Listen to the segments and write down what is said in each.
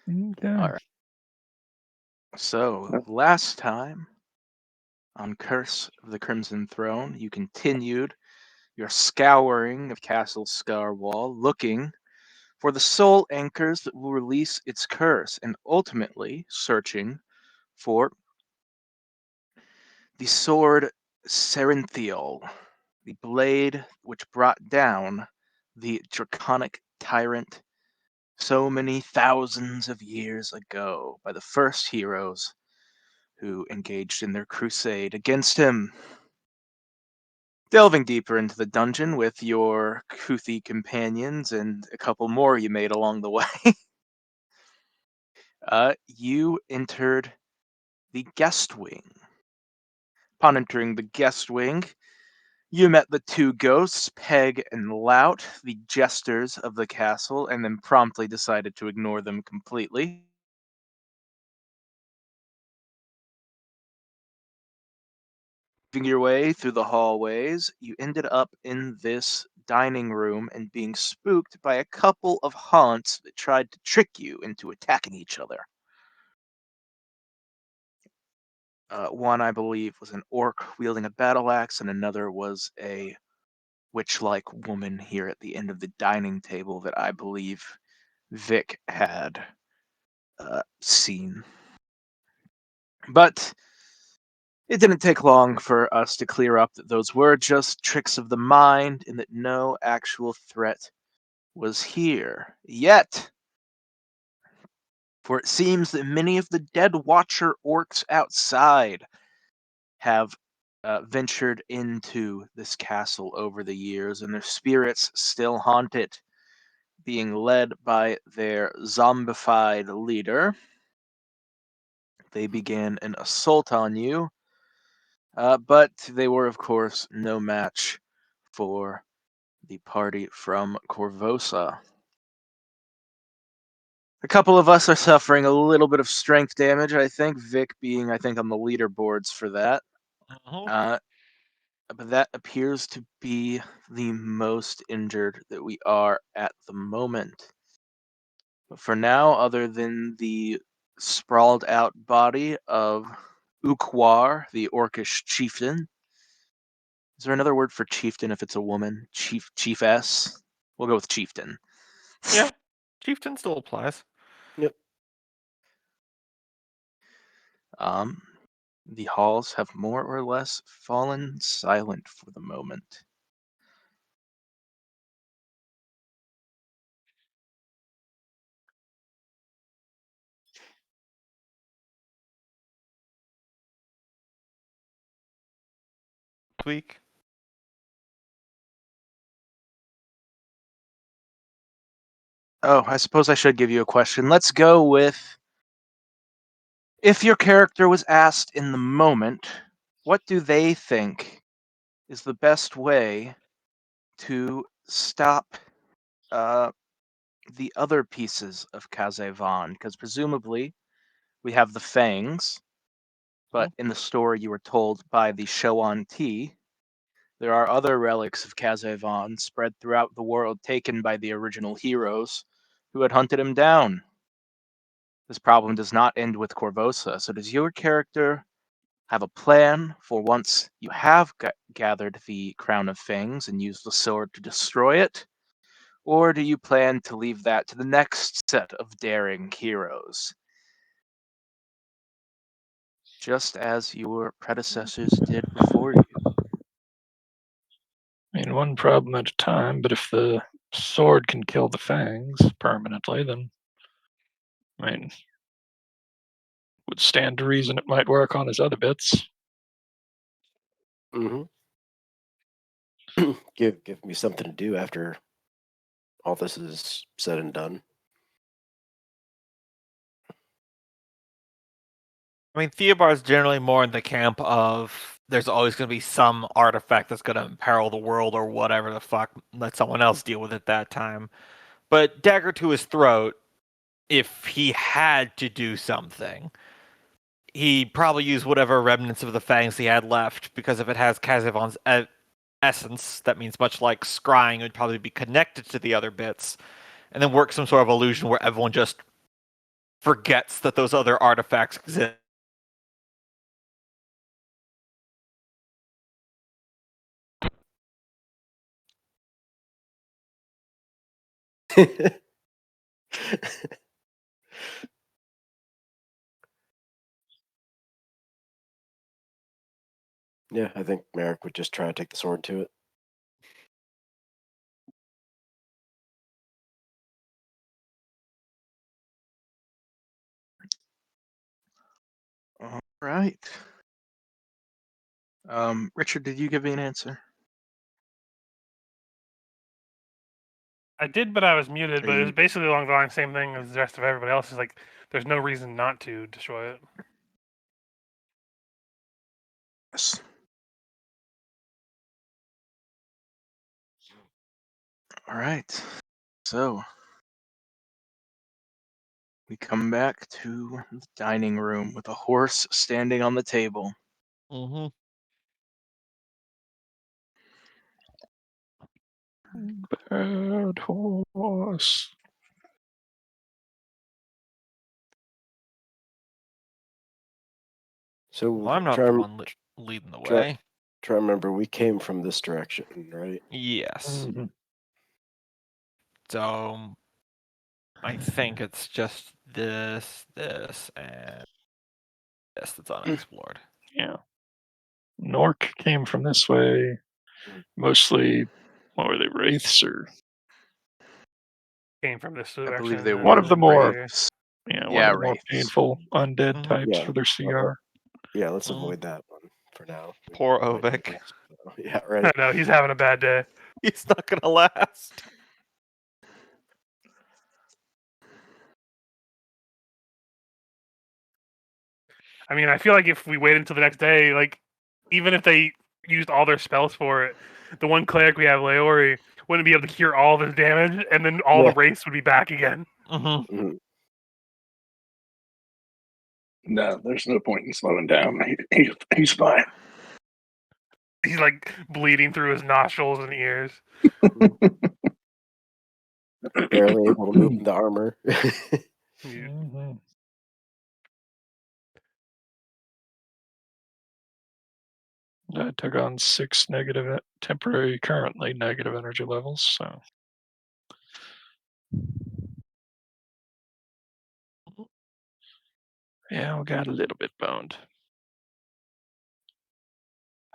Okay. All right. So, last time on Curse of the Crimson Throne, you continued your scouring of Castle Scarwall, looking for the soul anchors that will release its curse, and ultimately searching for the sword Serenthiol, the blade which brought down the draconic tyrant so many thousands of years ago by the first heroes who engaged in their crusade against him. Delving deeper into the dungeon with your Kuthi companions and a couple more you made along the way, you entered the guest wing. Upon entering the guest wing, you met the two ghosts, Peg and Lout, the jesters of the castle, and then promptly decided to ignore them completely. Moving your way through the hallways, you ended up in this dining room and being spooked by a couple of haunts that tried to trick you into attacking each other. One, I believe, was an orc wielding a battle axe, and another was a witch like woman here at the end of the dining table that I believe Vic had seen. But it didn't take long for us to clear up that those were just tricks of the mind and that no actual threat was here yet. For it seems that many of the Dead Watcher orcs outside have ventured into this castle over the years, and their spirits still haunt it, being led by their zombified leader. They began an assault on you, but they were, of course, no match for the party from Corvosa. A couple of us are suffering a little bit of strength damage, I think. Vic being, I think, on the leaderboards for that. Uh, but that appears to be the most injured that we are at the moment. But for now, other than the sprawled out body of Ukwar, the orcish chieftain. Is there another word for chieftain if it's a woman? Chiefess? We'll go with chieftain. Yeah, chieftain still applies. Yep. The halls have more or less fallen silent for the moment. Week. Oh, I suppose I should give you a question. Let's go with, if your character was asked in the moment, what do they think is the best way to stop the other pieces of Kazevan? Because presumably we have the Fangs, but in the story you were told by the Shoan T, there are other relics of Kazevan spread throughout the world taken by the original heroes who had hunted him down. This problem does not end with Corvosa, so does your character have a plan for once you have gathered the Crown of Fangs and used the sword to destroy it? Or do you plan to leave that to the next set of daring heroes? Just as your predecessors did before you. I mean, one problem at a time, but if the sword can kill the fangs permanently, then, I mean, would stand to reason it might work on his other bits. Mm-hmm. give me something to do after all this is said and done. I mean, Theobar is generally more in the camp of there's always going to be some artifact that's going to imperil the world or whatever the fuck. Let someone else deal with it that time. But dagger to his throat, if he had to do something, he'd probably use whatever remnants of the fangs he had left, because if it has Kazivon's essence, that means much like scrying, it would probably be connected to the other bits, and then work some sort of illusion where everyone just forgets that those other artifacts exist. Yeah, I think Merrick would just try to take the sword to it. All right. Richard, did you give me an answer? I did, but I was muted. Are But it was you- basically along the line, same thing as the rest of everybody else. Is like, there's no reason not to destroy it. Yes. All right. So we come back to the dining room with a horse standing on the table. Mm-hmm. Bad horse. So Well, I'm not try, the one leading the try, way. try to remember, we came from this direction, right? Yes. Mhm. So I think it's just this, and this that's unexplored. Yeah. Nork came from this way. Mostly, what were they, wraiths or Came from this I direction. believe they and one were of the right more here. one Yeah, of the more wraiths. painful undead Mhm. types Yeah. for their CR. Yeah, let's Mhm. avoid that one for now. Poor Might be Ovik. worse. Yeah, I right. know he's having a bad day. He's not gonna last. I mean, I feel like if we wait until the next day, like even if they used all their spells for it, the one cleric we have, Leori, wouldn't be able to cure all of his damage, and then all Yeah. the wraiths would be back again. Mm-hmm. Mhm. No, there's no point in slowing down. He's fine. He's like bleeding through his nostrils and ears. Barely able to move the armor. He- Mhm. I took on 6 negative, temporary, currently negative energy levels. So yeah, we got a little bit boned.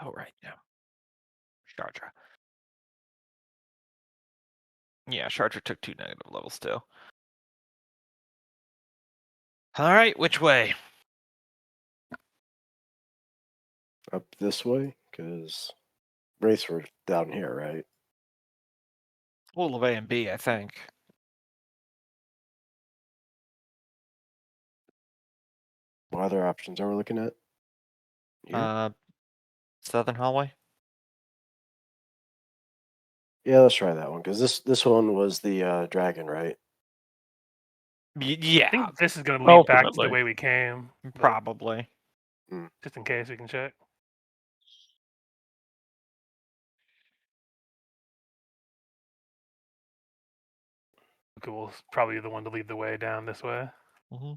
Oh, right now. Shardra. Yeah, Shardra took 2 negative levels too. Alright, which way? Up this way, because wraiths were down here, right? Well, of A and B, I think. What other options are we looking at? Here? Southern hallway? Yeah, let's try that one, because this one was the dragon, right? I Yeah, think this is going to lead back to the Ultimately. way we came, but probably. just in case we can check. Cool. Probably the one to lead the way down this way. Mm-hmm.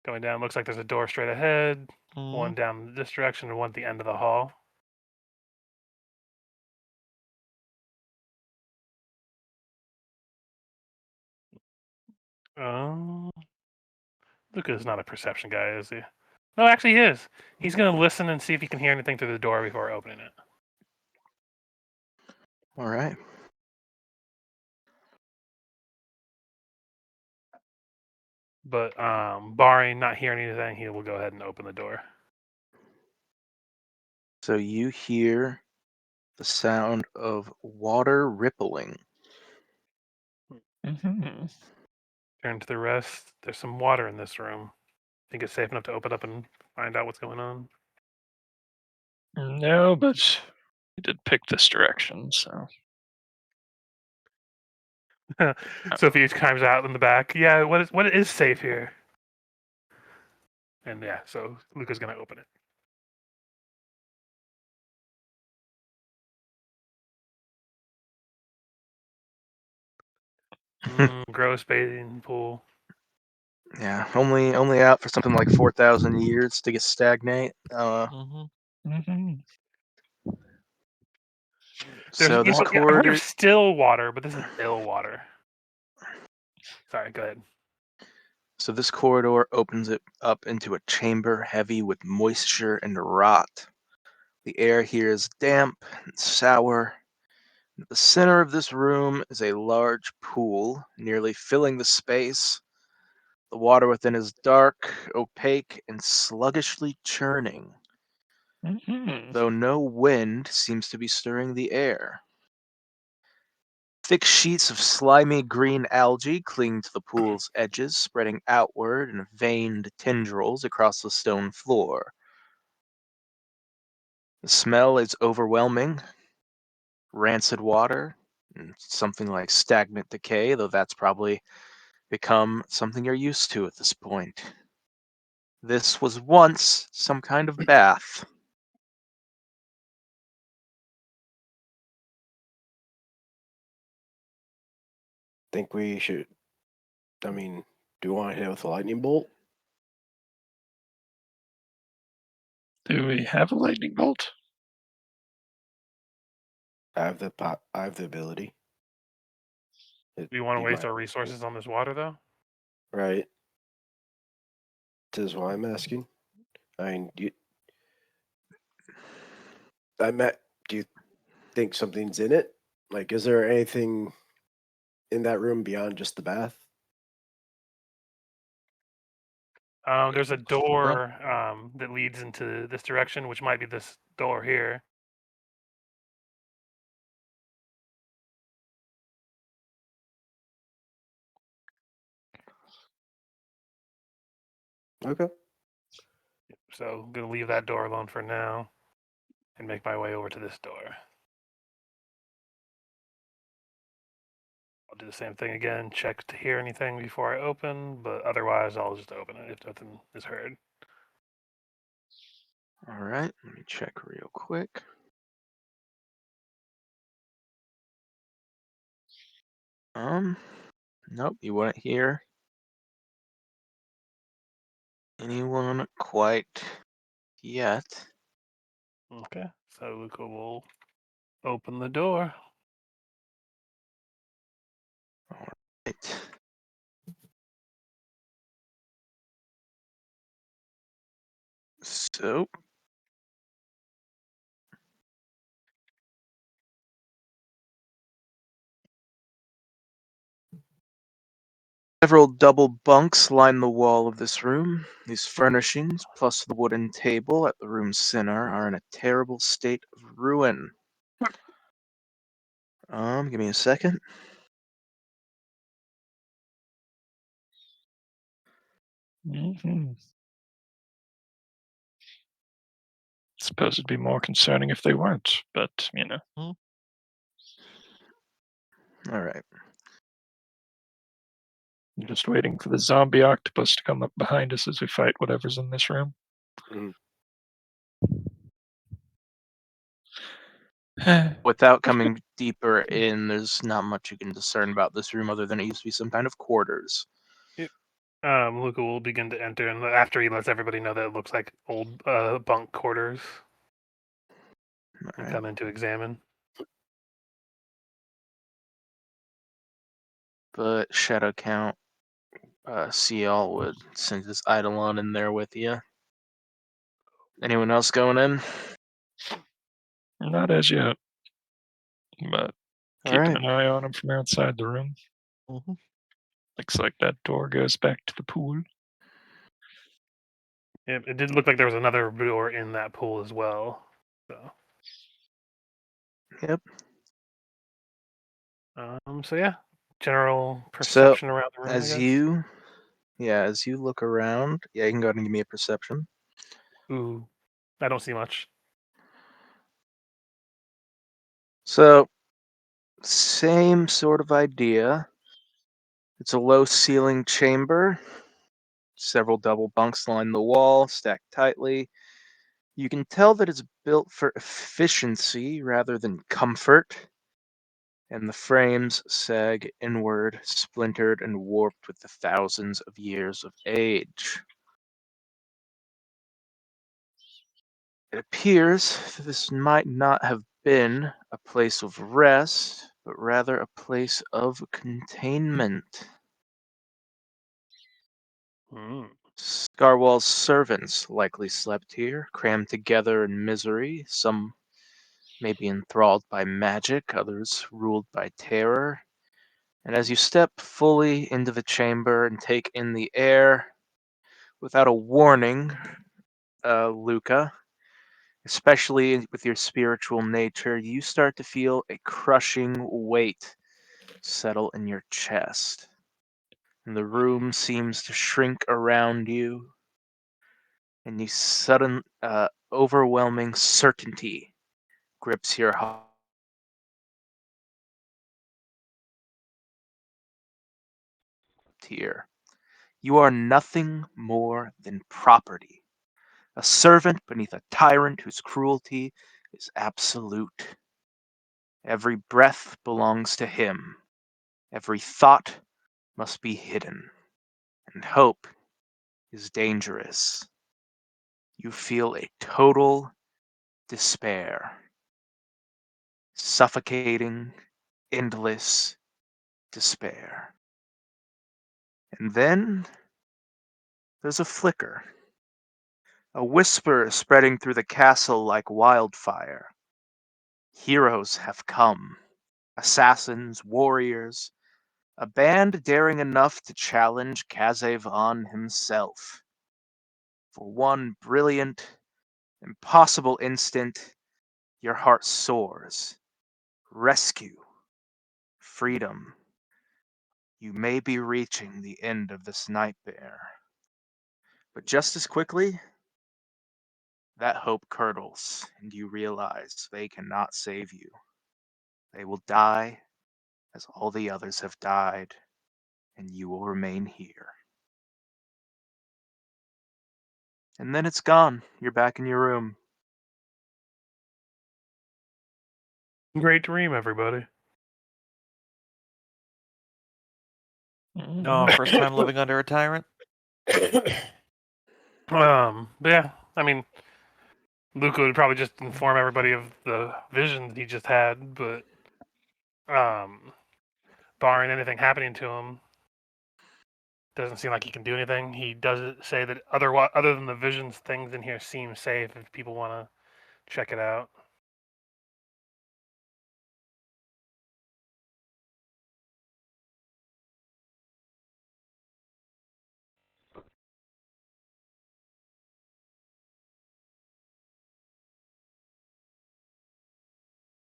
Going down, looks like there's a door straight ahead, Mm-hmm. one down this direction, and one at the end of the hall. Luca's not a perception guy, is he? No, actually, he is. He's going to listen and see if he can hear anything through the door before opening it. All right. But barring not hearing anything, he will go ahead and open the door. So you hear the sound of water rippling. Mhm. Turn to the rest. There's some water in this room. Think it's safe enough to open up and find out what's going on? No, but we did pick this direction, so Sophie climbs out in the back. Yeah, what is safe here? And yeah, so Luca's gonna open it. Gross bathing pool. Yeah, only out for something like 4,000 years to get stagnate. Mm-hmm. So this I heard corridor. of still water, but this is ill water. Sorry, go ahead. So this corridor opens it up into a chamber heavy with moisture and rot. The air here is damp and sour. At the center of this room is a large pool, nearly filling the space. The water within is dark, opaque, and sluggishly churning, Mm-hmm. though no wind seems to be stirring the air. Thick sheets of slimy green algae cling to the pool's edges, spreading outward in veined tendrils across the stone floor. The smell is overwhelming. Rancid water, and something like stagnant decay, though that's probably become something you're used to at this point. This was once some kind of bath. Think we should. I mean, do you want to hit it with a lightning bolt? Do we have a lightning bolt? I have the ability. Do you want to waste our resources on this water, though? Right. This is why I'm asking. I mean, do you think something's in it? Like, is there anything in that room beyond just the bath? There's a door that leads into this direction, which might be this door here. Okay. So I'm gonna leave that door alone for now, and make my way over to this door. I'll do the same thing again. Check to hear anything before I open, but otherwise I'll just open it if nothing is heard. All right, let me check real quick. Nope, you wouldn't hear anyone quite yet. Okay, so Luca will open the door. All right. So, several double bunks line the wall of this room. These furnishings, plus the wooden table at the room's center, are in a terrible state of ruin. Give me a second. Mm-hmm. Suppose it'd be more concerning if they weren't, but All right. I'm just waiting for the zombie octopus to come up behind us as we fight whatever's in this room. Mhm. Without coming deeper in, there's not much you can discern about this room other than it used to be some kind of quarters. Luca will begin to enter, and after he lets everybody know that it looks like old bunk quarters, All and right. come in to examine. But Shadow Count, CL would send this Eidolon in there with you. Anyone else going in? Not as yet, but All keeping right. an eye on him from outside the room. Mhm. Looks like that door goes back to the pool. It did look like there was another door in that pool as well. So. Yep. So yeah, general perception around the room. As you look around, you can go ahead and give me a perception. Ooh, I don't see much. So, same sort of idea. It's a low ceiling chamber. Several double bunks line the wall, stacked tightly. You can tell that it's built for efficiency rather than comfort. and the frames sag inward, splintered and warped with the thousands of years of age. It appears that this might not have been a place of rest, but rather a place of containment. Hmm. Scarwall's servants likely slept here, crammed together in misery, some maybe enthralled by magic, others ruled by terror. And as you step fully into the chamber and take in the air, without a warning, Luca, especially with your spiritual nature, you start to feel a crushing weight settle in your chest. And the room seems to shrink around you, and you sudden, overwhelming certainty grips your heart. Here, you are nothing more than property, a servant beneath a tyrant whose cruelty is absolute. Every breath belongs to him, every thought must be hidden, and hope is dangerous. You feel a total despair, suffocating, endless despair. And then there's a flicker, a whisper spreading through the castle like wildfire. Heroes have come, assassins, warriors, a band daring enough to challenge Kazevon himself. For one brilliant, impossible instant, your heart soars. Rescue, freedom. You may be reaching the end of this nightmare. But just as quickly, that hope curdles, and you realize they cannot save you. They will die as all the others have died, and you will remain here. And then it's gone. You're back in your room. Great dream, everybody. Oh, first time living under a tyrant? But yeah, I mean, Luca would probably just inform everybody of the visions he just had, but barring anything happening to him, doesn't seem like he can do anything. He does say that other than the visions, things in here seem safe if people want to check it out.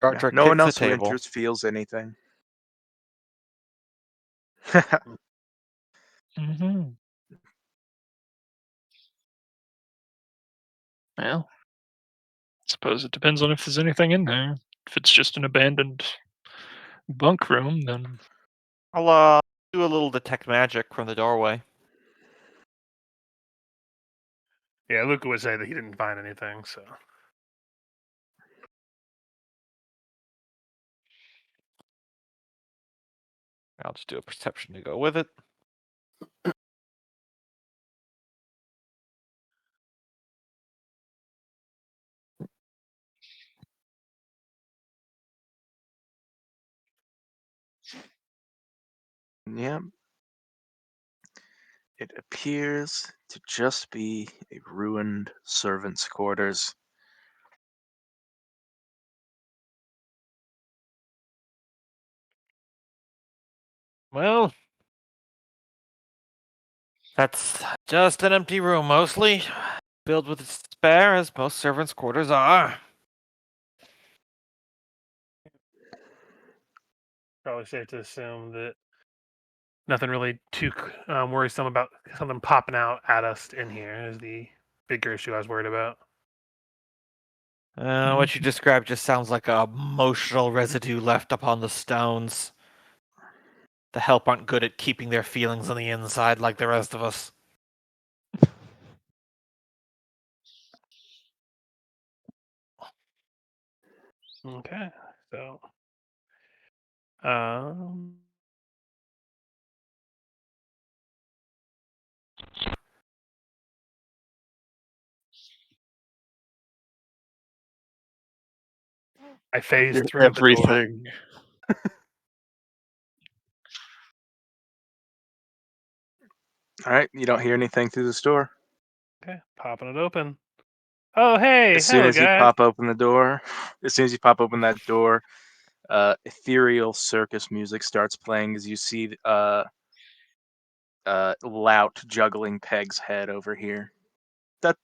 Archer No one kicks the else who table. enters feels anything. Mm-hmm. Well, suppose it depends on if there's anything in there. If it's just an abandoned bunk room, then I'll do a little detect magic from the doorway. Yeah, Luca would say that he didn't find anything, so. I'll just do a perception to go with it. Yep. It appears to just be a ruined servant's quarters. Well, that's just an empty room mostly, filled with despair as most servants' quarters are. Probably safe to assume that nothing really too worrisome about something popping out at us in here is the bigger issue I was worried about. What you described just sounds like a emotional residue left upon the stones. The help aren't good at keeping their feelings on the inside like the rest of us. Okay, so Um, I phased through the door. Everything. All right, you don't hear anything through the store. Okay, popping it open. Oh, hey, As soon hello, as you guys. pop open the door, as soon as you pop open that door, ethereal circus music starts playing as you see Lout juggling Peg's head over here. Dunk.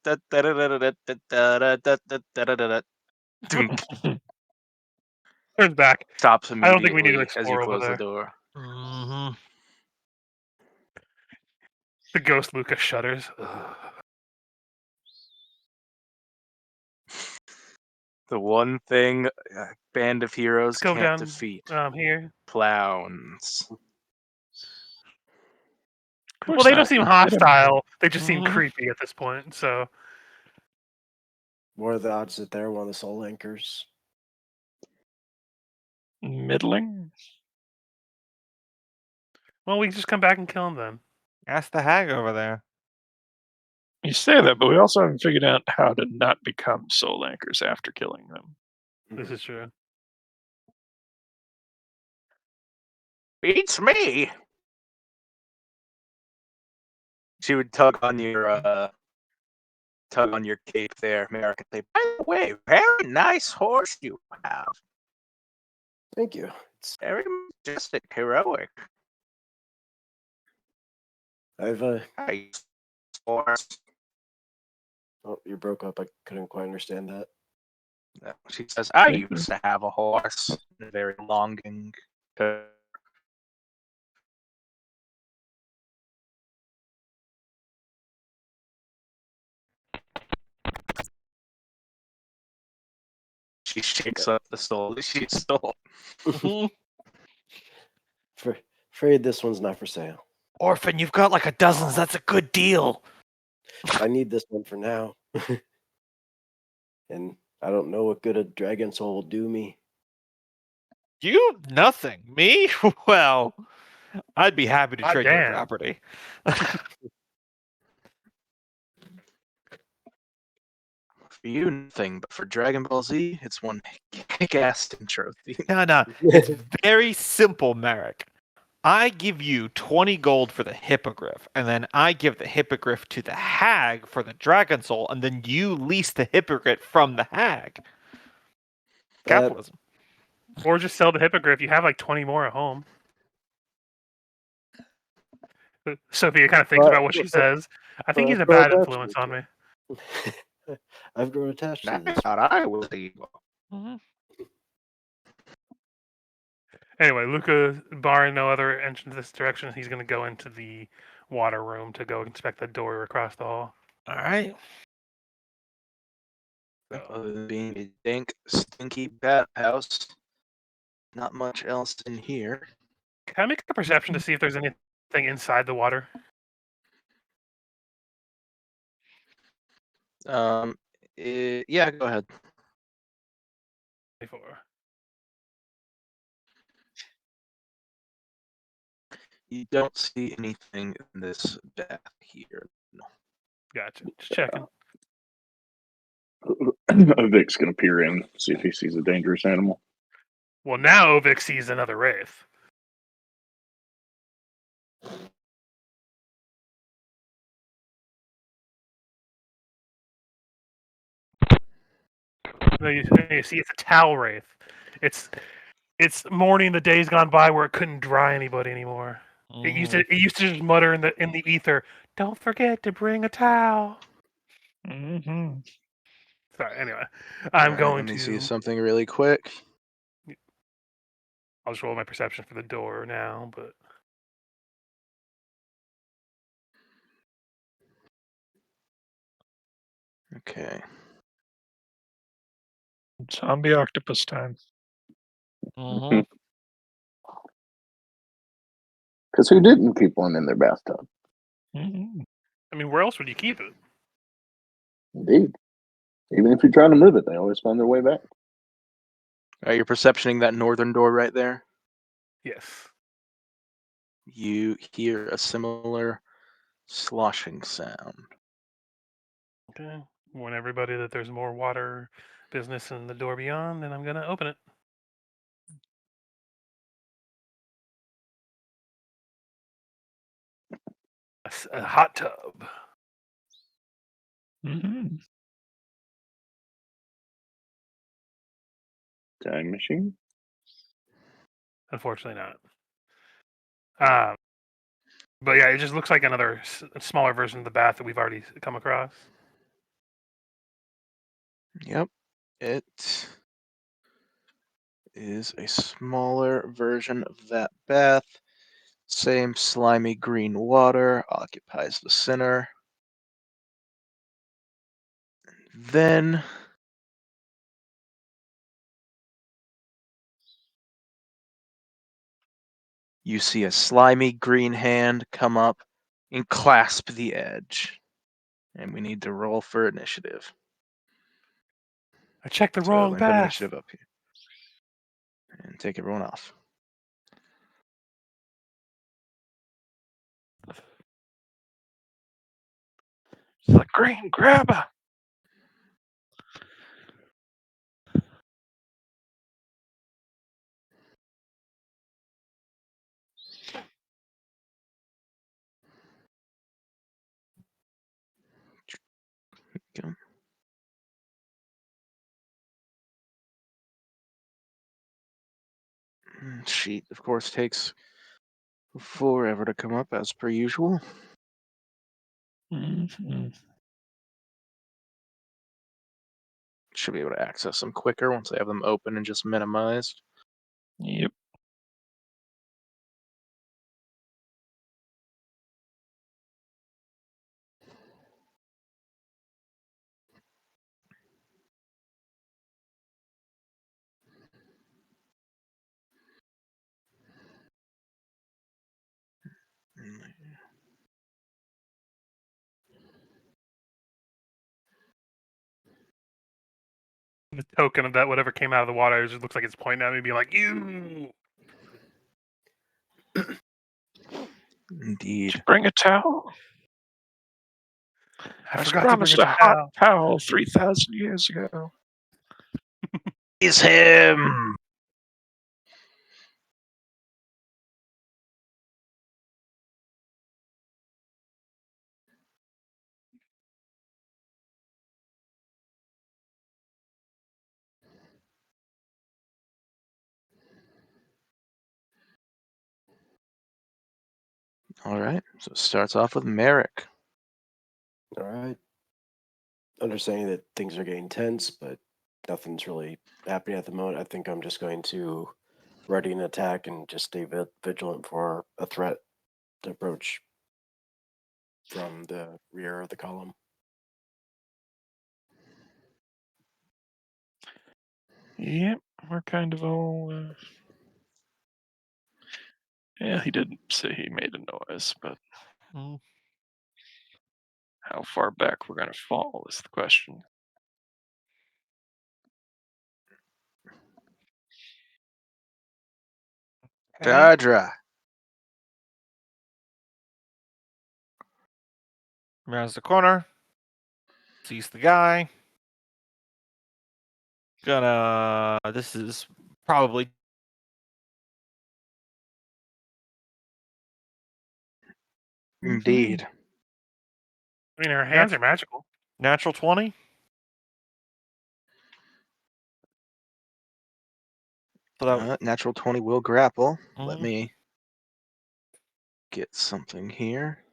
Turns back. Stops I don't think we need to immediately as you explore over close the there. door. Mm-hmm. The ghost Lucas shudders. Ugh. The one thing a band of heroes Let's go can't down defeat. here. Clowns. Well, they don't not. seem hostile. They just seem creepy at this point. So What are the odds that they're one of the soul anchors? Middling? well, we can just come back and kill them then. Ask the hag over there. You say that, but we also haven't figured out how to not become soul anchors after killing them. This is true. Beats me. She would tug on your cape there, American. Say, by the way, very nice horse you have. Thank you. It's, Very majestic, heroic. I've Nice horse. oh, you broke up. I couldn't quite understand that. She says, I used to have a horse. In a very longing. She shakes up the soul she stole. Afraid this one's not for sale. Orphan, you've got like a dozen. That's a good deal. I need this one for now. And I don't know what good a dragon soul will do me. You? Nothing. Me? Well, I'd be happy to God trade your damn. property. For you, nothing, but for Dragon Ball Z, it's one kick-ass intro theme. No. It's very simple, Merrick. I give you 20 gold for the hippogriff, and then I give the hippogriff to the hag for the dragon soul, and then you lease the hippogriff from the hag. Capitalism. Or just sell the hippogriff. You have like 20 more at home. Sophia kind of thinks about what she says. I think he's a bad influence on me. I've grown attached to I this. thought I was evil. Anyway, Luca, barring no other entrance this direction, he's going to go into the water room to go inspect the door across the hall. All right. So, other than being a dank, stinky bat house, not much else in here. Can I make a perception to see if there's anything inside the water? Yeah, go ahead. 24. You don't see anything in this bath here. No. Gotcha. Just checking. Vic's gonna peer in, see if he sees a dangerous animal. Well, now Vic sees another wraith. No, you see, it's a towel wraith. It's mourning the days gone by where it couldn't dry anybody anymore. It used to just mutter in the ether, "Don't forget to bring a towel." Mm-hmm. Sorry. Anyway, I'm Alright, going let me to. see something really quick. I'll just roll my perception for the door now, but Okay. Zombie octopus time. Mm-hmm. Because who didn't keep one in their bathtub? Mm-hmm. I mean, where else would you keep it? Indeed. Even if you're trying to move it, they always find their way back. You're perceptioning that northern door right there. Yes. You hear a similar sloshing sound. Okay. Warn everybody that there's more water business in the door beyond, and I'm gonna open it. A hot tub. Mm-hmm. Time machine. Unfortunately, not. But yeah, it just looks like another smaller version of the bath that we've already come across. Yep, it is a smaller version of that bath. Same slimy green water occupies the center. Then you see a slimy green hand come up and clasp the edge. And we need to roll for initiative. I checked the So wrong everyone put bath. initiative up here. And take everyone off. It's like green grabber. Go. Sheet, of course, takes forever to come up as per usual. Mm-hmm. Should be able to access them quicker once I have them open and just minimized. Yep. The token of that, whatever came out of the water, it just looks like it's pointing at me, being like, "You." Did Indeed. you bring a towel? I was forgot to bring promised a a hot towel. towel 3,000 years ago. Is him. All right. So it starts off with Merrick. All right. Understanding that things are getting tense, but nothing's really happening at the moment. I think I'm just going to ready an attack and just stay vigilant for a threat to approach from the rear of the column. Yep, we're kind of all. Yeah, he didn't say he made a noise, but how far back we're going to fall is the question. Dardra. Rounds the corner. Sees the guy. This is probably Indeed. I mean, her hands are magical. natural 20. So that, Natural 20 will grapple. Let Mhm. me get something here.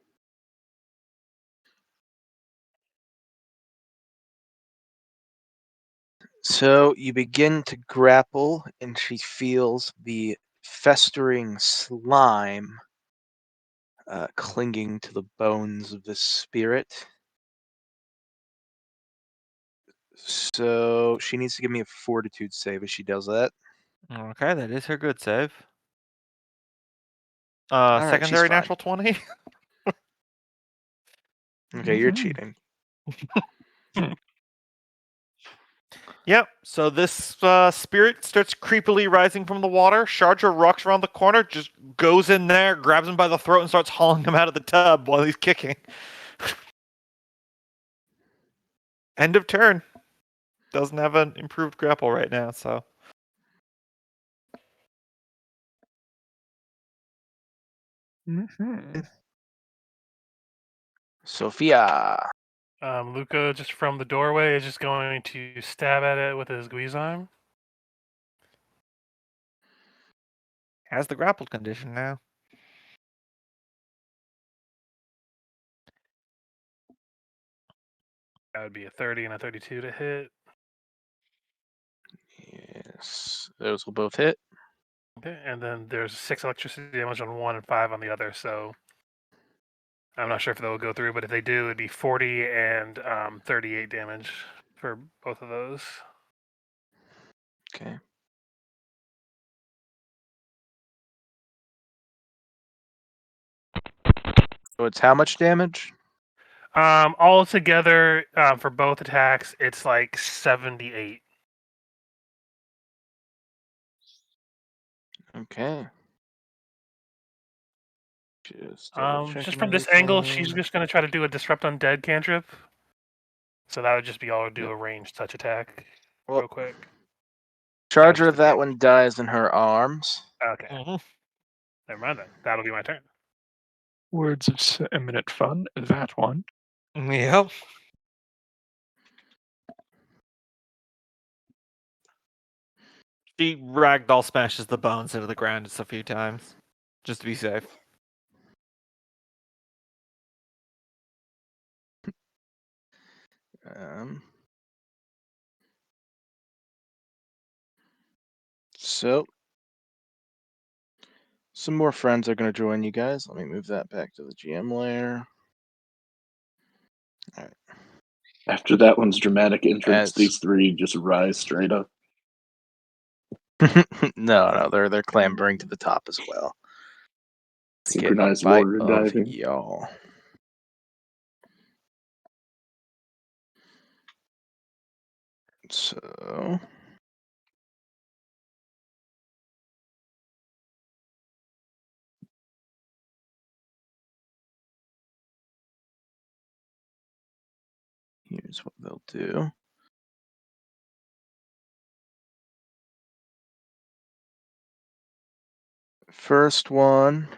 So you begin to grapple, and she feels the festering slime clinging to the bones of the spirit. So she needs to give me a fortitude save as she does that. Okay, that is her good save. All right, she's Secondary fine. natural 20. Okay, you're cheating. Yep. So this spirit starts creepily rising from the water. Shardra rocks around the corner, just goes in there, grabs him by the throat, and starts hauling him out of the tub while he's kicking. End of turn. Doesn't have an improved grapple right now, so. Mm-hmm. Sophia. Luca, just from the doorway, is just going to stab at it with his Guizarm. Has the grappled condition now. That would be a 30 and a 32 to hit. Yes, those will both hit. Okay, and then there's 6 electricity damage on one and 5 on the other, so I'm not sure if they'll go through, but if they do, it'd be 40 and 38 damage for both of those. Okay. So it's how much damage? All together for both attacks, it's like 78. Okay. Just Just from this angle, she's just going to try to do a Disrupt Undead cantrip. So that would just be all do a ranged touch attack Well, real quick. Charger, just a that big- one dies in her arms. Okay. Never mind then. That'll be my turn. Words of imminent fun. That one. Yep. She ragdoll smashes the bones into the ground just a few times, just to be safe. So, some more friends are going to join you guys. Let me move that back to the GM layer. All right. After that one's dramatic entrance, As- these three just rise straight up. no, they're clambering to the top as well. To get a Synchronized bite warrior of diving. y'all. So, here's what they'll do. First one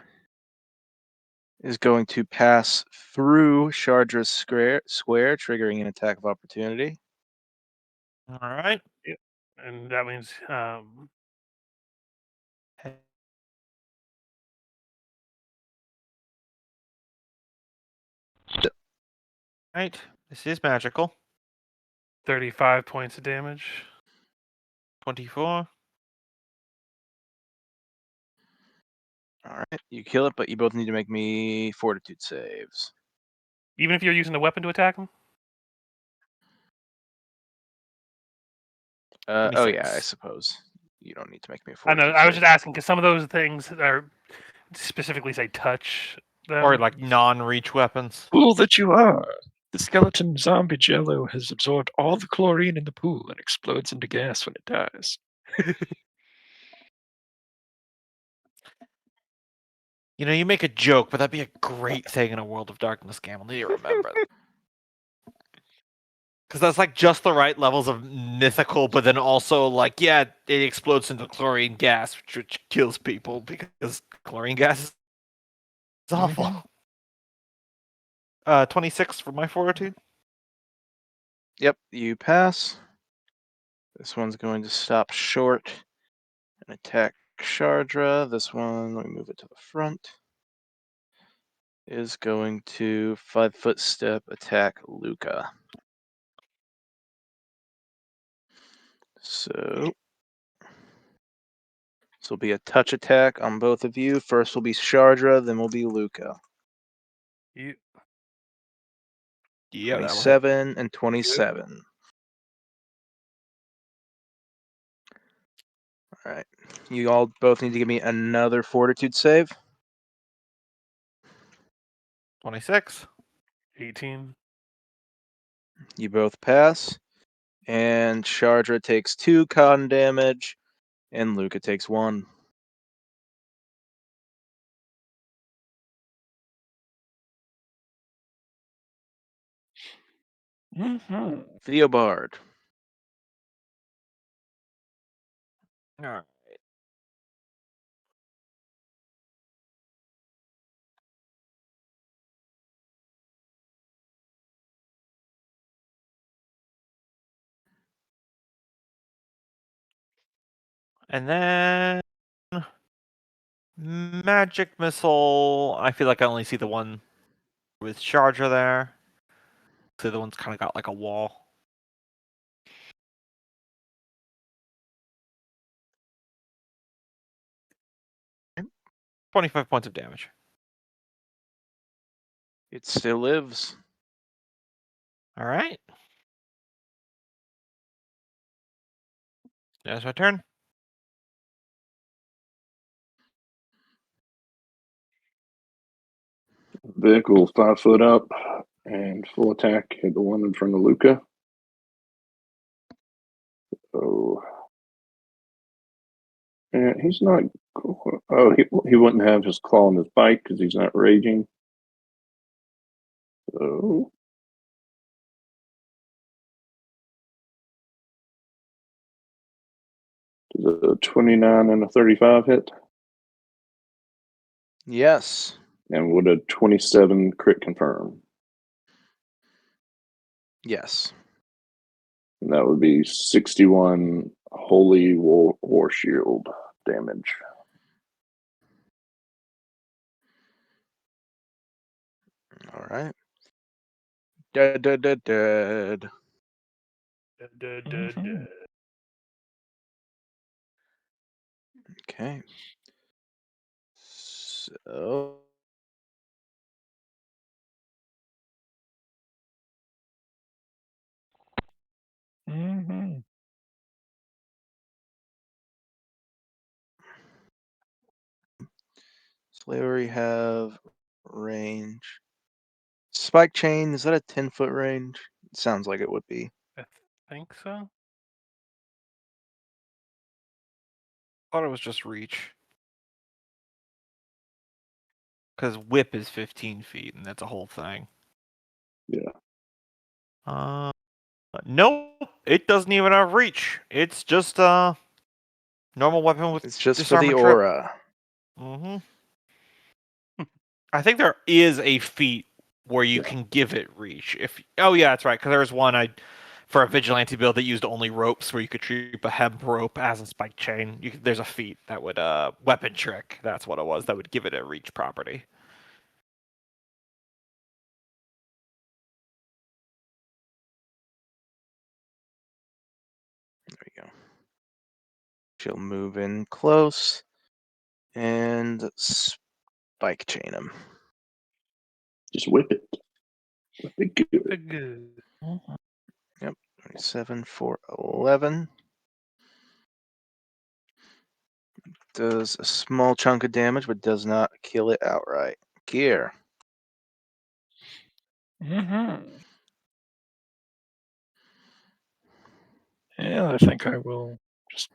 is going to pass through Chardra's square, triggering an attack of opportunity. All right. And that means Right. This is magical. 35 points of damage. 24. All right, you kill it, but you both need to make me fortitude saves. Even if you're using a weapon to attack him? Oh yeah, I 26. suppose you don't need to make me a I know. fortitude I was save. just asking because some of those things are specifically say touch them. Or like non-reach weapons. Fool that you are! The skeleton zombie jello has absorbed all the chlorine in the pool and explodes into gas when it dies. You know, you make a joke, but that'd be a great thing in a World of Darkness game. I'll need to remember. Because that's like just the right levels of mythical, but then also like, yeah, it explodes into chlorine gas, which kills people because chlorine gas is awful. 26 for my fortitude. Yep, you pass. This one's going to stop short and attack Chardra. This one, let me move it to the front, is going to 5-foot step attack Luca. So this will be a touch attack on both of you. First will be Chardra, then will be Luca. You, Yeah, that will hit. 27 and 27. All right. You all both need to give me another fortitude save. 26. 18. You both pass. And Shardra takes 2 con damage, and Luca takes 1. Theobard. All right. And then magic missile. I feel like I only see the one with Charger there. The other one's kind of got like a wall. Okay. 25 points of damage. It still lives. All right. That's my turn. Vehicle 5 foot up and full attack at the one in front of Luca. Oh. And he's not. Oh, he wouldn't have his claw on his bike because he's not raging. So. Does a 29 and a 35 hit? Yes. And would a 27 crit confirm? Yes. And that would be 61 holy war shield damage. All right. Dead. Okay. So Slavery have range. Spike chain, is that a 10-foot range? It sounds like it would be. I think so. Thought it was just reach. Because whip is 15 feet, and that's a whole thing. Yeah. No, it doesn't even have reach. It's just a normal weapon with It's just for disarm the and trip. aura. Mm-hmm. I think there is a feat where you Yeah. can give it reach. Oh yeah, that's right. Because there was one for a vigilante build that used only ropes, where you could treat a hemp rope as a spike chain. There's a feat that would weapon trick. That's what it was. That would give it a reach property. There we go. She'll move in close and spike chain him. Just whip it. Whip it good. Good. Yep. 27 for 11. Does a small chunk of damage, but does not kill it outright. Gear. Yeah, I think I will just.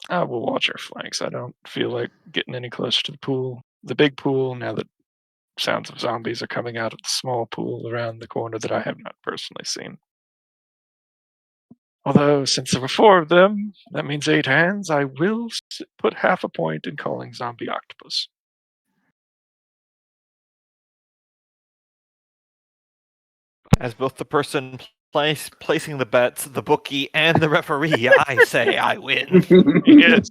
I will watch our flanks. I don't feel like getting any closer to the pool, the big pool, now that sounds of zombies are coming out of the small pool around the corner that I have not personally seen. Although, since there were 4 of them, that means 8 hands, I will put half a point in calling zombie octopus. As both the person placing the bets, the bookie, and the referee, I say I win. Yes.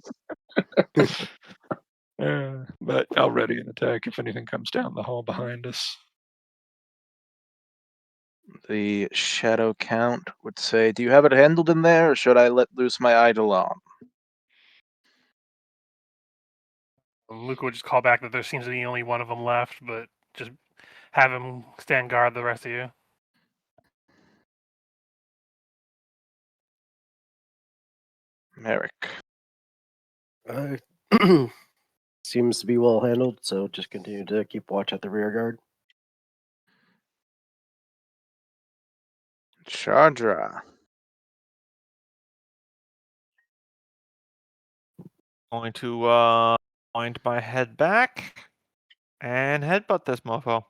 But I'll ready an attack if anything comes down the hall behind us. The shadow count would say, do you have it handled in there, or should I let loose my eidolon? Luca would just call back that there seems to be only one of them left, but just have him stand guard the rest of you. Merrick. Seems to be well handled, so just continue to keep watch at the rear guard. Chandra. Going to wind my head back and headbutt this mofo.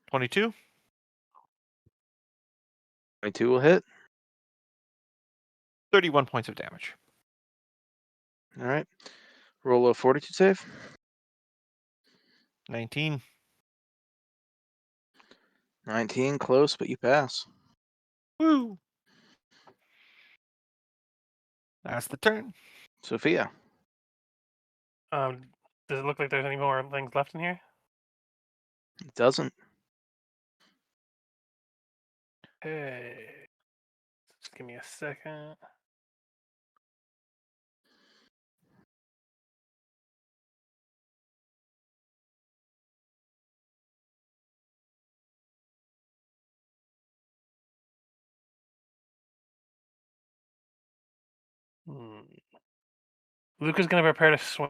22. 22 will hit. 31 points of damage. All right. Roll a fortitude save. 19. 19, close, but you pass. Woo! That's the turn. Sophia. Does it look like there's any more things left in here? It doesn't. Hey, just give me a second. Luca's gonna prepare to swim.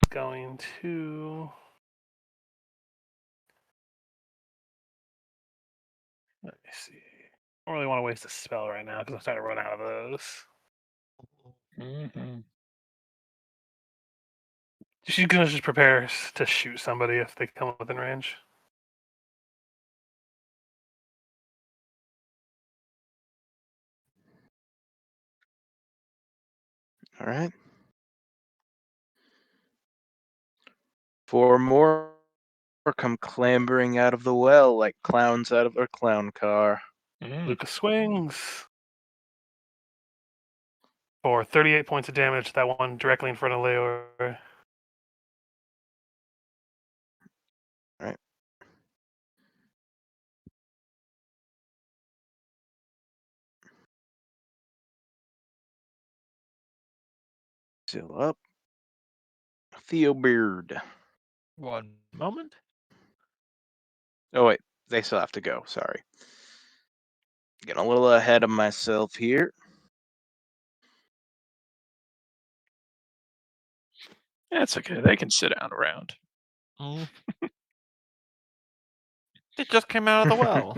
Going to. Let me see. I don't really want to waste a spell right now because I'm starting to run out of those. Mm-hmm. She's gonna just prepare to shoot somebody if they come within range. All right. 4 more come clambering out of the well like clowns out of their clown car. Luca swings for 38 points of damage to that one directly in front of Leor. Right. Still up. Theo Beard. One moment. Oh, wait. They still have to go. Sorry. Getting a little ahead of myself here. That's okay. They can sit down around. Mm. It just came out of the well.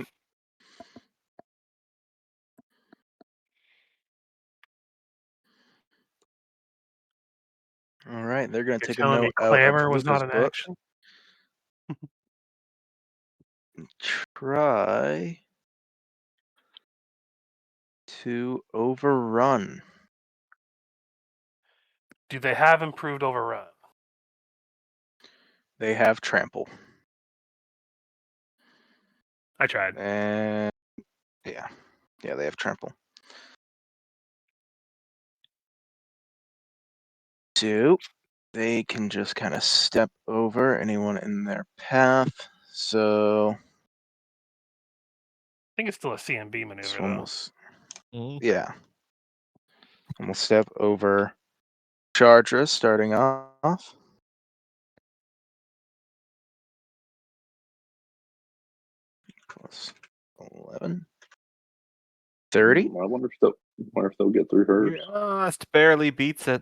All right. They're going to You're take a telling me note out of clamor was not Luca's an book. action? Try to overrun. Do they have improved overrun? They have trample. I tried. And yeah, they have trample. So they can just kind of step over anyone in their path. So I think it's still a CMB maneuver, it's though. almost Mm. yeah. And we'll step over Chardra starting off. Plus 11. 30. I wonder if they'll get through hers. Just barely beats it.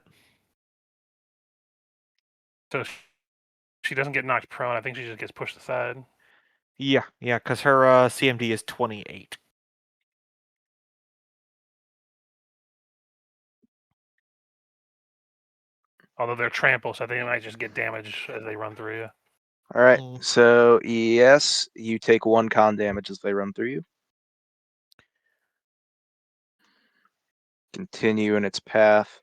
So she doesn't get knocked prone. I think she just gets pushed aside. Yeah, because her CMD is 28. Although they're trampled, so they might just get damage as they run through you. All right. Mm. So yes, you take 1 con damage as they run through you. Continue in its path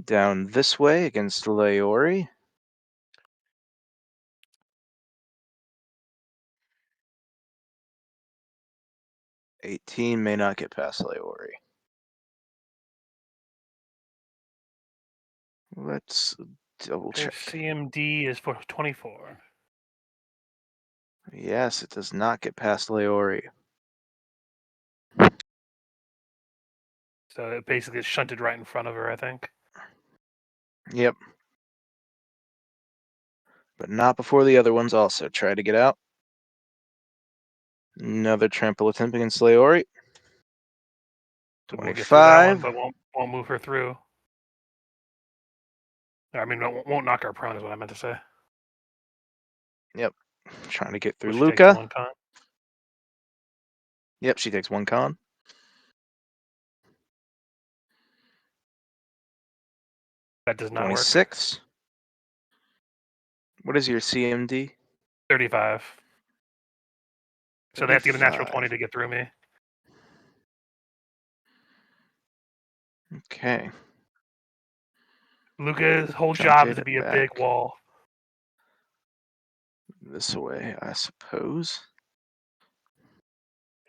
down this way against Leori. $18 may not get past Leori. Let's double Their check. CMD is for 24. Yes, it does not get past Leori. So it basically is shunted right in front of her, I think. Yep. But not before the other ones also try to get out. Another trample attempt against Leori. We'll get through that one, 25. but won't move her through. I mean, it won't knock her prone is what I meant to say. Trying to get through She takes Luca. 1 con. Yep, she takes 1 con. That does not work. 26. What is your CMD? 35. So they have to get a natural 20 35. to get through me. Okay. Luca's whole Jump job is it to be a big back. wall. This way, I suppose.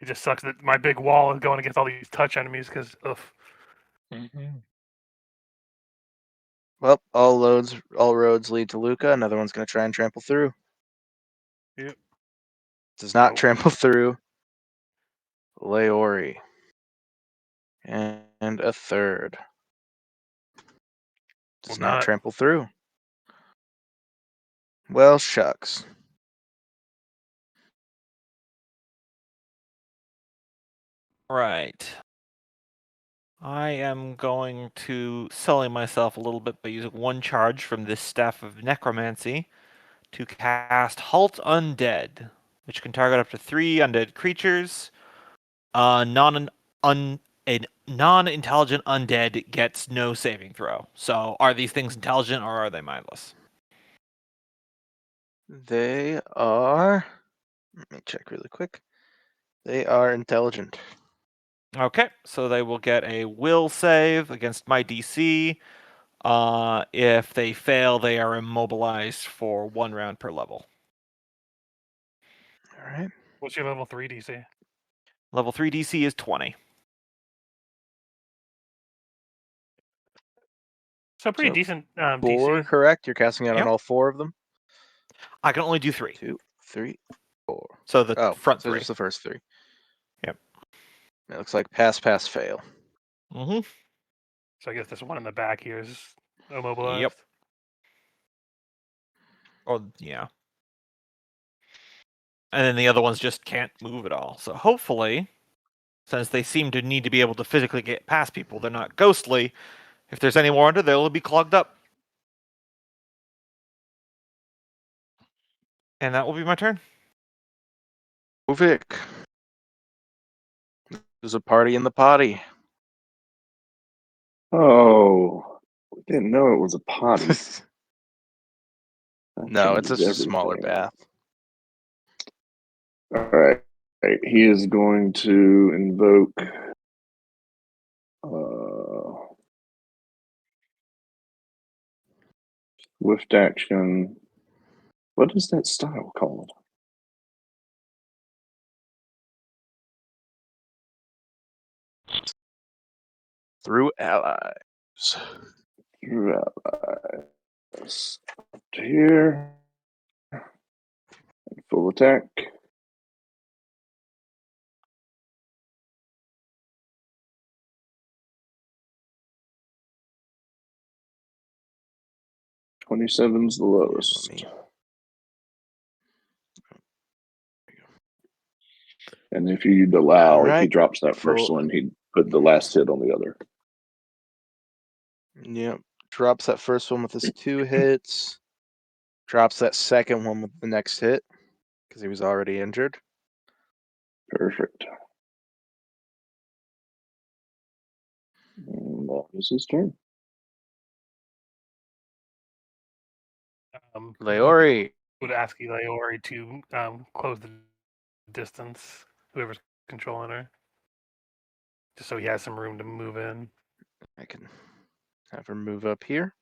It just sucks that my big wall is going against all these touch enemies because of. Well, all roads lead to Luca. Another one's going to try and trample through. Yep. Does not Nope. trample through. Leori. And a third. Does Will not not. trample through. Well, shucks. Right. I am going to sully myself a little bit by using 1 charge from this Staff of Necromancy to cast Halt Undead, which can target up to 3 undead creatures. A non-intelligent undead gets no saving throw. So, are these things intelligent or are they mindless? They are. Let me check really quick. They are intelligent. Okay, so they will get a will save against my DC. If they fail, they are immobilized for 1 round per level. All right. What's your level 3 DC? Level 3 DC is 20. So pretty So, decent 4, DC. correct? You're casting out on Yep. all 4 of them? I can only do 3. 2, 3, 4. So the Oh, front so 3. just the first 3. Yep. It looks like pass, fail. Mm-hmm. So I guess this one in the back here is immobilized. Yep. Oh, yeah. And then the other ones just can't move at all. So hopefully, since they seem to need to be able to physically get past people, they're not ghostly. If there's any more under, they'll be clogged up. And that will be my turn. Uvik. There's a party in the potty. Oh, we didn't know it was a potty. That No, it's changes just a smaller everything. bath. All right. He is going to invoke swift action. What is that style called? Through allies. Through allies. Here. Full attack. $27's the lowest. And if you'd allow, if he Alright. drops that first Full- one, he'd put the last hit on the other. Yep. Drops that first one with his 2 hits. Drops that second one with the next hit because he was already injured. Perfect. And that was his turn. Leori. Would ask Leori to close the distance, whoever's controlling her. Just so he has some room to move in. I can have her move up here.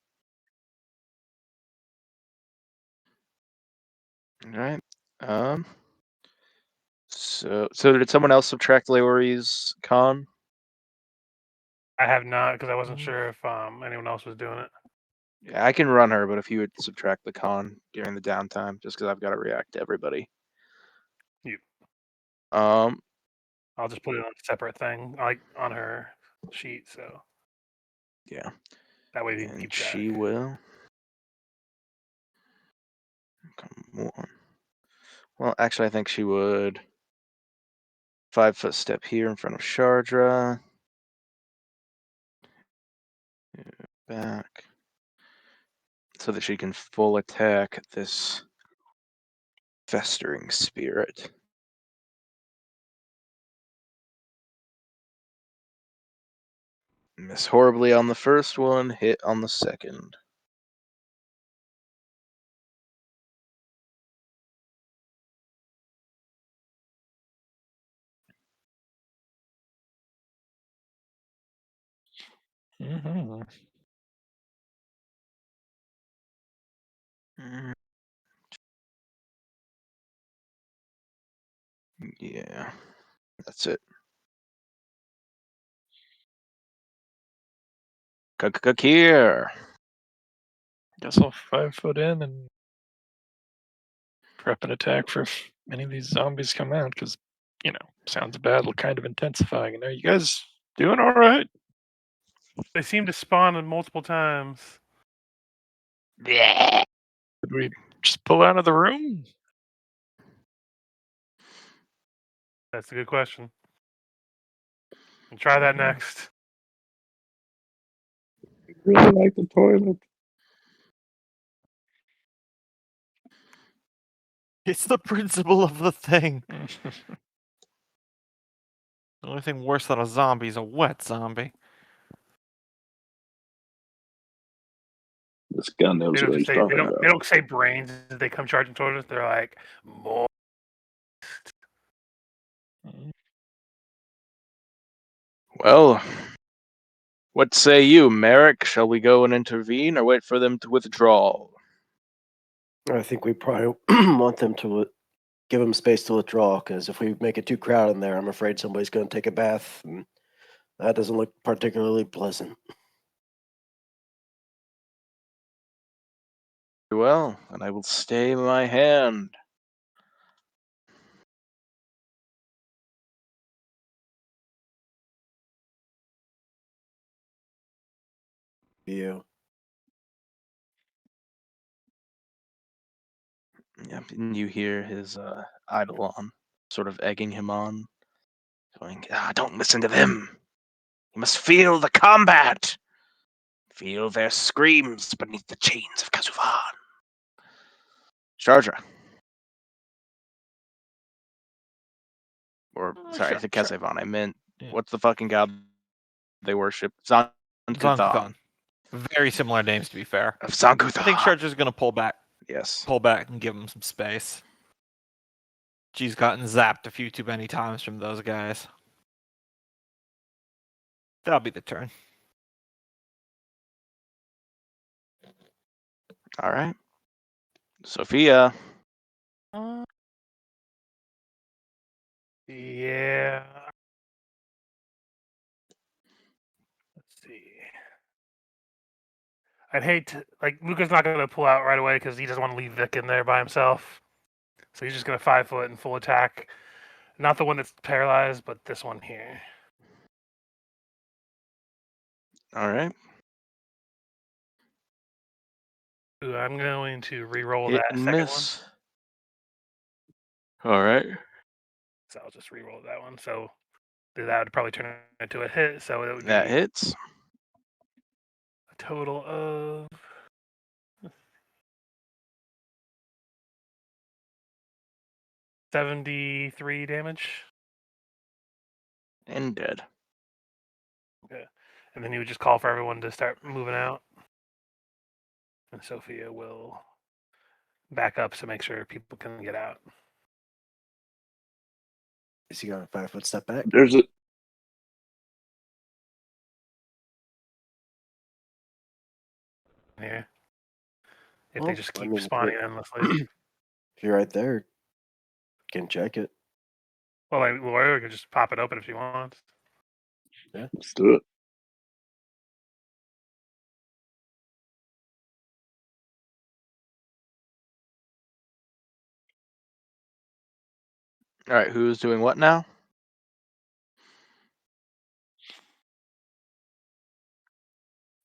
Alright. So did someone else subtract Leori's con? I have not, because I wasn't sure if anyone else was doing it. Yeah, I can run her, but if you would subtract the con during the downtime, just because I've got to react to everybody. You. Um, I'll just put it on a separate thing, like on her sheet, so yeah. that way we can And keep track. she will. Come on. Well, actually, I think she would 5-foot step here in front of Shardra. Back. so that she can full attack this festering spirit. Miss horribly on the first one, hit on the second. Mm-hmm. Mm. Yeah, that's it. Here. Guess I'll 5 foot in and prep an attack for if any of these zombies come out, because, sounds of battle kind of intensifying. Are you guys doing all right? They seem to spawn in multiple times. Did we just pull out of the room? That's a good question. We'll try that Mhm. next. Really like the toilet. It's the principle of the thing. The only thing worse than a zombie is a wet zombie. This guy knows They what don't he's say talking about. they don't say brains as they come charging towards us. They're like more. Well, what say you, Merrick? Shall we go and intervene or wait for them to withdraw? I think we probably want them to give them space to withdraw, because if we make it too crowded in there, I'm afraid somebody's going to take a bath, and that doesn't look particularly pleasant. Well, and I will stay my hand. You. Yep, and you hear his Eidolon sort of egging him on, going, don't listen to them. You must feel the combat. Feel their screams beneath the chains of Kazuvan. Charger. Or, sorry, I said Kazuvan. I meant, what's the fucking god they worship? Zankuthon. Very similar names, to be fair. Of Zankuthon. I think Charger's gonna pull back Yes. and give him some space. She's gotten zapped a few too many times from those guys. That'll be the turn. All right. Sophia. Yeah. Let's see. I'd hate to Luca's not going to pull out right away because he doesn't want to leave Vic in there by himself. So he's just going to 5 foot and full attack. Not the one that's paralyzed, but this one here. All right. Ooh, I'm going to re-roll Hit that and second miss. All right. one. So I'll just re-roll that one. So that would probably turn it into a hit. So it would be That hits. a total of 73 damage. And dead. Okay. And then he would just call for everyone to start moving out. And Sophia will back up to make sure people can get out. Is he going to 5 foot step back? There's a Here. If Well, they just I keep mean, spawning endlessly. if you're right there, you can check it. Well, Laura can just pop it open if she wants. let's do it. All right. Who's doing what now?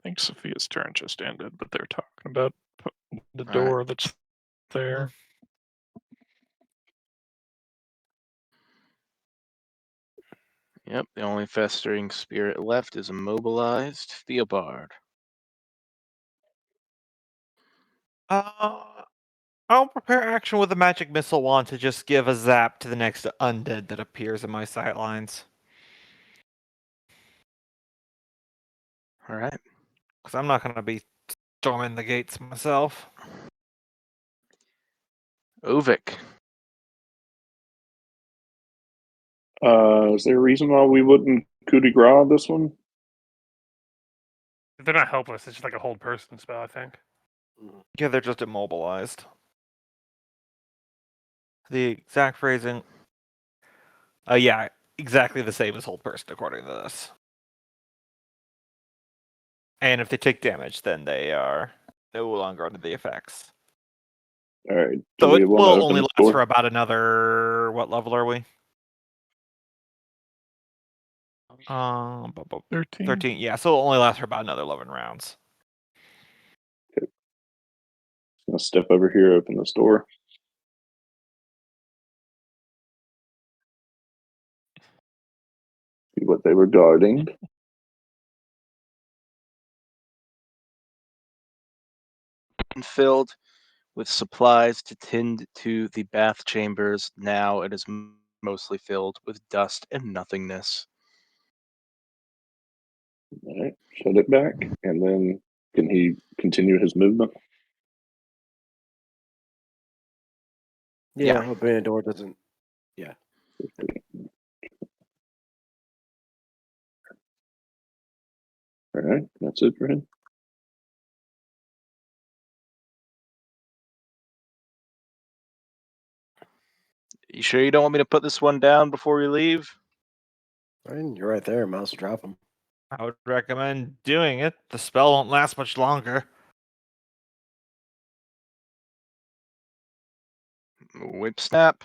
I think Sophia's turn just ended, but they're talking about the right. door that's there. Yep. The only festering spirit left is immobilized Theobard. I'll prepare action with a magic missile wand to just give a zap to the next undead that appears in my sightlines. All right. Because I'm not going to be storming the gates myself. Uvik. Is there a reason why we wouldn't coup de grace this one? They're not helpless. It's just like a hold person spell, I think. Yeah, they're just immobilized. The exact phrasing. Yeah, exactly the same as hold person according to this. And if they take damage, then they are no longer under the effects. All right. Do So we it want to will open only the last door? for about another. What level are we? 13. 13. Yeah, so it'll only last for about another 11 rounds. I'll step over here, open this door. See what they were guarding. Filled with supplies to tend to the bath chambers. Now it is mostly filled with dust and nothingness. All right. Shut it back. And then can he continue his movement? Yeah, Yeah. opening a door doesn't. Yeah. All right. That's it for him. You sure you don't want me to put this one down before we leave? I mean, you're right there. Mouse drop him. I would recommend doing it. The spell won't last much longer. Whip snap.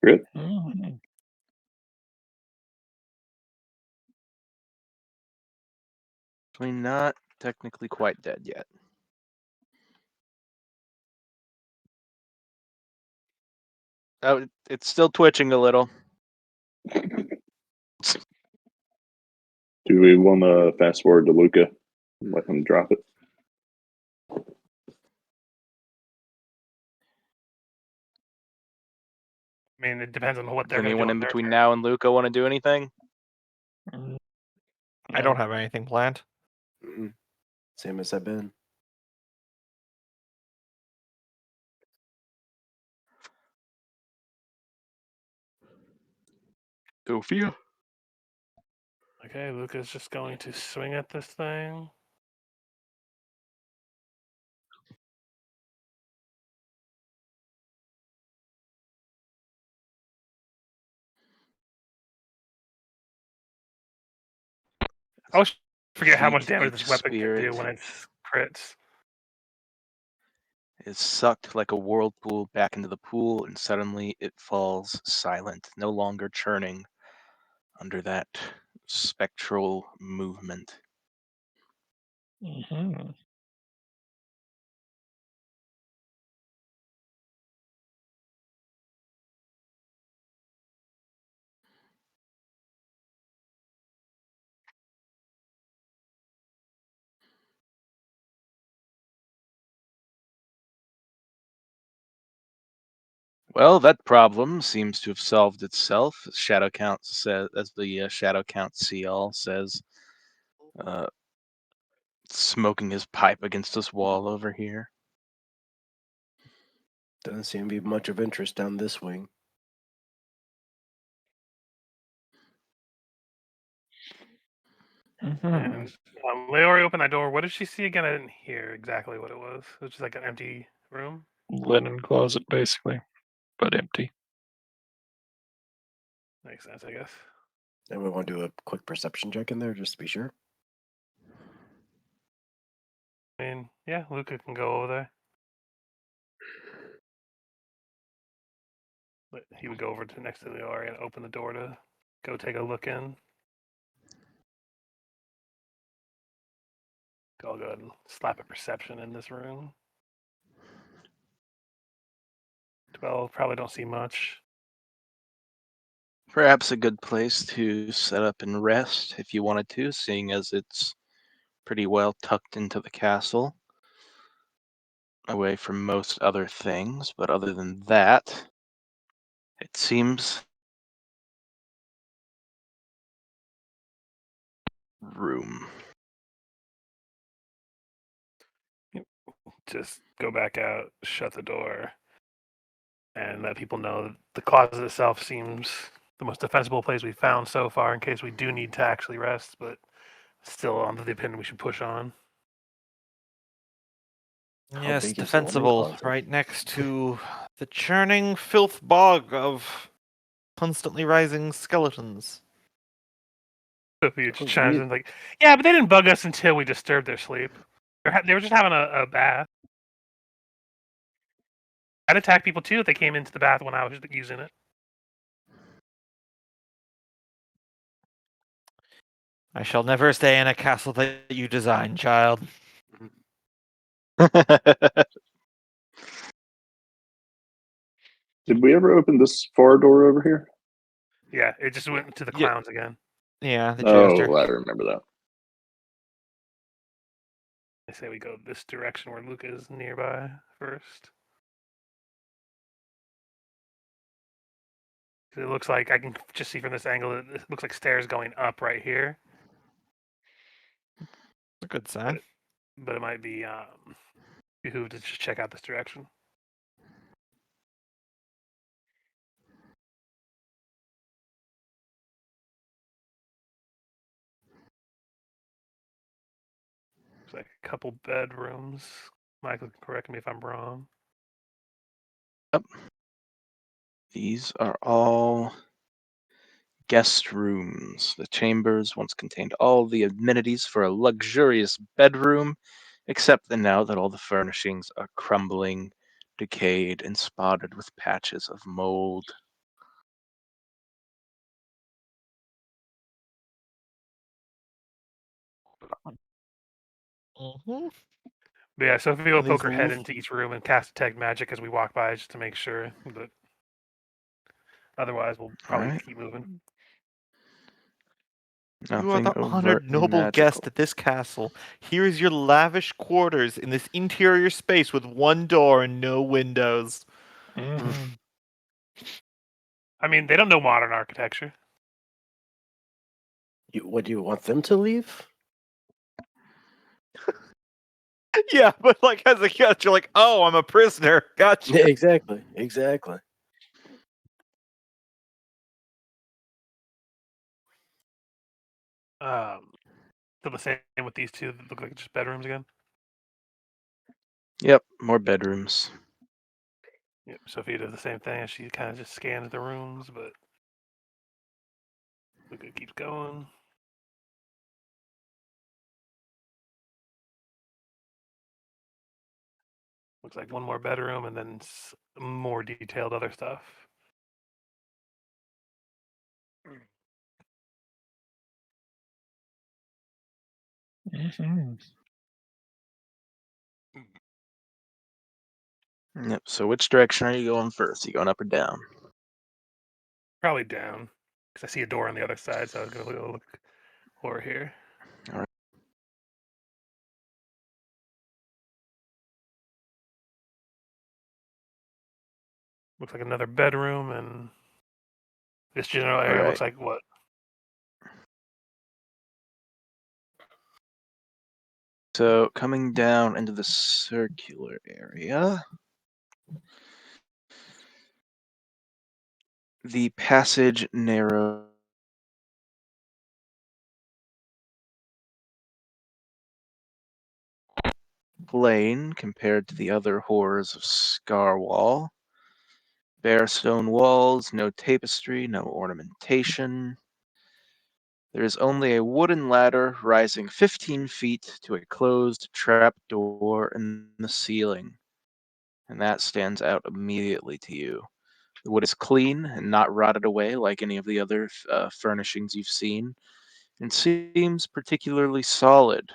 Crit. Mhm. Actually, not technically quite dead yet. Oh, it's still twitching a little. Do we want to fast forward to Luca and let him drop it? I mean, it depends on what Does they're going to do anyone on in their between turn. now and Luca want to do anything? Mm, I don't have anything planned. Mm-mm. Same as I've been. Sophia. Okay, Luca's just going to swing at this thing. I always forget how much damage this weapon can do when it's crits. Is sucked like a whirlpool back into the pool, and suddenly it falls silent, no longer churning under that spectral movement. mhm. Well, that problem seems to have solved itself, as Shadow Count says, as the Shadow Count CL says, uh, smoking his pipe against this wall over here. Doesn't seem to be much of interest down this wing. Mhm. And Leori opened that door. What did she see again? I didn't hear exactly what it was. It was just like an empty room. Linen closet, basically, but empty. Makes sense, I guess. And we want to do a quick perception check in there just to be sure. I mean, yeah, Luca can go over there. But he would go over to next to Leori and open the door to go take a look in. I'll go ahead and slap a perception in this room. 12, probably don't see much. Perhaps a good place to set up and rest if you wanted to, seeing as it's pretty well tucked into the castle, away from most other things, but other than that, it seems room. Just go back out, shut the door, and let people know that the closet itself seems the most defensible place we've found so far in case we do need to actually rest, but still under the opinion we should push on. How Yes, big is the linen defensible, closet? right next to the churning filth bog of constantly rising skeletons. Sophia Oh, just chimes geez. in like, yeah, but they didn't bug us until we disturbed their sleep. They were just having a bath. I'd attack people too if they came into the bath when I was using it. I shall never stay in a castle that you designed, child. Did we ever open this far door over here? Yeah, it just went to the Yeah. clowns again. Yeah, the Oh, jester. I remember that. I say we go this direction where Luca is nearby first. It looks like I can just see from this angle. It looks like stairs going up right here, A good sign. but it might be behoove to just check out this direction. Looks like a couple bedrooms. Michael, correct me if I'm wrong. Yep. These are all guest rooms. The chambers once contained all the amenities for a luxurious bedroom, except that now that all the furnishings are crumbling, decayed, and spotted with patches of mold. Mm-hmm. But yeah, Sophia will And these poke her head into each room and cast detect magic as we walk by just to make sure. But otherwise, we'll probably Alright. keep moving. You are Nothing the honored overtly noble magical. guest at this castle. Here is your lavish quarters in this interior space with one door and no windows. Mhm. I mean, they don't know modern architecture. What do you want them to leave? Yeah, but like as a guest, you're like, oh, I'm a prisoner. Gotcha. Yeah, exactly. Exactly. So the same with these two that look like just bedrooms again. Yep, more bedrooms. Yep. Sophia does the same thing. She kind of just scans the rooms, but Luca keeps going. Looks like one more bedroom and then more detailed other stuff. Mhm. Yep, so which direction are you going first? You going up or down? Probably down because I see a door on the other side, so I was gonna look over here. All right. Looks like another bedroom, and this general area Alright. looks like what? So coming down into the circular area, the passage narrows plain compared to the other horrors of Scarwall. Bare stone walls, no tapestry, no ornamentation. There is only a wooden ladder rising 15 feet to a closed trap door in the ceiling, and that stands out immediately to you. The wood is clean and not rotted away like any of the other furnishings you've seen, and seems particularly solid.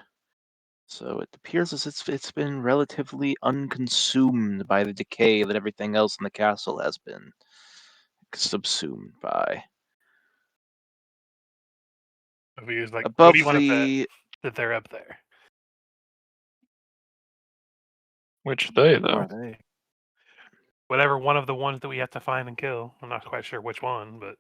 So it appears as it's been relatively unconsumed by the decay that everything else in the castle has been subsumed by. Sophia is like, what do Above you want to bet the that they're up there? Which they, Who though? are they? Whatever one of the ones that we have to find and kill. I'm not quite sure which one, but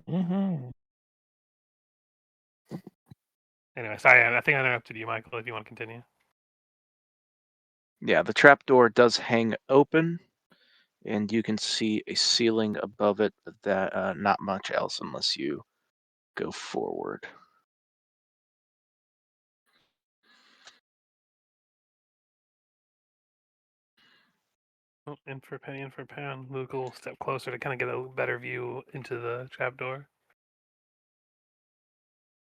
Mm-hmm. anyway, sorry, I think I interrupted you, Michael. If you want to continue. Yeah, the trapdoor does hang open, and you can see a ceiling above it, but that not much else unless you go forward. Oh, in for a penny, in for a pound. Luke will step closer to kind of get a better view into the trapdoor.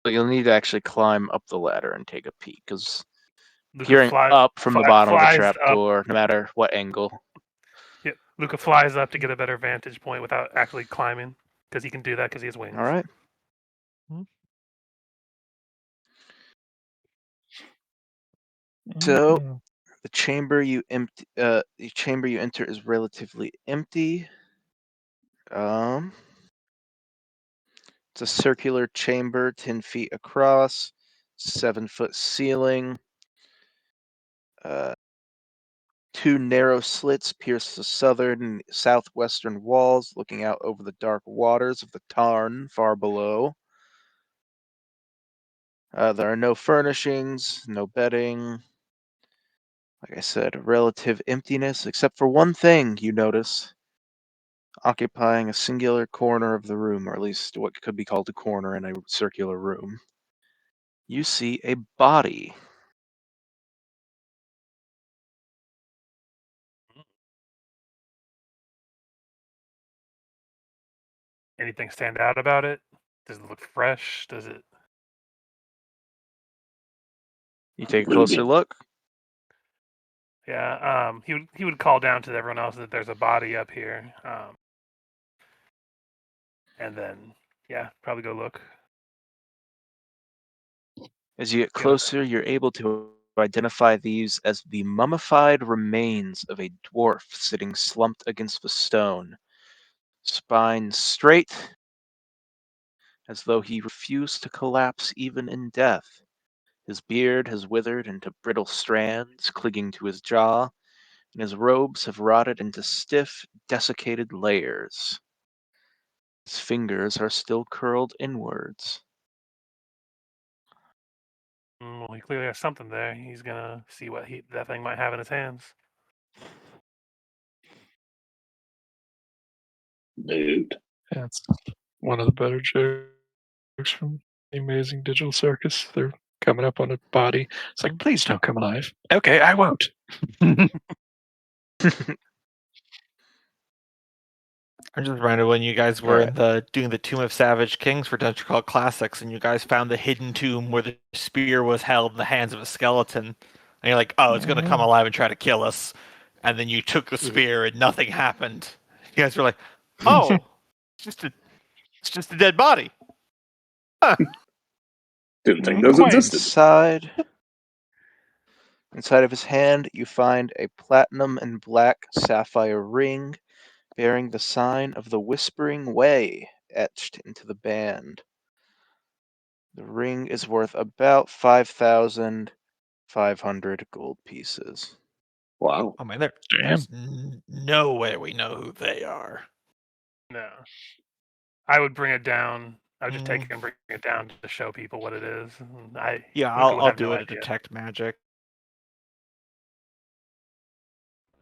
But you'll need to actually climb up the ladder and take a peek, because Luca peering up from the bottom of the flies up. trapdoor, no matter what angle. Yeah, Luca flies up to get a better vantage point without actually climbing, because he can do that because he has wings. All right. So Mm-hmm. the chamber you enter is relatively empty. It's a circular chamber, 10 feet across, 7-foot ceiling. Two narrow slits pierce the southern and southwestern walls, looking out over the dark waters of the Tarn far below. There are no furnishings, no bedding. Like I said, relative emptiness, except for one thing you notice, occupying a singular corner of the room, or at least what could be called a corner in a circular room. You see a body. Anything stand out about it? Does it look fresh? Does it? You take a closer look. Yeah. He would call down to everyone else that there's a body up here. And then probably go look. As you get closer, you're able to identify these as the mummified remains of a dwarf sitting slumped against the stone, spine straight, as though he refused to collapse even in death. His beard has withered into brittle strands, clinging to his jaw, and his robes have rotted into stiff, desiccated layers. His fingers are still curled inwards. Well, he clearly has something there. He's gonna see what that thing might have in his hands. Dude. That's one of the better jokes from the Amazing Digital Circus. They're coming up on a body. It's like, please don't come alive. Okay, I won't. I'm just reminded when you guys were in doing the Tomb of Savage Kings for Dungeon Crawl Classics, and you guys found the hidden tomb where the spear was held in the hands of a skeleton, and you're like, "Oh, it's gonna come alive and try to kill us," and then you took the spear and nothing happened. You guys were like, "Oh, it's just a dead body." Huh. Didn't think those Quite. existed. Inside of his hand, you find a platinum and black sapphire ring bearing the sign of the Whispering Way etched into the band. The ring is worth about 5,500 gold pieces. Wow. I mean, Damn. there's no way we know who they are. No. I would bring it down. I would just take it and bring it down to show people what it is. Luca would I'll have do no it to idea. detect magic.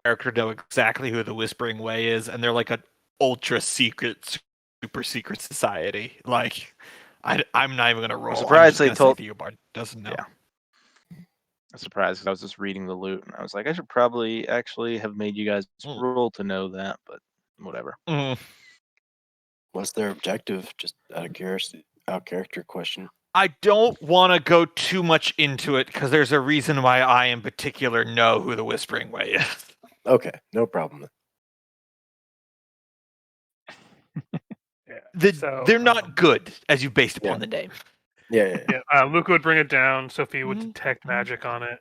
Character know exactly who the Whispering Way is, and they're like an ultra secret, super secret society. Like, I'm not even gonna roll. surprised I'm they just gonna told- say Theobald doesn't know. Yeah. I'm surprised because I was just reading the loot and I was like, I should probably actually have made you guys roll to know that, but whatever. What's their objective? Just out of curiosity, character question. I don't want to go too much into it because there's a reason why I, in particular, know who the Whispering Way is. Okay, no problem. They're not good, as you based upon the name. Yeah. Luca would bring it down. Sophie would Mhm, detect magic on it.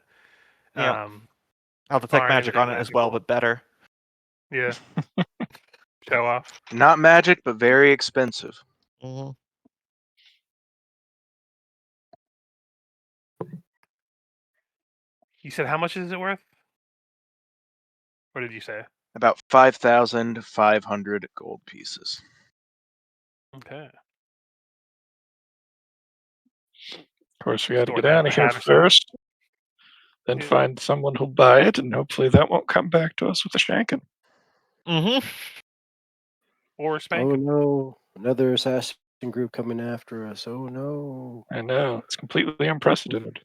Yeah. I'll detect magic on it as well, but better. Yeah. Show off. Not magic, but very expensive. You said how much is it worth? What did you say? About 5,500 gold pieces. Okay. Of course, we got to Store get that in out the of here haversack. first, then Yeah. find someone who'll buy it, and hopefully that won't come back to us with a shanking. Mm-hmm. Or Oh spanking. no, another assassin group coming after us. Oh no. I know, it's completely unprecedented.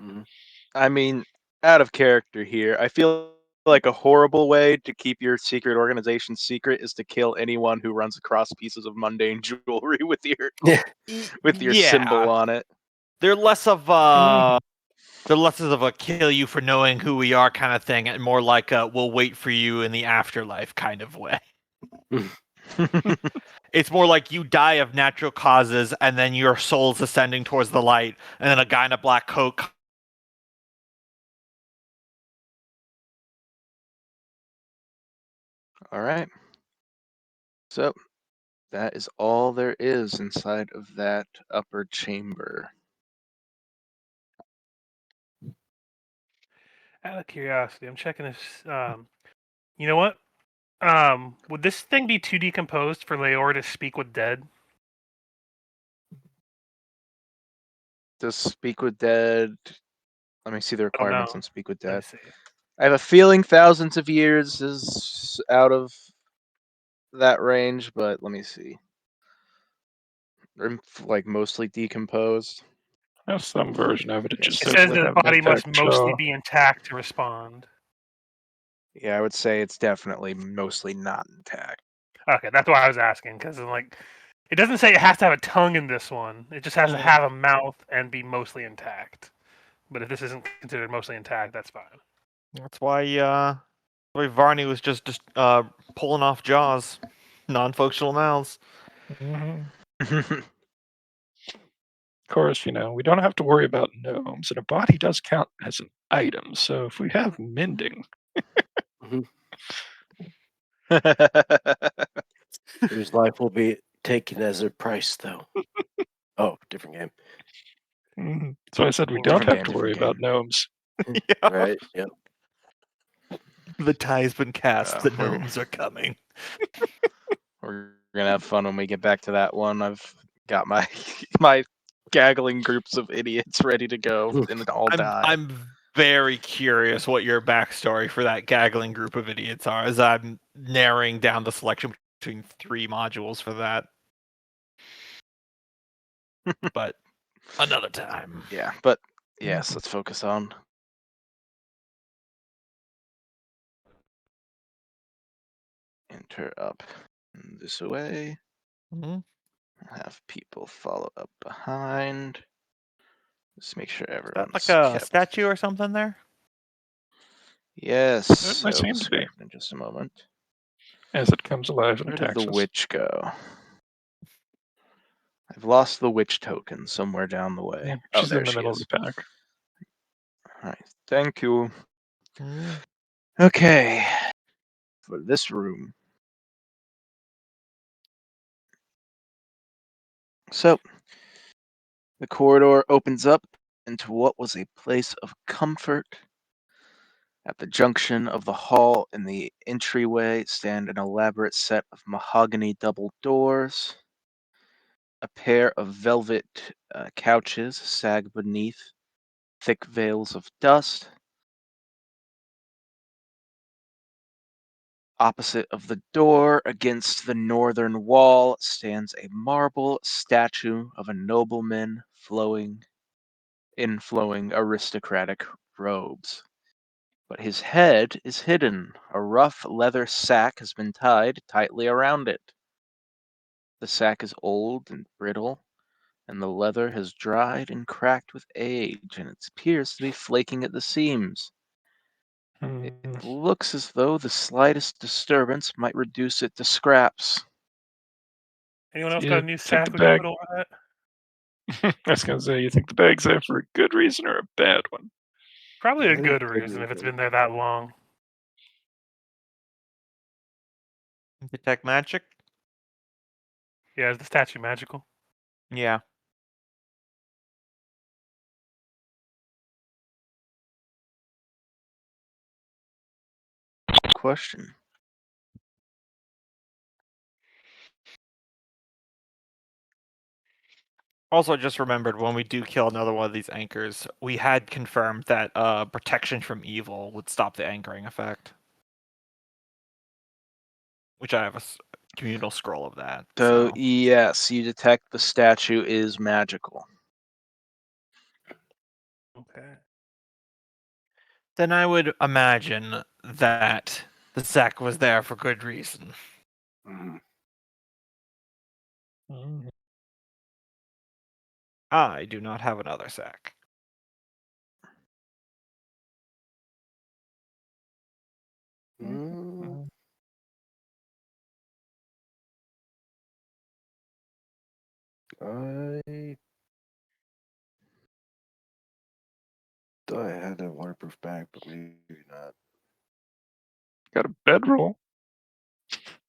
Mhm. I mean, out of character here, I feel like a horrible way to keep your secret organization secret is to kill anyone who runs across pieces of mundane jewelry with your symbol Yeah. on it. They're less of Mhm. a kill you for knowing who we are kind of thing, and more like a we'll wait for you in the afterlife kind of way. It's more like you die of natural causes, and then your soul's ascending towards the light, and then a guy in a black coat. All right. So that is all there is inside of that upper chamber. Out of curiosity, I'm checking this. You know what? Would this thing be too decomposed for Leor to speak with dead? Does Speak with Dead. Let me see the I don't requirements know. on Speak with Let me Dead. see. I have a feeling thousands of years is out of that range, but let me see. They're like mostly decomposed. That's some version of it. It just Yes. It says says they that have the an body must intact mostly jaw. be intact to respond. Yeah, I would say it's definitely mostly not intact. Okay, that's why I was asking, because like, it doesn't say it has to have a tongue in this one. It just has to have a mouth and be mostly intact. But if this isn't considered mostly intact, that's fine. That's why Varney was just pulling off jaws, non-functional mouths. Mhm. Of course, we don't have to worry about gnomes, and a body does count as an item. So if we have mending, Whose life will be taken as a price, though. Oh, different game. So I said we don't Different have game, to different worry game. about gnomes. Yeah. Right? Yep. The tie's been cast. The we're- gnomes are coming. We're gonna have fun when we get back to that one. I've got my my gaggling groups of idiots ready to go, and all die. I'm very curious what your backstory for that gaggling group of idiots are, as I'm narrowing down the selection between 3 modules for that. But another time. Yeah, but yes, let's focus on. Enter up this way. Mhm. Have people follow up behind. Just make sure Is that everyone's like a kept. statue or something there? Yes, It might I will seem to be. describe it in just a moment. As it comes alive and Where did attacks the us. witch go? I've lost the witch token somewhere down the way. Yeah, Oh, she's there in the she middle is. of the pack. All right, thank you. Mm. Okay, for this room. So, the corridor opens up into what was a place of comfort. At the junction of the hall and the entryway stand an elaborate set of mahogany double doors. A pair of velvet couches sag beneath thick veils of dust. Opposite of the door, against the northern wall, stands a marble statue of a nobleman in flowing aristocratic robes. But his head is hidden. A rough leather sack has been tied tightly around it. The sack is old and brittle, and the leather has dried and cracked with age, and it appears to be flaking at the seams. It looks as though the slightest disturbance might reduce it to scraps. Anyone else got You a new think the sack we can bag? put over that? I was gonna say, you think the bag's there for a good reason or a bad one? Probably I a think good good reason if it's reason. been there that long. Detect magic? Yeah, is the statue magical? Yeah. question. Also, just remembered when we do kill another one of these anchors, we had confirmed that protection from evil would stop the anchoring effect. Which I have a communal scroll of that. So, yes, you detect the statue is magical. Okay. Then I would imagine that the sack was there for good reason. Mhm. Mhm. I do not have another sack. Mm, I thought I had a waterproof bag, but maybe not. Got a bedroll.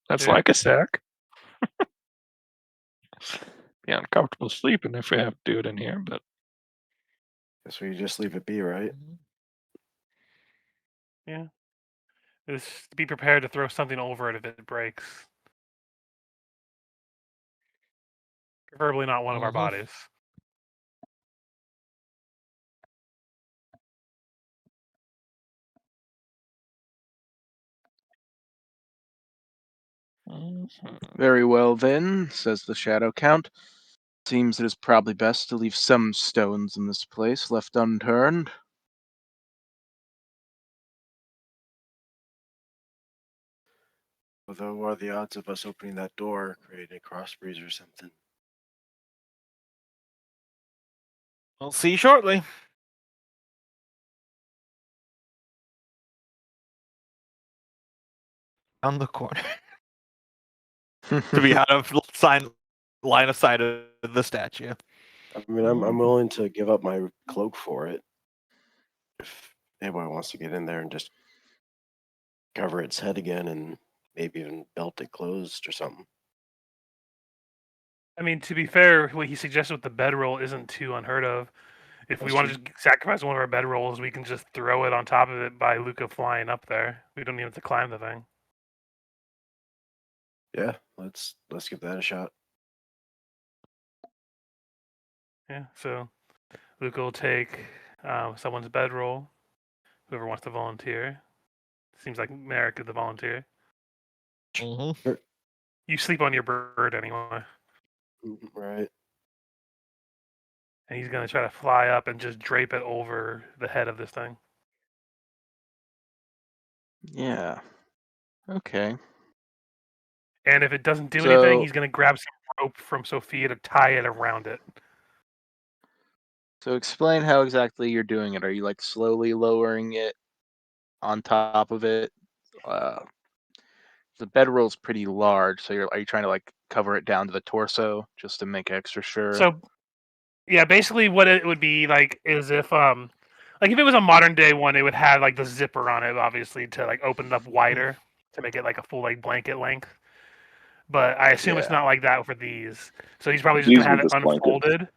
That's Yeah. like a sack. Be uncomfortable sleeping if we have to do it in here, but Guess we just leave it be, right? Yeah. Just be prepared to throw something over it if it breaks. Preferably not one of our bodies. Very well then, says the Shadow Count. Seems it is probably best to leave some stones in this place left unturned. Although, what are the odds of us opening that door, creating a cross breeze or something? We'll see shortly. On the corner. To be out of line of sight of the statue. I mean, I'm willing to give up my cloak for it. If anyone wants to get in there and just cover its head again and maybe even belt it closed or something. I mean, to be fair, what he suggested with the bedroll isn't too unheard of. If we That's want to true. just sacrifice one of our bedrolls, we can just throw it on top of it by Luca flying up there. We don't even have to climb the thing. Yeah, let's give that a shot. Yeah, so Luca will take someone's bedroll. Whoever wants to volunteer. Seems like Merrick is the volunteer. Mm-hmm. You sleep on your bird anyway. Right. And he's going to try to fly up and just drape it over the head of this thing. Yeah. Okay. And if it doesn't do anything, So, he's going to grab some rope from Sophia to tie it around it. so explain how exactly you're doing it. Are you like slowly lowering it on top of it? The bedroll's pretty large, so are you trying to like cover it down to the torso just to make extra sure? So, yeah, basically what it would be like is if like if it was a modern day one, it would have like the zipper on it, obviously, to like open it up wider to make it like a full like blanket length. But I assume it's Yeah. not like that for these. So he's probably just These gonna were have it just blankets. unfolded.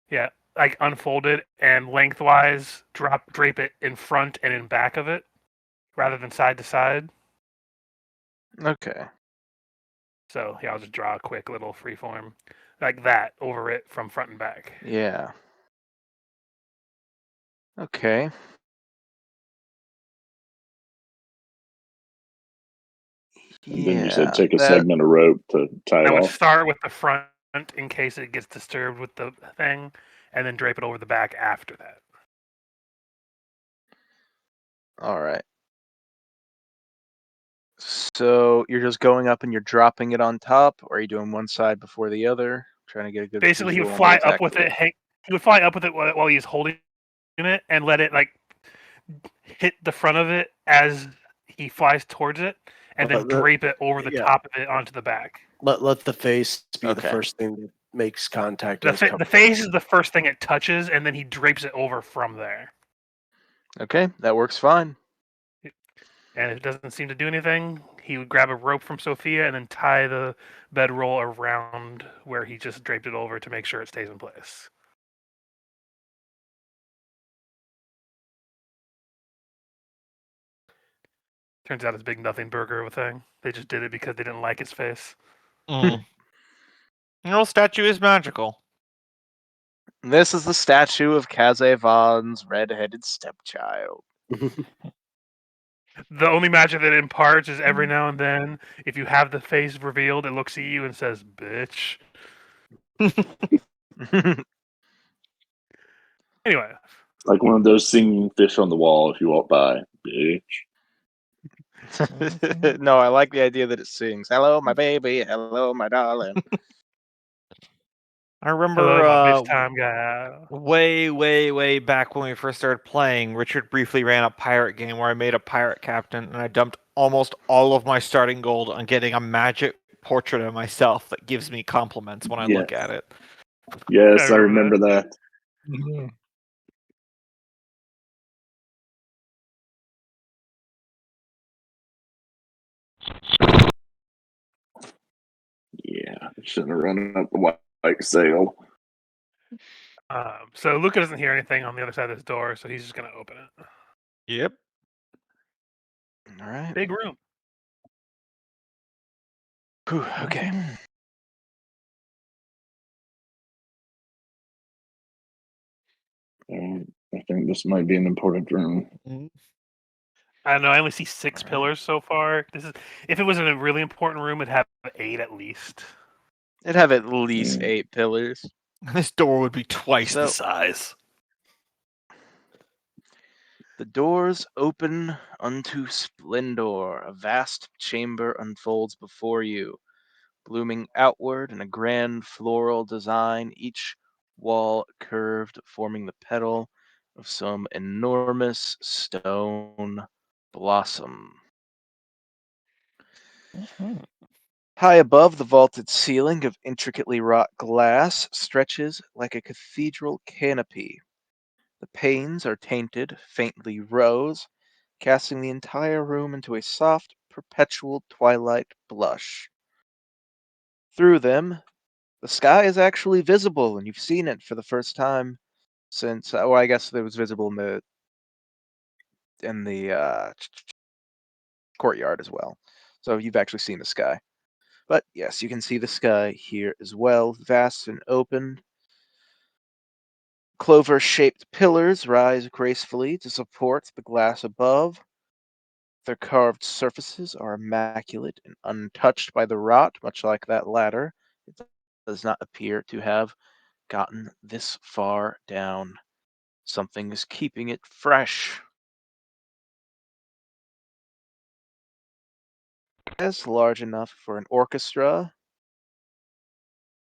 Yeah, like unfolded and lengthwise drape it in front and in back of it, rather than side to side. Okay. So yeah, I'll just draw a quick little freeform like that over it from front and back. Yeah. Okay. And then you said Yeah. take a That. segment of rope to tie I it would off. start with the front in case it gets disturbed with the thing, and then drape it over the back after that. All right. So you're just going up and you're dropping it on top, or are you doing one side before the other? Trying to get a good Basically, he would visual on what fly up with exactly. it. He would fly up with it while he's holding it, and let it like hit the front of it as he flies towards it, and then drape it over the top of it onto the back. Let the face be the Okay. first thing that makes contact. and is The covered. face is the first thing it touches, and then he drapes it over from there. Okay, that works fine. And if it doesn't seem to do anything, he would grab a rope from Sophia and then tie the bedroll around where he just draped it over to make sure it stays in place. Turns out it's a big nothing burger of a thing. They just did it because they didn't like his face. Mm. The statue is magical. This is the statue of Kazevon's red-headed stepchild. The only magic that it imparts is every now and then, if you have the face revealed, it looks at you and says, "Bitch." Anyway, Like one of those singing fish on the wall if you walk by. Bitch. No, I like the idea that it sings, "Hello, my baby. Hello, my darling." I hello, remember my bitch time guy. way back when we first started playing, Richard briefly ran a pirate game where I made a pirate captain and I dumped almost all of my starting gold on getting a magic portrait of myself that gives me compliments when I look Yes. at it. Yes, I remember remember that. Mhm. Yeah, shouldn't have run up the white sail. So Luca doesn't hear anything on the other side of this door, so he's just gonna open it. Yep. All right. Big room. Whew, okay. I think this might be an important room. I don't know. I only see 6 Alright. pillars so far. This is if it was in a really important room, it'd have 8 at least. It'd have at least Mm. 8 pillars. This door would be twice the So- size. The doors open unto splendor. A vast chamber unfolds before you, blooming outward in a grand floral design, each wall curved, forming the petal of some enormous stone blossom. Mhm. High above, the vaulted ceiling of intricately wrought glass stretches like a cathedral canopy. The panes are tainted faintly rose, casting the entire room into a soft, perpetual twilight blush. Through them, the sky is actually visible, and you've seen it for the first time since. Well, I guess it was visible in the courtyard as well. So you've actually seen the sky. But yes, you can see the sky here as well, vast and open. Clover-shaped pillars rise gracefully to support the glass above. Their carved surfaces are immaculate and untouched by the rot, much like that ladder. It does not appear to have gotten this far down. Something is keeping it fresh. It's large enough for an orchestra.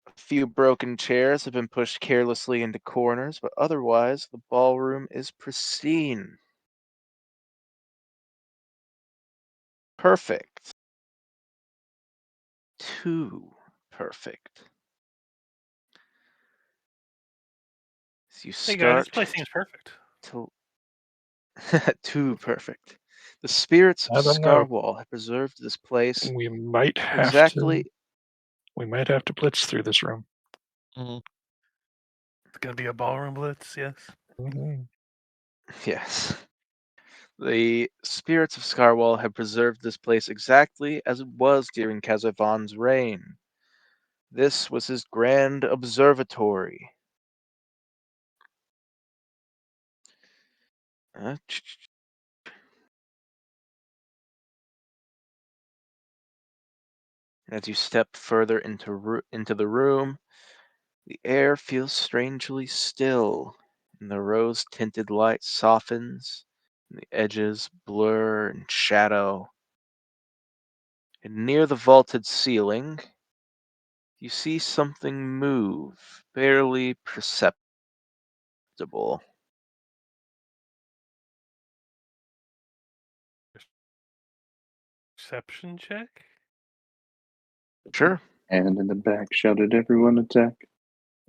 A few broken chairs have been pushed carelessly into corners, but otherwise the ballroom is pristine. Perfect. Too perfect. As you Hey guys, this start place seems perfect. to too perfect. The spirits of I don't know. Scarwall have preserved this place We might have exactly. to. We might have to blitz through this room. It's gonna be a ballroom blitz, yes. Mhm. Yes. The spirits of Scarwall have preserved this place exactly as it was during Kazavon's reign. This was his grand observatory. Uh, As you step further into the room, the air feels strangely still, and the rose-tinted light softens, and the edges blur and shadow. And near the vaulted ceiling, you see something move, barely perceptible. Perception check? Sure. And in the back shouted, "Everyone attack!"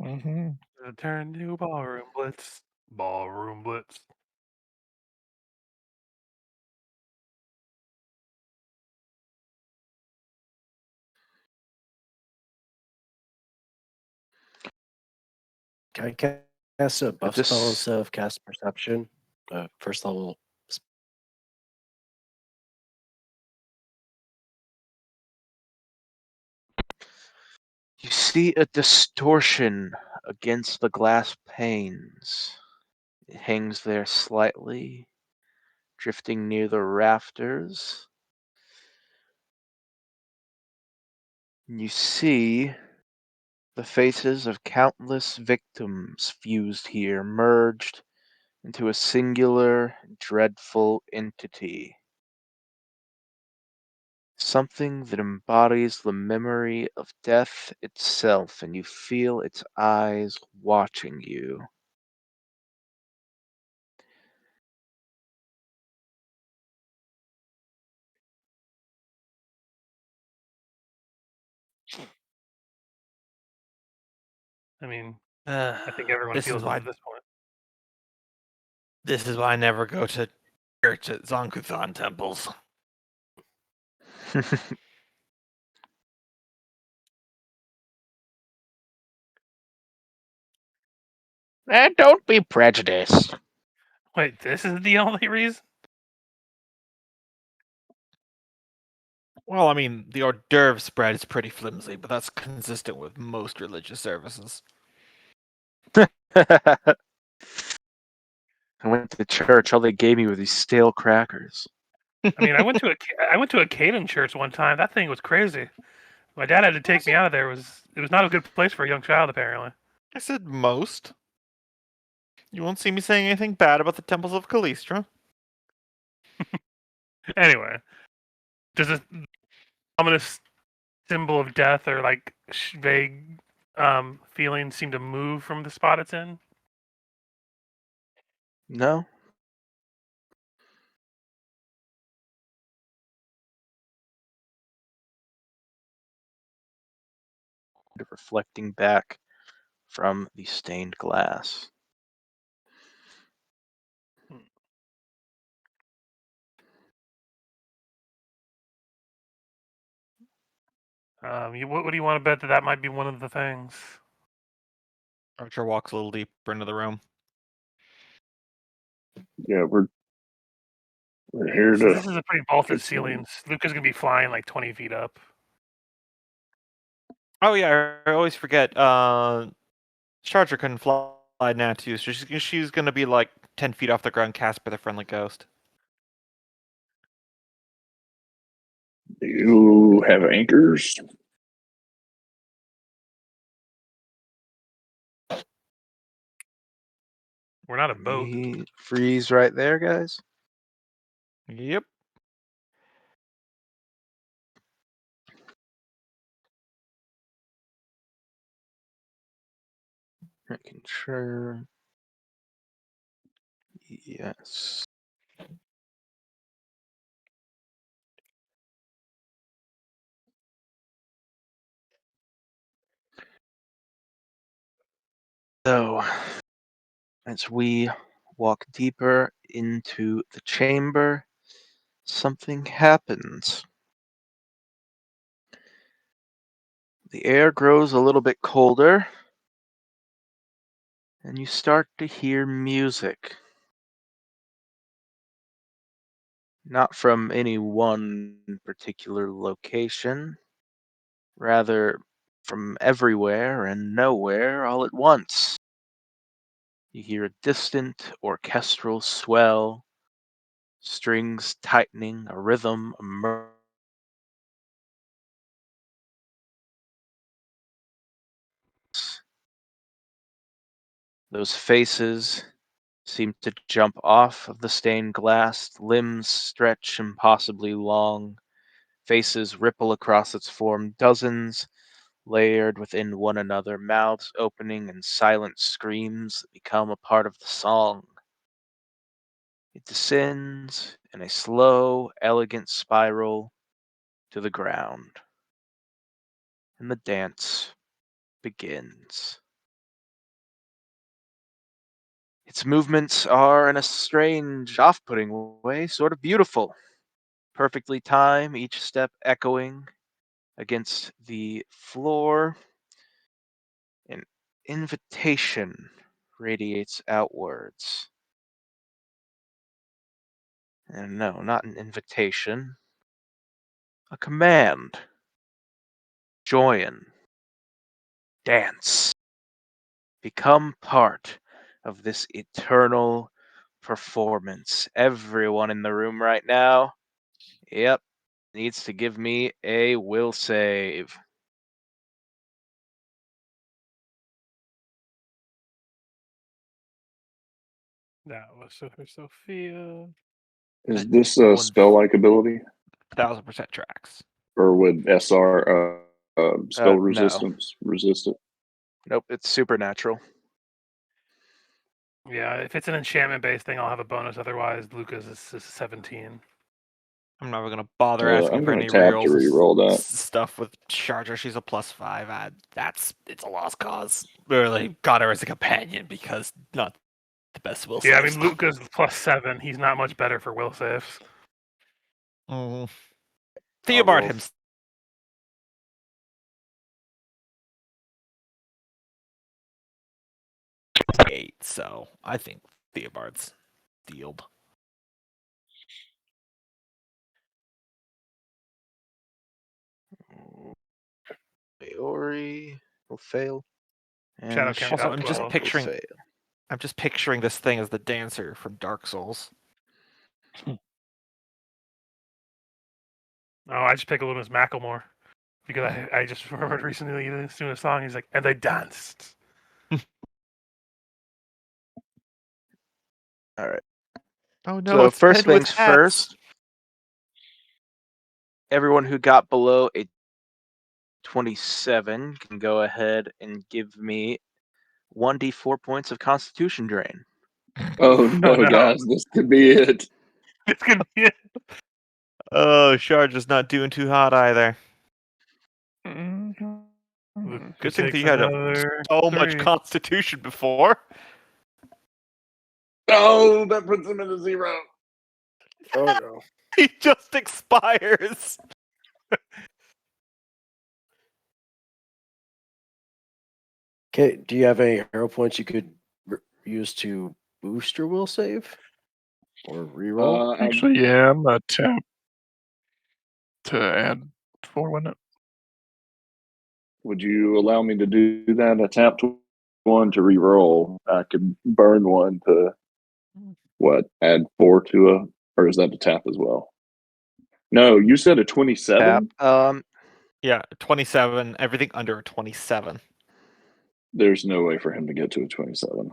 Mhm. Turn to ballroom blitz. Ballroom blitz. Can I cast a At buff this spell instead of cast perception? First level You see a distortion against the glass panes. It hangs there slightly, drifting near the rafters. And you see the faces of countless victims fused here, merged into a singular, dreadful entity. Something that embodies the memory of death itself, and you feel its eyes watching you. I mean, I think everyone This feels is this why at this point. this is why I never go to church at Zonkuthan temples. Don't be prejudiced. Wait, this is the only reason? Well, I mean, the hors d'oeuvre spread is pretty flimsy, but that's consistent with most religious services. I went to church. All they gave me were these stale crackers. I mean, I went to a Canaan church one time. That thing was crazy. My dad had to take me out of there. It was not a good place for a young child, apparently. I said most. You won't see me saying anything bad about the temples of Callistra. Anyway, does this ominous symbol of death or like vague feeling seem to move from the spot it's in? No? Reflecting back from the stained glass. What do you want to bet that might be one of the things? Archer walks a little deeper into the room. Yeah, we're here So to this is a pretty vaulted get some. ceiling. Luca's gonna be flying like 20 feet up. Oh yeah, I always forget. Charger couldn't fly now too, so she's gonna be like 10 feet off the ground, cast by the friendly ghost. Do you have anchors? We're not a boat. Freeze right there, guys. Yep. Making sure. Yes. So, as we walk deeper into the chamber, something happens. The air grows a little bit colder, and you start to hear music. Not from any one particular location, rather from everywhere and nowhere all at once. You hear a distant orchestral swell, strings tightening, a rhythm emerges. Those faces seem to jump off of the stained glass, limbs stretch impossibly long, faces ripple across its form, dozens layered within one another, mouths opening and silent screams that become a part of the song. It descends in a slow, elegant spiral to the ground, and the dance begins. Its movements are, in a strange, off putting way, sort of beautiful. Perfectly timed, each step echoing against the floor. An invitation radiates outwards. And no, not an invitation, a command. Join. dance. Become part of this eternal performance. Everyone in the room right now, yep, needs to give me a will save. That was Sophia. Is this No a one- spell-like ability, 1000% tracks. or would SR spell No. resistance resist it? Nope, it's supernatural. Yeah, if it's an enchantment-based thing, I'll have a bonus. Otherwise, Lucas is 17. I'm never gonna bother asking I'm for gonna any tap to real re-roll that. stuff with Charger. She's a +5. It's a lost cause. Really got her as a companion because not the best will Yeah, I saves. mean, Lucas +7. He's not much better for will saves. Theobald roll. himself. Eight, so I think Theobald's dealed. Maori will fail. And Shadow Count Also, got I'm just 12. picturing this thing as the dancer from Dark Souls. Oh, I just pick Loomis Macklemore because I just remembered recently doing a song. He's like, and they danced. All right. Oh no! So It's first pinned with things hats. first, everyone who got below a 27 can go ahead and give me 1d4 points of Constitution drain. Oh no, no. guys, this could be it. It's gonna be it. Oh, Charger's not doing too hot either. Good thing that Takes you had another so much 3. Constitution before. Oh, that puts him at a 0. Oh no. He just expires. Okay, do you have any hero points you could use to boost your will save or reroll? Actually, yeah, I'm gonna tap to add 4, wouldn't it? Would you allow me to do that? I tapped one to re-roll. I could burn one to add 4 to a, or is that a tap as well? No, you said a 27. Tap. Yeah, 27. Everything under a 27. There's no way for him to get to a 27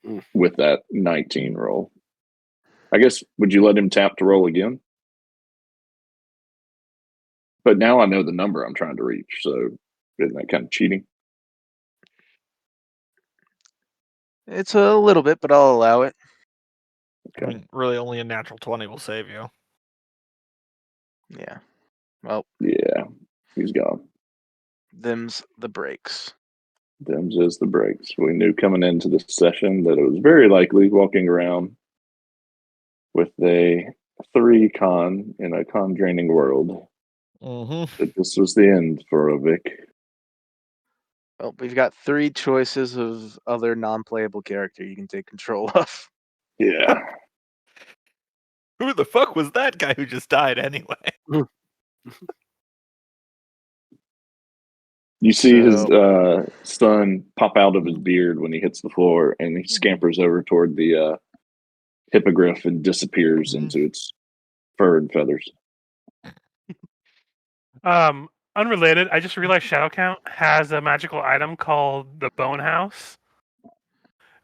Mm. with that 19 roll. I guess, would you let him tap to roll again? But now I know the number I'm trying to reach, so isn't that kind of cheating? It's a little bit, but I'll allow it. I mean, really, only a natural 20 will save you. Yeah. Well, Yeah, he's gone. them's the breaks. Them's is the breaks. We knew coming into the session that it was very likely walking around with a 3 con in a con draining world that this was the end for a Vic. Well, we've got 3 choices of other non-playable character you can take control of. Yeah. Who the fuck was that guy who just died anyway? You see his So- son pop out of his beard when he hits the floor, and he scampers over toward the hippogriff and disappears into its fur and feathers. Unrelated, I just realized Shadow Count has a magical item called the Bone House,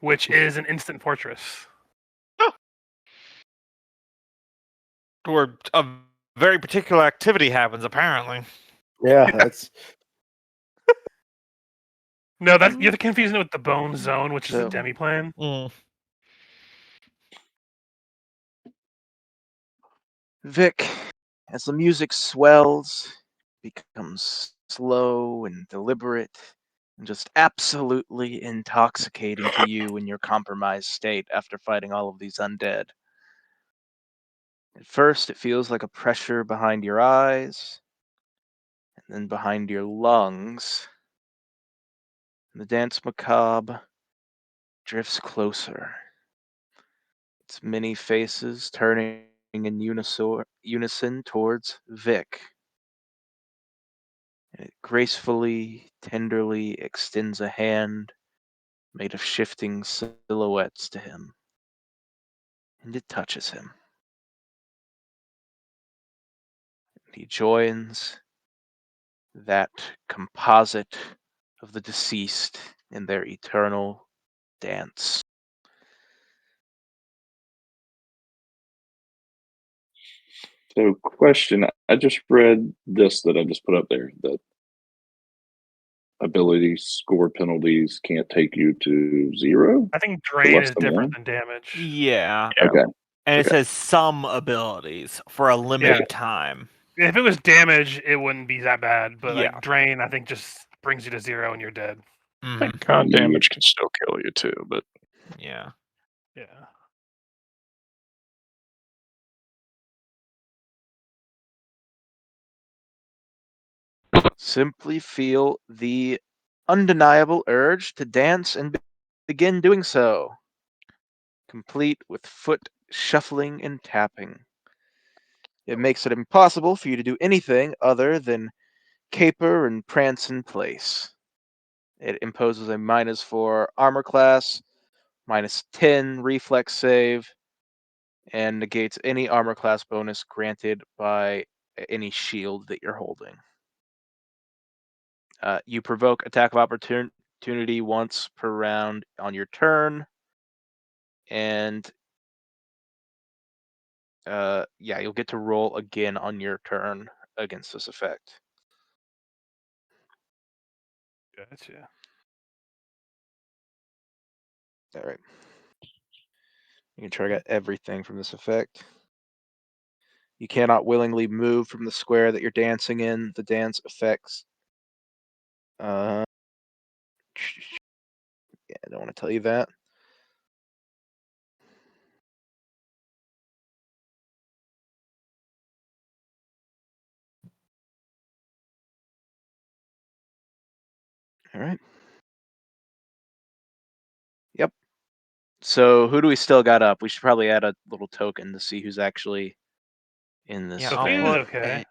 which is an instant fortress. Where a very particular activity happens, apparently. Yeah, that's No, you're confusing it with the Bone Zone, which is a So- demi-plane. Vic, as the music swells, becomes slow and deliberate, and just absolutely intoxicating to you in your compromised state after fighting all of these undead. At first, it feels like a pressure behind your eyes, and then behind your lungs. And the dance macabre drifts closer, its many faces turning in unison towards Vic. And it gracefully, tenderly extends a hand made of shifting silhouettes to him. And it touches him. And he joins that composite of the deceased in their eternal dance. So, question: I just read this that I just put up there that abilities, score penalties can't take you to 0 I think or drain less is than different 1. than damage. Yeah. Yeah. Okay. And it Okay. says some abilities for a limited time. If it was damage, it wouldn't be that bad. But Yeah. like drain, I think just brings you to 0 and you're dead. I think con Yeah. damage can still kill you too, but Yeah. Yeah. Simply feel the undeniable urge to dance and begin doing so, complete with foot shuffling and tapping. It makes it impossible for you to do anything other than caper and prance in place. It imposes a -4 armor class, -10 reflex save, and negates any armor class bonus granted by any shield that you're holding. You provoke attack of opportunity once per round on your turn, and you'll get to roll again on your turn against this effect. Gotcha. All right. You can target everything from this effect. You cannot willingly move from the square that you're dancing in. The dance effects. Yeah, I don't want to tell you that. All right. Yep. So who do we still got up? We should probably add a little token to see who's actually in this Yeah, thing. Sophia's okay.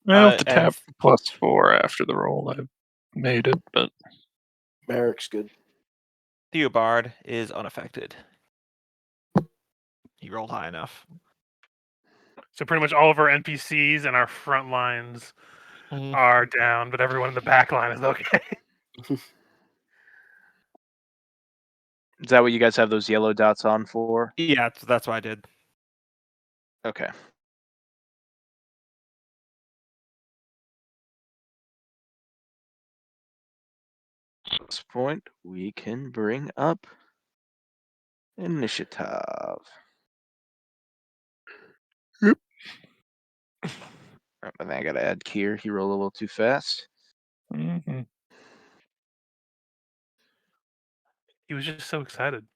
well, the and tap +4 after the roll, I made it, but Merrick's good. Theobard is unaffected. He rolled high enough. So pretty much all of our NPCs and our front lines Mhm. are down, but everyone in the back line is okay. Is that what you guys have those yellow dots on for? Yeah, that's what I did. Okay. At this point, we can bring up initiative. Yep. I think I gotta add Kier. He rolled a little too fast. mhm. He was just so excited.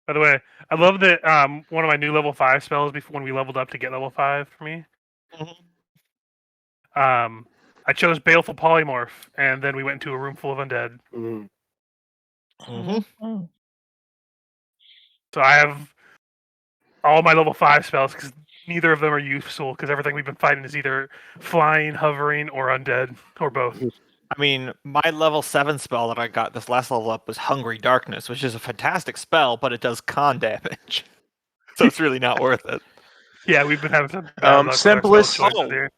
By the way, I love that one of my new level 5 spells before when we leveled up to get level 5 for me. I chose Baleful Polymorph, and then we went into a room full of undead. Mhm. Mhm. So I have all my level 5 spells because neither of them are useful because everything we've been fighting is either flying, hovering, or undead, or both. I mean, my level 7 spell that I got this last level up was Hungry Darkness, which is a fantastic spell, but it does con damage. So it's really not worth it. Yeah, we've been having some bad luck with our spell Simplest. choices here.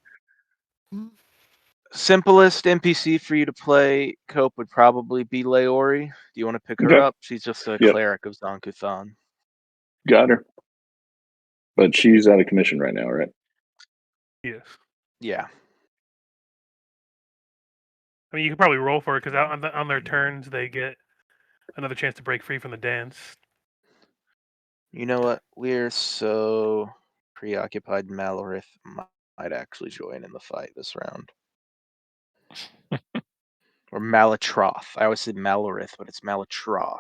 Simplest NPC for you to play Cope would probably be Leori. Do you want to pick her Okay. up? She's just a Yep. cleric of Zankuthan. Got her. But she's out of commission right now, right? Yes. Yeah. I mean, you could probably roll for it because on their turns they get another chance to break free from the dance. You know what? We're so preoccupied. Malorith might actually join in the fight this round. Or Malatroth. I always say Malorith, but it's Malatroth.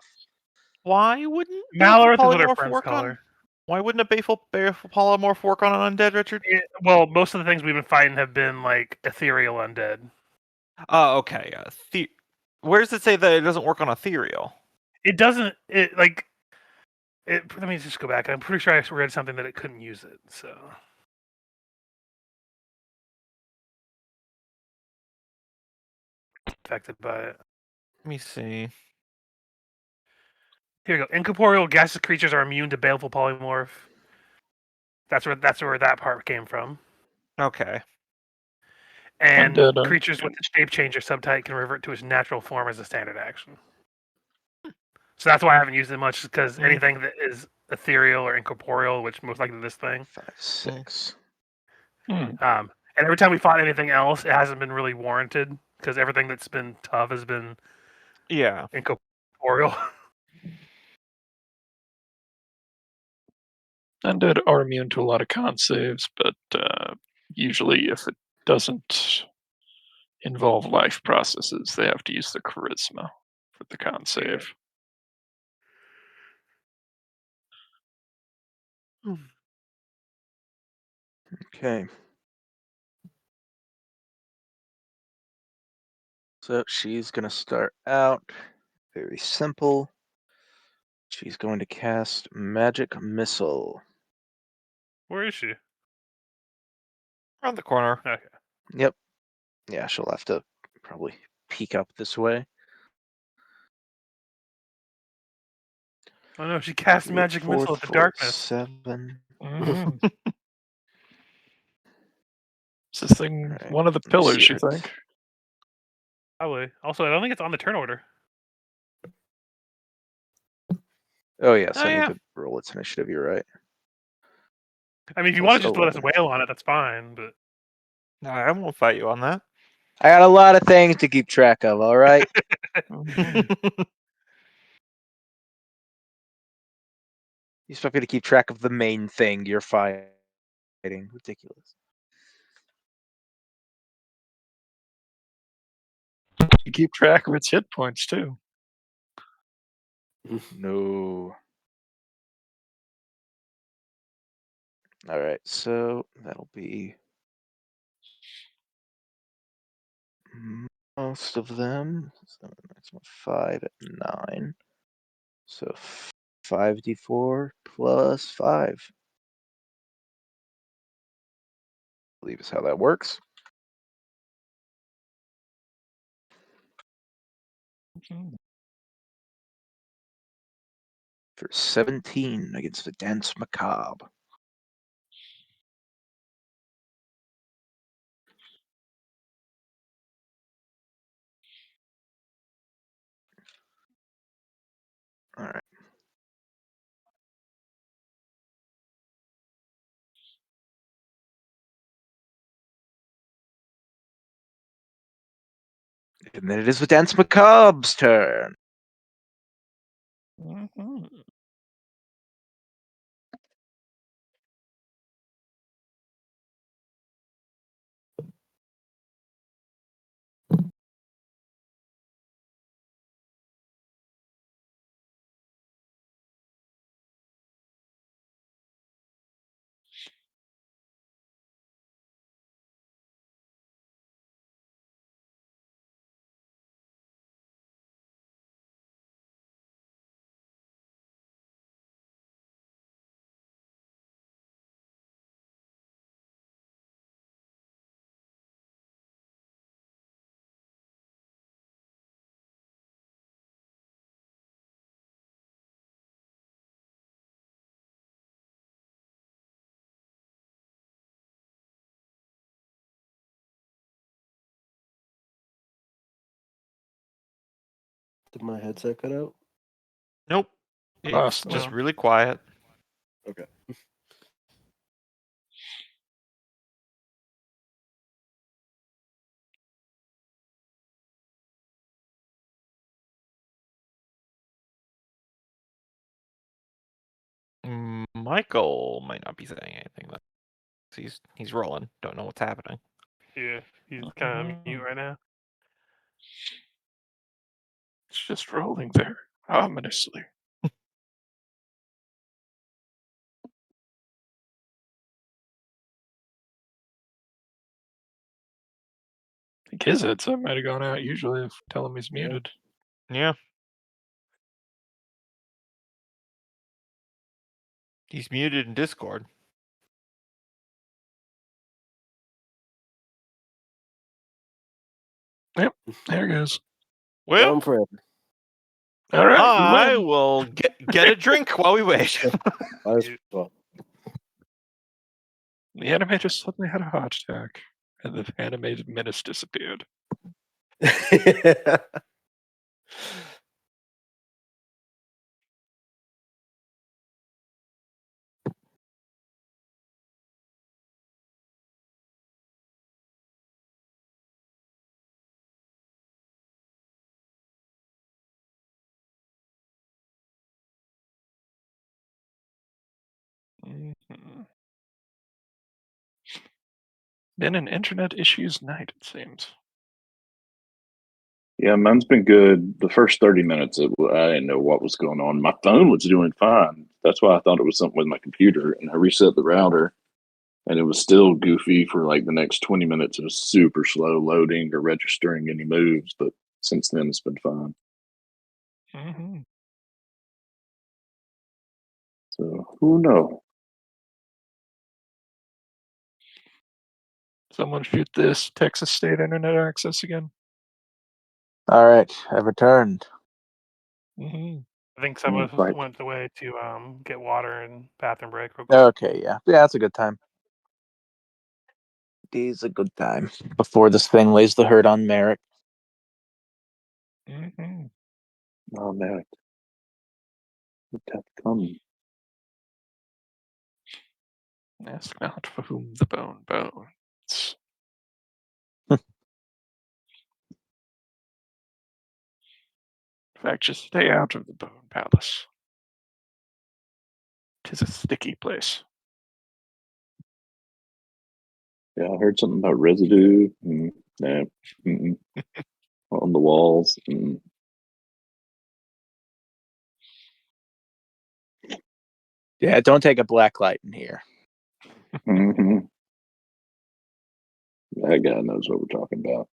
Why wouldn't Malorith is what our polymorph friends work call on? her. Why wouldn't a baleful polymorph work on an undead, Richard? Well, most of the things we've been fighting have been like ethereal undead. Oh, okay. Where does it say that it doesn't work on ethereal? It doesn't. It like. Let me just go back. I'm pretty sure I read something that it couldn't use it. So affected by it. Let me see. Here we go. Incorporeal gaseous creatures are immune to baleful polymorph. That's where that part came from. Okay. And Undead, creatures with the shape changer subtype can revert to its natural form as a standard action. So that's why I haven't used it much, because anything that is ethereal or incorporeal, which most likely this thing. 5, 6. And every time we fought anything else, it hasn't been really warranted, because everything that's been tough has been incorporeal. Undead are immune to a lot of con saves, but usually if it doesn't involve life processes, they have to use the charisma for the con save. Okay. So she's going to start out very simple. She's going to cast Magic Missile. Where is she? Around the corner. Okay. Yep. Yeah, she'll have to probably peek up this way. Oh no, she cast magic missile at the darkness. 7. Is this thing Right. one of the Let me pillars, see you her think? Probably. Also, I don't think it's on the turn order. Oh, yes, Oh, I need yeah. to roll its initiative. You're right. I mean, if you So want it's to just let us 11. wail on it, that's fine. But No, I won't fight you on that. I got a lot of things to keep track of, all right? Mhm. You expect me to keep track of the main thing you're fighting. Ridiculous. You keep track of its hit points too. No. All right, so that'll be most of them. So that's 5 at 9. So 5d4 plus 5. I believe is how that works. For 17 against the Danse Macabre. All right. And then it is the Danse Macabre's turn. Did my headset cut out? Nope. It's Lost just now. really quiet. Okay. Michael might not be saying anything though. He's rolling. Don't know what's happening. yeah, he's kind of mute right now. It's just rolling there, ominously. I think his headset might have gone out usually if tell him he's muted. Yeah. He's muted in Discord. Yep, there goes. Well, Gone forever. All right, we I win. will get a drink while we wait. Might as well. The animator suddenly had a heart attack, and the animated menace disappeared. Mhm. Been an internet issues night, it seems. Yeah, mine's been good. The first 30 minutes, I didn't know what was going on. My phone was doing fine. That's why I thought it was something with my computer. And I reset the router, and it was still goofy for like the next 20 minutes. It was super slow loading or registering any moves. But since then, it's been fine. Mm-hmm. So who knows? Someone shoot this Texas State internet access again. All right, I've returned. Mm-hmm. I think some of us Right. went away to get water and bathroom break real quick. Okay, yeah, that's a good time. D's a good time before this thing lays the hurt on Merrick. Mm-hmm. Oh, man. What have come? Ask not for whom the bone bones. In fact, just stay out of the Bone Palace. 'Tis a sticky place. Yeah, I heard something about residue. Nah, on the walls. Yeah, don't take a black light in here. Mm-hmm. That guy knows what we're talking about.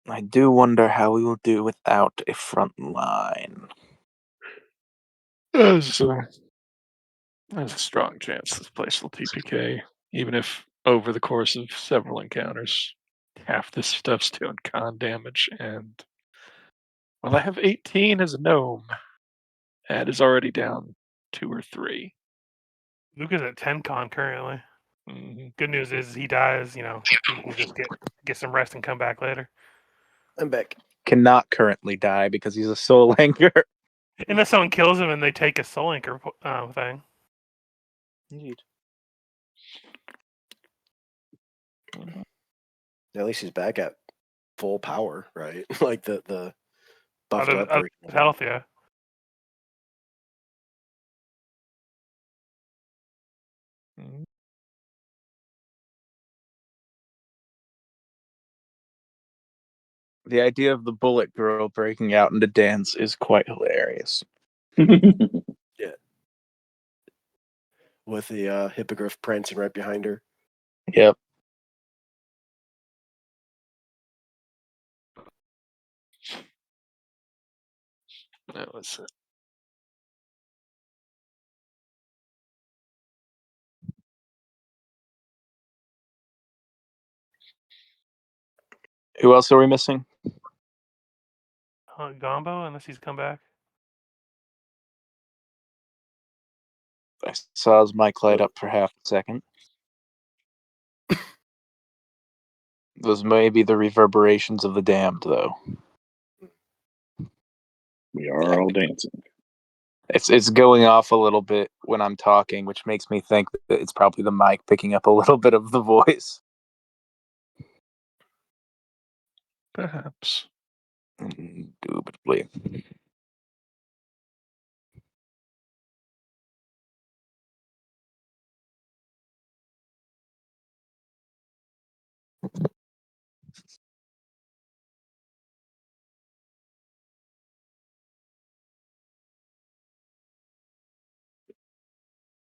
I do wonder how we will do without a front line. There's a strong chance this place will TPK, even if over the course of several encounters, half this stuff's doing con damage, and well, I have 18 as a gnome. Ed is already down 2 or 3. Luke is at 10 con currently. Mm-hmm. Good news is he dies. He can just get some rest and come back later. I'm back. Cannot currently die because he's a soul anchor. Unless someone kills him and they take a soul anchor thing. Indeed. At least he's back at full power, right? Like the buffed Other up version of him. health, yeah. Mm-hmm. The idea of the bullet girl breaking out into dance is quite hilarious. Yeah. With the hippogriff prancing right behind her. Yep. That was it. Who else are we missing? Gombo, unless he's come back. I saw his mic light up for half a second. Those may be the reverberations of the damned, though. We are all dancing. It's going off a little bit when I'm talking, which makes me think that it's probably the mic picking up a little bit of the voice. Perhaps. Indubitably.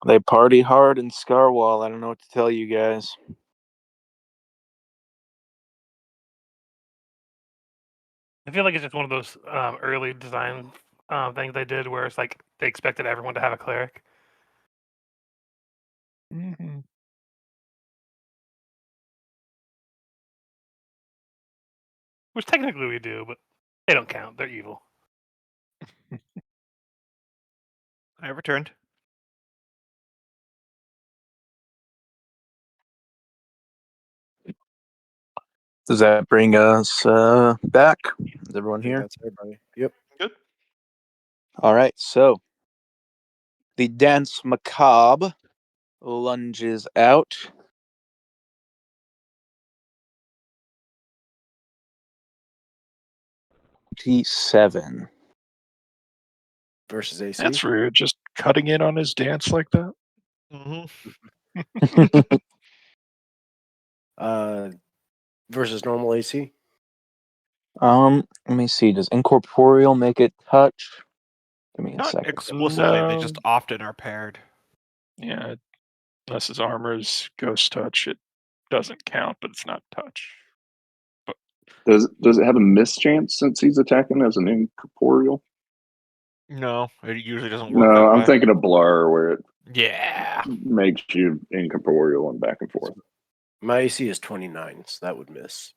They party hard in Scarwall. I don't know what to tell you guys. I feel like it's just one of those early design things they did where it's like they expected everyone to have a cleric. Mm-hmm. Which technically we do, but they don't count. They're evil. I returned. Does that bring us back? Is everyone I think here? that's everybody. Yep. Good. All right, so the Danse Macabre lunges out. T7. Versus AC. That's rude. Just cutting in on his dance like that. Mm-hmm. Versus normal AC. Let me see. Does incorporeal make it touch? Give me a Not second. explicitly, they No. just often are paired. Yeah, unless his armor is ghost touch, it doesn't count, but it's not touch. Does it have a mischance since he's attacking as an incorporeal? No, it usually doesn't work No, that I'm way. thinking of Blur, where it Yeah. makes you incorporeal and back and forth. My AC is 29, so that would miss.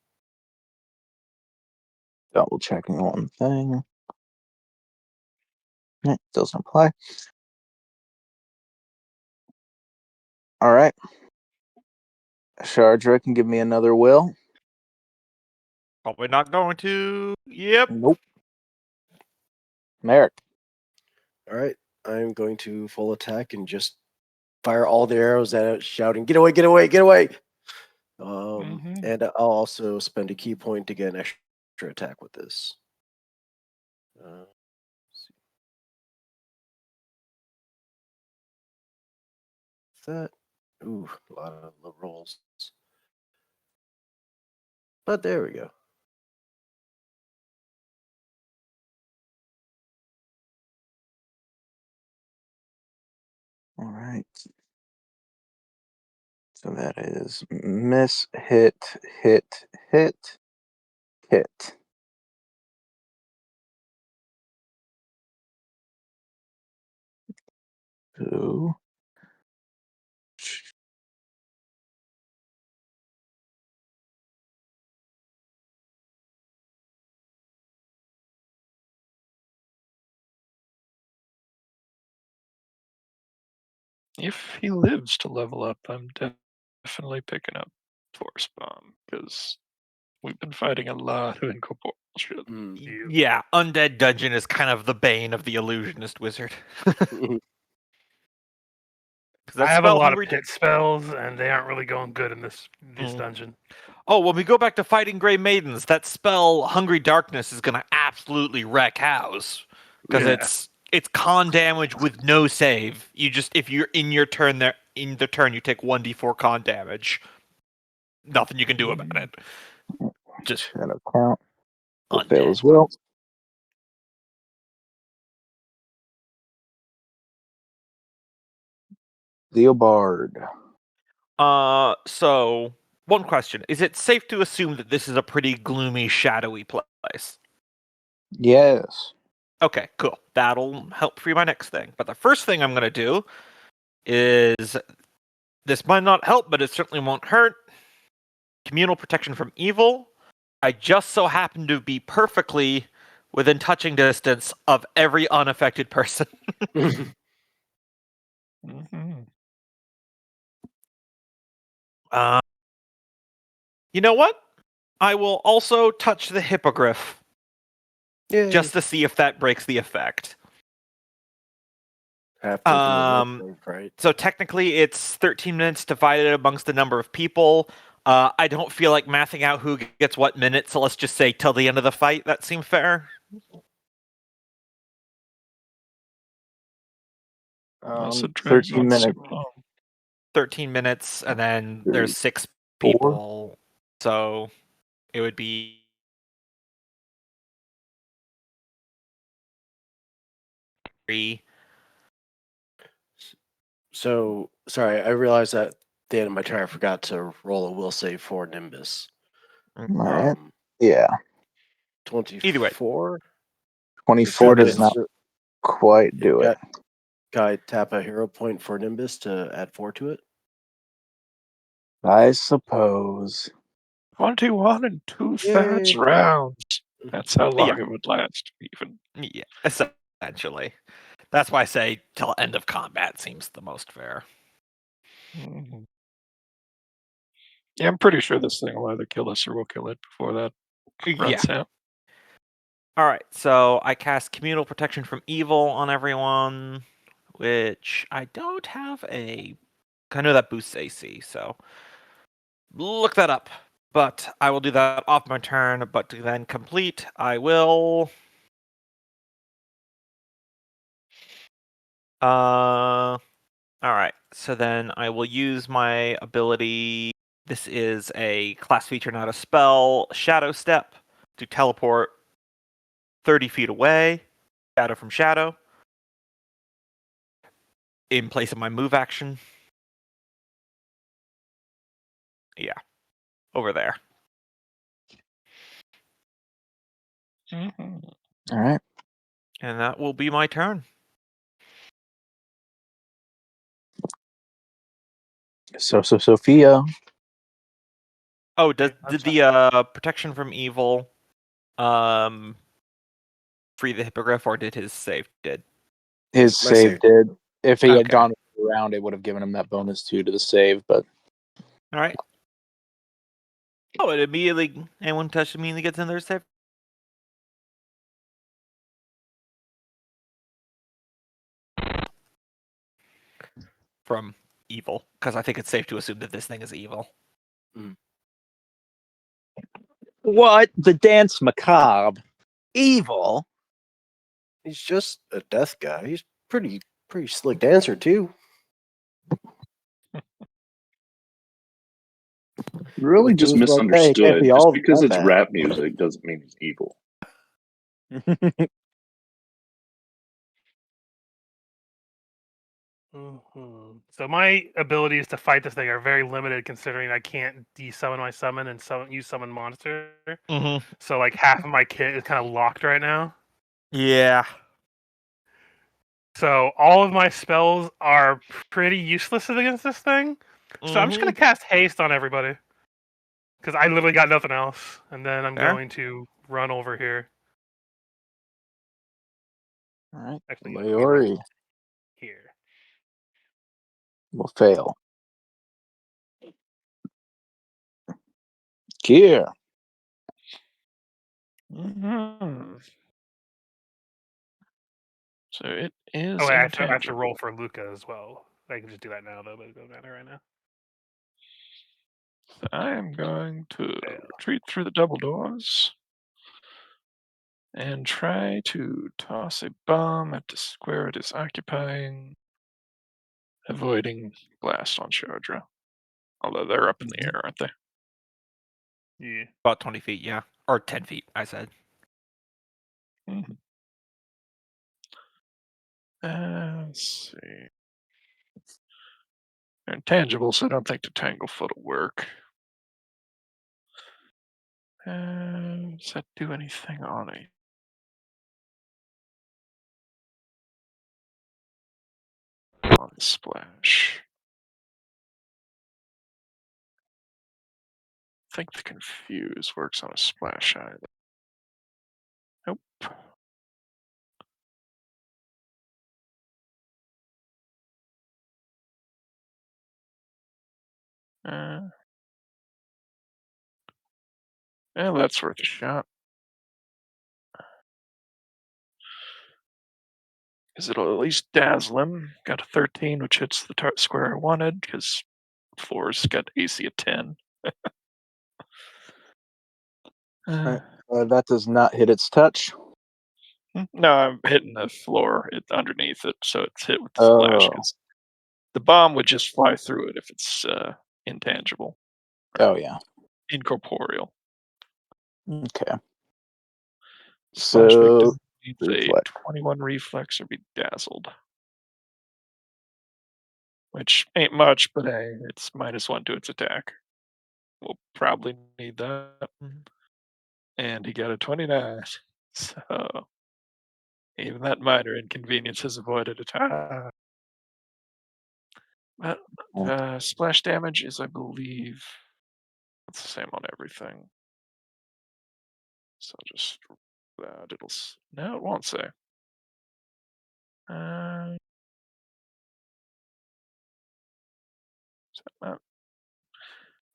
Double checking one thing. It doesn't apply. All right. Shardra can give me another will. Probably not going to. Yep. Nope. Merrick. All right. I'm going to full attack and just fire all the arrows at it, shouting, "Get away! Get away! Get away!" Mhm. And I'll also spend a key point to get an extra attack with this. Let's see. That. Ooh, a lot of low rolls. But there we go. All right. So that is miss, hit, hit, hit, hit. Two. If he lives to level up, I'm definitely picking up Force Bomb because we've been fighting a lot of incorporeal shit. You. Yeah, Undead Dungeon is kind of the bane of the illusionist wizard. I have a lot of pit spells, and they aren't really going good in this dungeon. Oh, when we go back to fighting Grey Maidens, that spell Hungry Darkness is going to absolutely wreck house because Yeah. it's con damage with no save. You just if you're in your turn there in the turn you take 1d4 con damage. Nothing you can do about it. Just Shadow count. Will undead. fail as well. Theobard. So one question: is it safe to assume that this is a pretty gloomy, shadowy place? Yes. Okay, cool. That'll help for my next thing. But the first thing I'm going to do is this might not help, but it certainly won't hurt. Communal protection from evil. I just so happen to be perfectly within touching distance of every unaffected person. Mhm. You know what? I will also touch the hippogriff Yay. just to see if that breaks the effect. Have taken the will save, right? So technically it's 13 minutes divided amongst the number of people. I don't feel like mathing out who gets what minute, so let's just say till the end of the fight. That seems fair. 13 minutes. 13 minutes, and then there's 6 4. people. So it would be 3. So sorry, I realized that at the end of my turn I forgot to roll a will save for Nimbus. All right. 24. 24 does not quite do it. Can I tap a hero point for Nimbus to add 4 to it? I suppose. 21 and 2 Yay. thirds rounds. That's how long Yeah. it would last, even. Yeah, essentially. That's why I say till end of combat seems the most fair. Mhm. Yeah, I'm pretty sure this thing will either kill us or we'll kill it before that runs out. All right, so I cast Communal Protection from Evil on everyone, which I don't have a... I know that boosts AC, so look that up. But I will do that off my turn, but to then complete, I will... Alright, so then I will use my ability... This is a class feature, not a spell. Shadow Step to teleport 30 feet away. Shadow from Shadow. In place of my move action. Yeah. Over there. Mhm. All right. And that will be my turn. So Sophia. Oh, did I'm the protection from evil free the hippogriff, or did his save did? His My save save. did. If he had Okay. gone around, it would have given him that bonus 2 to the save, but All right. Oh, it immediately anyone touched immediately gets in their save. From evil, because I think it's safe to assume that this thing is evil. what? The dance macabre. Evil. He's just a death guy. He's pretty slick dancer too. Really Look, just he was like, hey, it can't misunderstood. be Just all because that it's bad. rap music doesn't mean he's evil. So my abilities to fight this thing are very limited, considering I can't de-summon my summon and use summon monster. Mm-hmm. So like half of my kit is kind of locked right now. Yeah. So all of my spells are pretty useless against this thing. So I'm just gonna cast haste on everybody because I literally got nothing else, and then I'm Fair. going to run over here. All right. Actually, Leori here. will fail. Kier. Mhm. So it is Oh, wait, I have to intangible. roll for Luca as well. I can just do that now, though, but it doesn't matter right now. So I am going to Fail. retreat through the double doors and try to toss a bomb at the square it is occupying, avoiding blast on Shardra. Although they're up in the air, aren't they? Yeah. About 20 feet, yeah. Or 10 feet, I said. Mhm. Let's see. They're intangible, so I don't think the Tanglefoot will work. Does that do anything on a on the splash? I think the confuse works on a splash either. Nope. Yeah, that's worth a shot. Because it'll at least dazzle him. Got a 13, which hits the square I wanted, because 4's got AC of 10. Right. That does not hit its touch. No, I'm hitting the floor underneath it, so it's hit with the splash. Oh. Because the bomb would just fly through it if it's intangible. Oh, yeah. Incorporeal. Okay. Splash So, victim needs a reflex. 21 reflex or be dazzled. which ain't much, but hey, it's -1 to its attack. We'll probably need that. And he got a 29. So even that minor inconvenience has avoided attack. But splash damage is, I believe, it's the same on everything. So just that no, it won't say.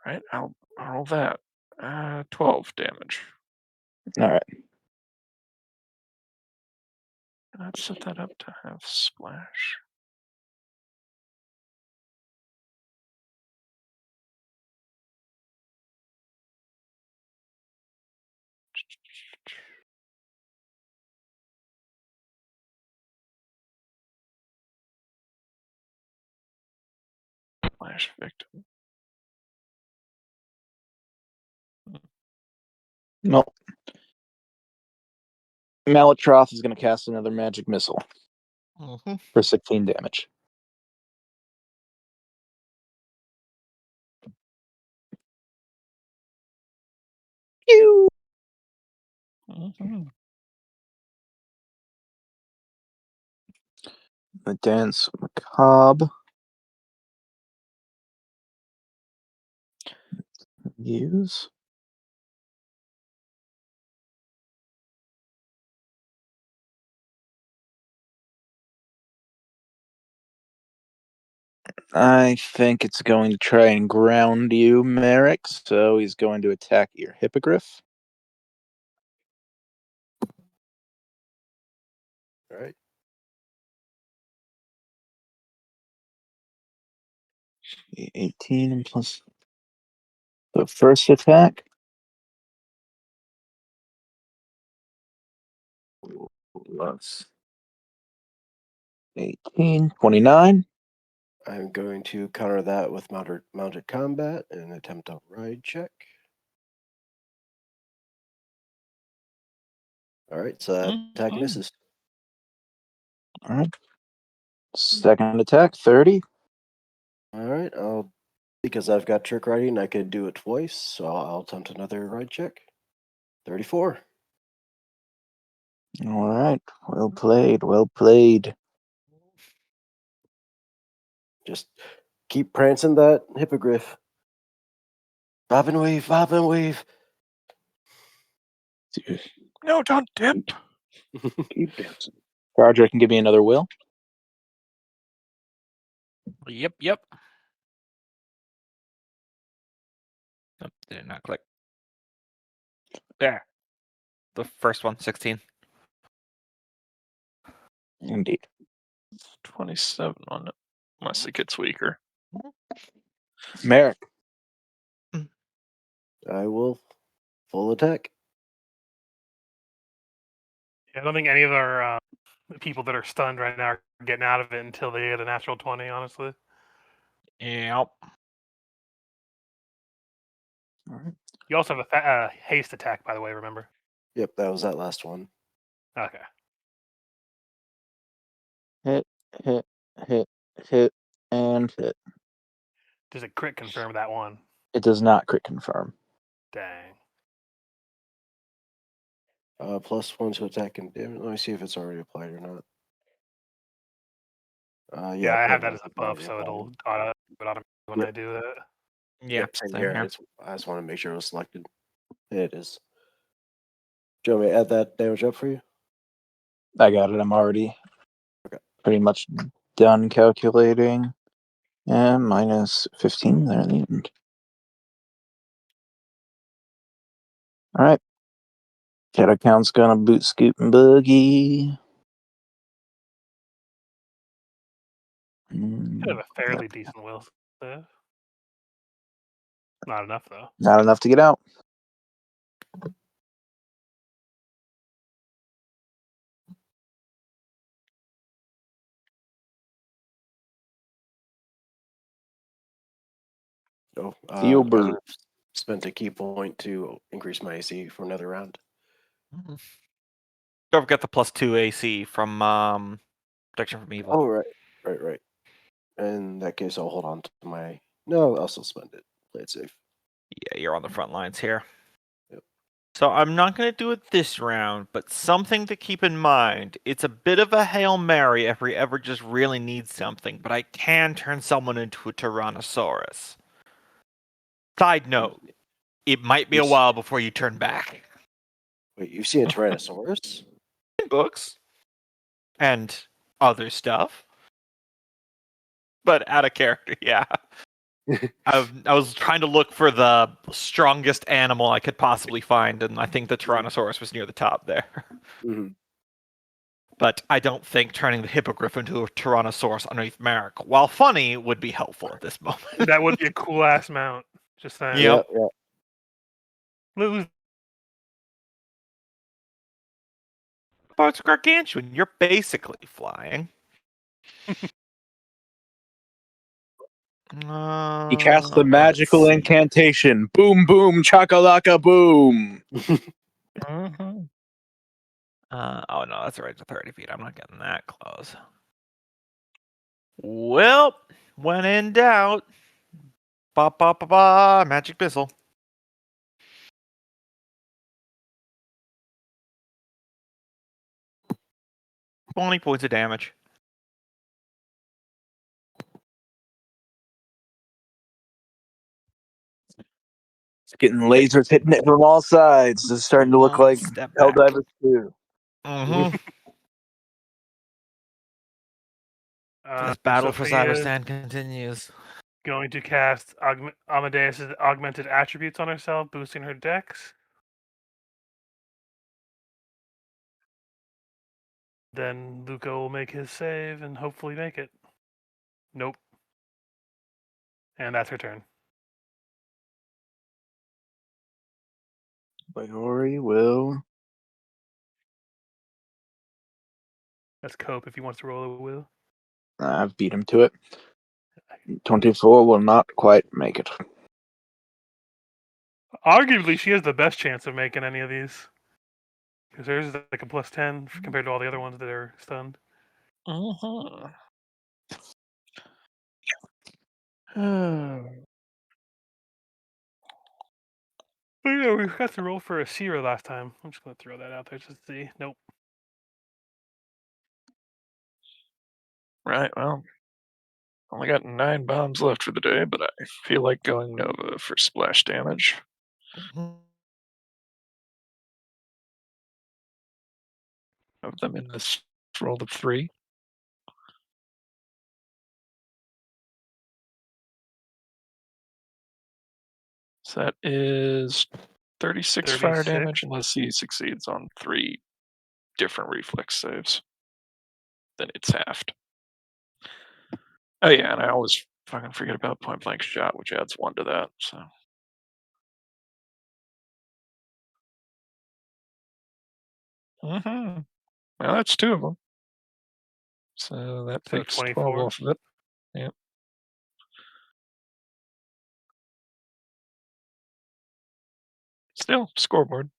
Right, I'll roll that. 12 damage. All right. Let's set that up to have splash. Splash victim. No. Malatroth is going to cast another magic missile for 16 damage. The Danse Macabre. Use. I think it's going to try and ground you, Merrick, so he's going to attack your hippogriff. All right. The 18 plus the first attack. Plus 18, 29. I'm going to counter that with mounted combat and attempt a ride check. All right, so that attack misses. All right. Second attack, 30. All right, because I've got trick riding, I could do it twice, so I'll attempt another ride check. 34. All right. Well played. Well played. Just keep prancing that hippogriff. Bob and weave, bob and weave. No, don't dip. Keep dancing. Roger can give me another will. Yep. Oh, did it not click? There. The first one, 16. Indeed. 27 on it, unless it gets weaker. Merrick. I will full attack. I don't think any of our people that are stunned right now are getting out of it until they get a natural 20, honestly. Yep. All right. You also have a haste attack, by the way, remember? Yep, that was that last one. Okay. Hit, and hit. Does it crit confirm that one? It does not crit confirm. Dang. +1 to attack and damage. Let me see if it's already applied or not. Yeah, I have that permanent as a buff, already so applied. it'll automatically when I do that. Yeah, Yep, same same here. here. I just want to make sure it was selected. It is. Joe, may I add that damage up for you? I got it. I'm already Okay. pretty much done calculating. And minus 15 there at the end. All right. Shadow Count's gonna boot, scoot, and boogie. I have a fairly decent will save. Not enough, though. Not enough to get out. Oh, Theobert. I've spent a key point to increase my AC for another round. Don't forget the +2 AC from protection from evil. Oh, right. In that case, I'll hold on to my. No, I'll still spend it. Play it safe. Yeah, you're on the front lines here. Yep. So I'm not going to do it this round, but something to keep in mind. It's a bit of a Hail Mary if we ever just really need something, but I can turn someone into a Tyrannosaurus. Side note, it might be a while before you turn back. Wait, you've seen a Tyrannosaurus? In books. And other stuff. But out of character, yeah. I was trying to look for the strongest animal I could possibly find, and I think the Tyrannosaurus was near the top there. Mm-hmm. But I don't think turning the Hippogriff into a Tyrannosaurus underneath Merrick, while funny, would be helpful at this moment. That would be a cool ass mount. Just saying. Yep. Yeah. Lose. But it's gargantuan. You're basically flying. He casts the Let's magical see. incantation. Boom, boom, chakalaka, boom. Mhm. Oh no, that's a range of 30 feet. I'm not getting that close. Well, when in doubt, ba ba ba ba, magic missile. 20 points of damage. It's getting lasers hitting it from all sides. It's starting to look like Step back. Helldivers 2. Mm-hmm. This battle for Sophia Cybersand continues. going to cast Amadeus' augmented attributes on herself, boosting her dex. Then Luca will make his save and hopefully make it. Nope. And that's her turn. Leori will. That's Cope if he wants to roll a will. I've beat him to it. 24 will not quite make it. Arguably, she has the best chance of making any of these. Because hers is like a plus 10 compared to all the other ones that are stunned. Mhm. Oh, yeah, we got to roll for a Sierra last time. I'm just going to throw that out there just to see. Nope. Right, well, only got 9 bombs left for the day, but I feel like going Nova for splash damage. Of them in this roll of 3. So that is 36 fire 36. damage unless he succeeds on 3 different reflex saves. Then it's halved. Oh yeah, and I always fucking forget about point blank shot, which adds 1 to that. So. Well, that's 2 of them. So that So takes 12 24. off of it. Yep. Still, scoreboard.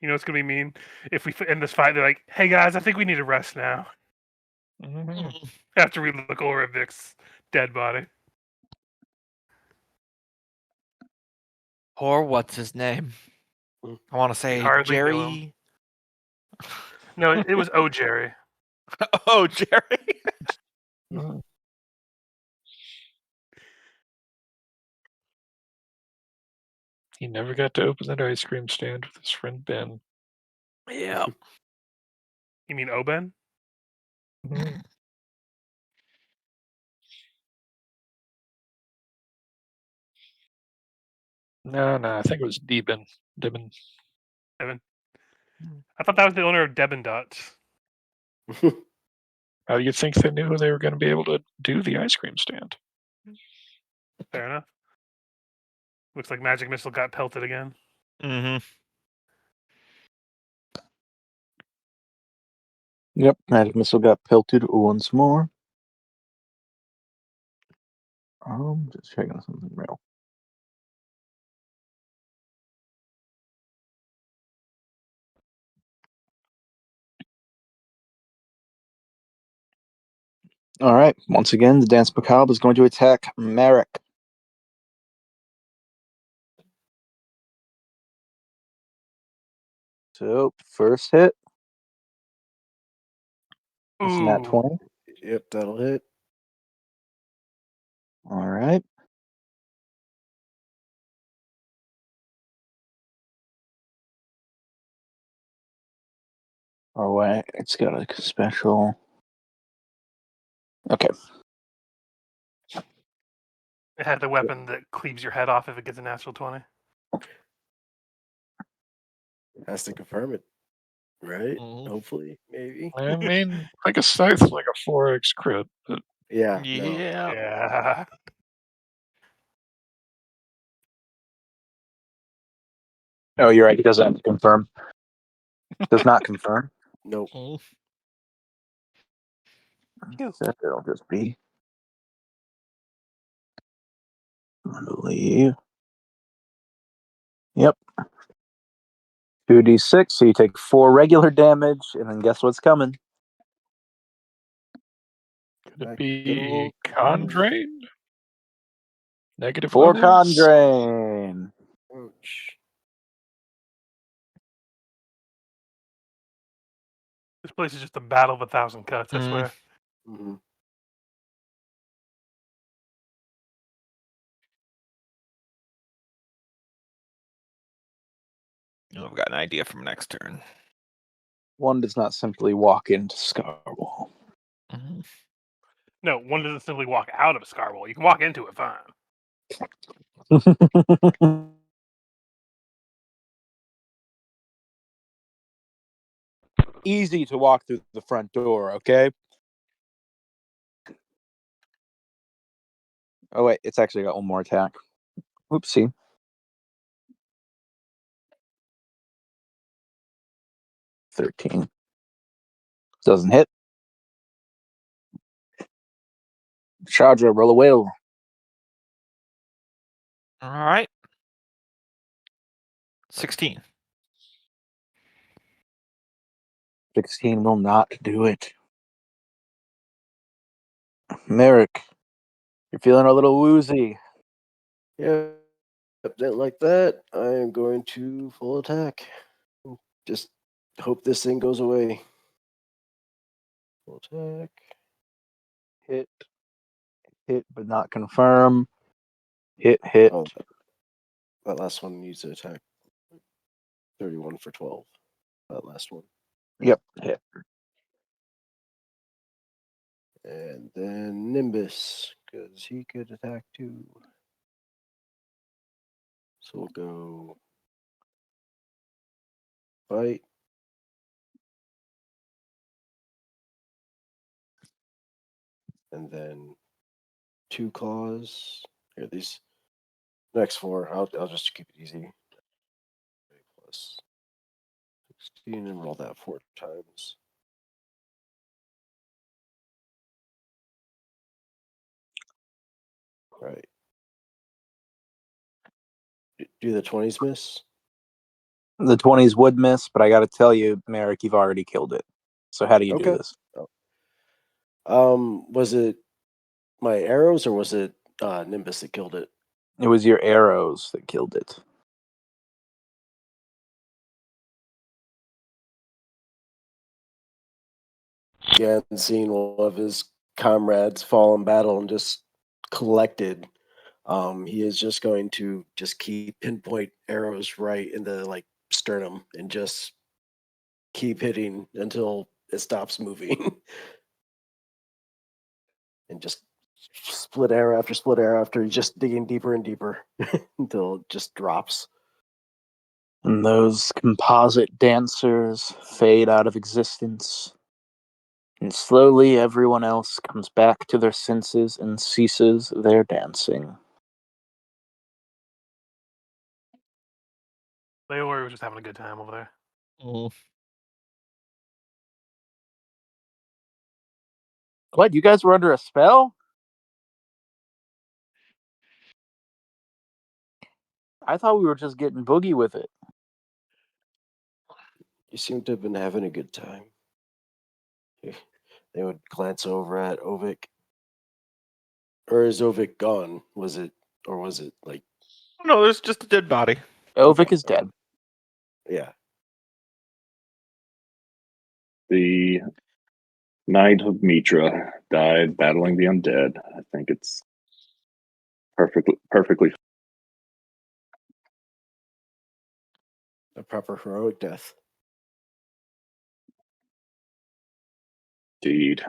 You know, it's going to be mean. If we end this fight, they're like, hey guys, I think we need a rest now. After we look over at Vic's dead body. Or what's his name? I want to say hardly knew Jerry. No, it was O Jerry. Oh, Jerry. He never got to open that ice cream stand with his friend Ben. Yeah. You mean Oben? No, I think it was Deben. Evan. I thought that was the owner of Debin Dots. Oh, you'd think they knew they were going to be able to do the ice cream stand. Fair enough. Looks like Magic Missile got pelted again. Mm-hmm. Yep, magic missile got pelted once more. Just checking something real. All right. Once again, the Dance Macabre is going to attack Merrick. So, first hit. Isn't that Ooh. 20? Yep, that'll hit. All right. Oh, wait. It's got a special. Okay. It had the weapon that cleaves your head off if it gets a natural 20. Has to confirm it, right? Mhm. Hopefully, maybe. I mean, like a scythe's like a 4x crit, but Yeah. No. Yeah. Yeah. Oh, you're right. He doesn't have to confirm. Does not confirm. Nope. Mhm. So it'll just be, I believe. Yep. 2d6, so you take 4 regular damage, and then guess what's coming? could it That be good old con drain? Negative 4 con levels? drain. Ouch. This place is just a battle of 1,000 cuts, I Mm. swear. Mhm. Oh, I've got an idea from next turn. One does not simply walk into Scarwall. Mhm. No, one doesn't simply walk out of a Scarwall. You can walk into it fine. Easy to walk through the front door, okay? Oh, wait, it's actually got one more attack. Oopsie. $13. Doesn't hit. Shadra, roll a whale. All right. 16. 16 will not do it. Merrick, you're feeling a little woozy. Yeah. Update like that. I am going to full attack. Just hope this thing goes away. Full attack. Hit, hit, but not confirm. Hit, hit. Oh, that last one needs to attack. 31 for 12. That last one. Yep, hit. And then Nimbus, because he could attack too. So we'll go bite. And then 2 claws. Here, these next 4, I'll just keep it easy. Plus 16 and roll that 4 times. All right. Do the 20s miss? The 20s would miss, but I got to tell you, Merrick, you've already killed it. So how do you do Okay. this? Was it my arrows or was it Nimbus that killed it? It was your arrows that killed it. Yeah, and seeing one of his comrades fall in battle and just collected, he is just going to just keep pinpoint arrows right in the like sternum and just keep hitting until it stops moving. And just split arrow after split arrow after he's just digging deeper and deeper until it just drops. And those composite dancers fade out of existence. And slowly everyone else comes back to their senses and ceases their dancing. Leori was just having a good time over there. Mhm. What, you guys were under a spell? I thought we were just getting boogie with it. You seem to have been having a good time. they would glance over at Ovik. Or is Ovik gone? Was it like No, there's just a dead body. Ovik is dead. yeah? The Knight of Mitra died battling the undead. I think it's perfectly. A proper heroic death. Indeed.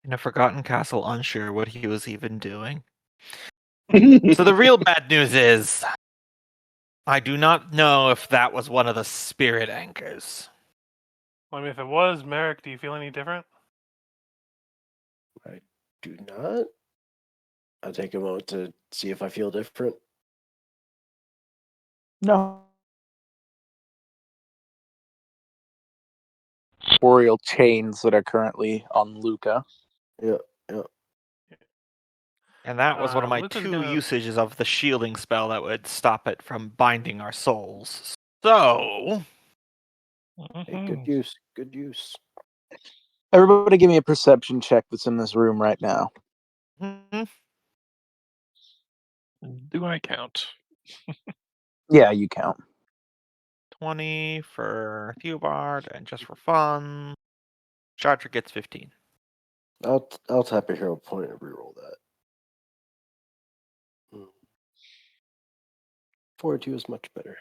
In a forgotten castle, unsure what he was even doing. So the real bad news is, I do not know if that was one of the spirit anchors. I mean, if it was, Merrick, do you feel any different? I do not. I'll take a moment to see if I feel different. No. Boreal chains that are currently on Luca. Yeah. And that was one of my Luca's two gonna- usages of the shielding spell that would stop it from binding our souls. So, Hey, good use. Good use. Everybody give me a perception check that's in this room right now. Do I count? Yeah, you count. 20 for Theobald, and just for fun, Charger gets 15. I'll tap a hero point and reroll that. 42 is much better.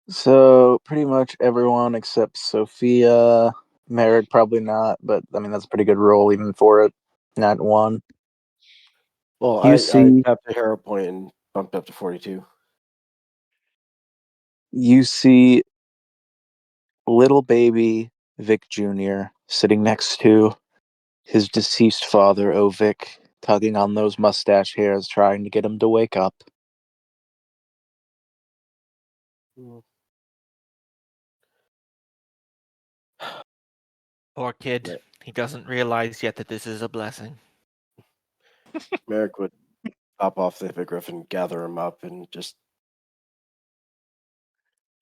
So pretty much everyone except Sophia. Merrick probably not, but I mean that's a pretty good roll even for it. Not one. Well, You I see- tapped a hero point and bumped up to 42. You see little baby Vic Jr. sitting next to his deceased father, Ovik, tugging on those mustache hairs, trying to get him to wake up. Poor kid. Right. He doesn't realize yet that this is a blessing. Merrick would hop off the hippogriff and gather him up and just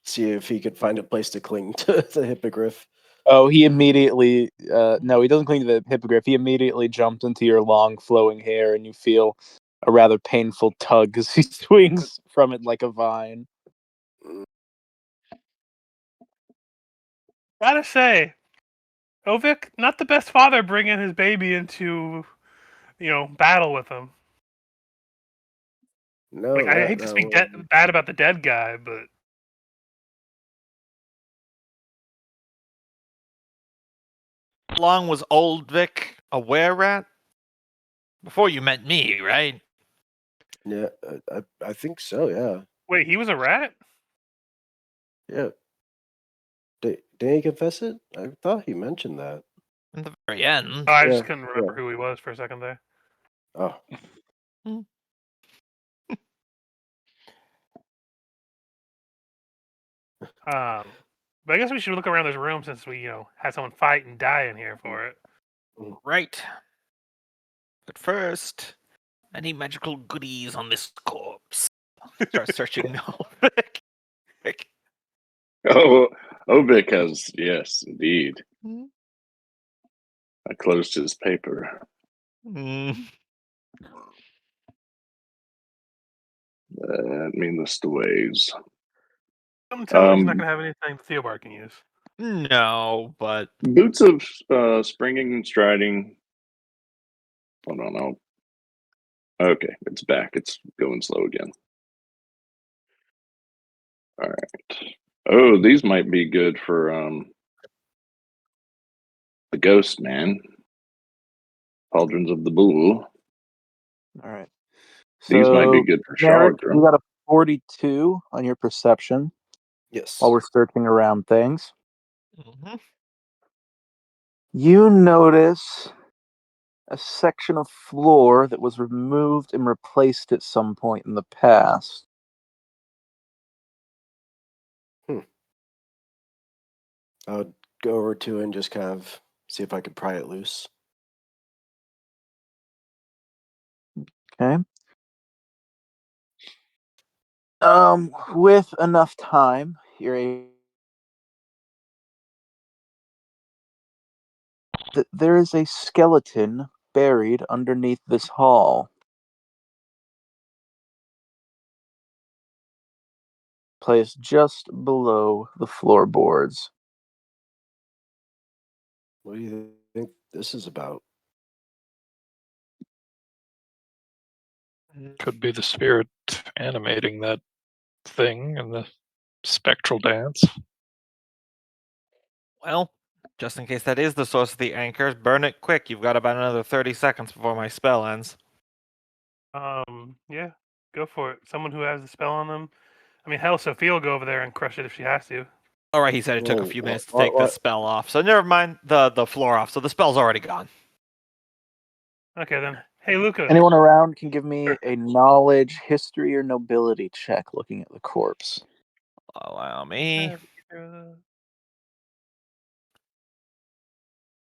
see if he could find a place to cling to the hippogriff. Oh, he immediately, no, he doesn't cling to the hippogriff. He immediately jumps into your long flowing hair and you feel a rather painful tug as he swings from it like a vine. Gotta say, Ovik, not the best father bringing his baby into, battle with him. No, Like, I hate to speak bad about the dead guy, but How long was old Vic a were-rat? Before you met me, right? Yeah, I think so. Yeah, wait, he was a rat? yeah. Did he confess it? I thought he mentioned that. In the very end. Oh, I Yeah, just couldn't remember who he was for a second there. Oh, But I guess we should look around this room since we, had someone fight and die in here for it. Right. But first, any magical goodies on this corpse? Start searching now. Vic. Oh, Ovik has, yes, indeed. Hmm. I closed his paper. That means the ways. Something tells me he's not going to have anything that Theobald can use. No, but Boots of springing and striding. Hold on, okay, it's back. It's going slow again. All right. Oh, these might be good for the ghost man. Pauldrons of the Bull. All right. These might be So, good for Merrick, you Shardra. got a 42 on your perception yes. while we're searching around things. Mhm. You notice a section of floor that was removed and replaced at some point in the past. I would go over to it and just kind of see if I could pry it loose. Okay. With enough time, you're able that there is a skeleton buried underneath this hall. Placed just below the floorboards. What do you think this is about? Could be the spirit animating that thing and the spectral dance. Well, just in case that is the source of the anchors, burn it quick. You've got about another 30 seconds before my spell ends. Yeah, go for it. Someone who has a spell on them. I mean, hell, Sophia will go over there and crush it if she has to. All right, he said it took a Whoa, few minutes to what- take the what- spell off, so never mind the floor off. So the spell's already gone. Okay, then. Hey, Luca. Anyone around can give me a knowledge, history, or nobility check looking at the corpse. Allow me.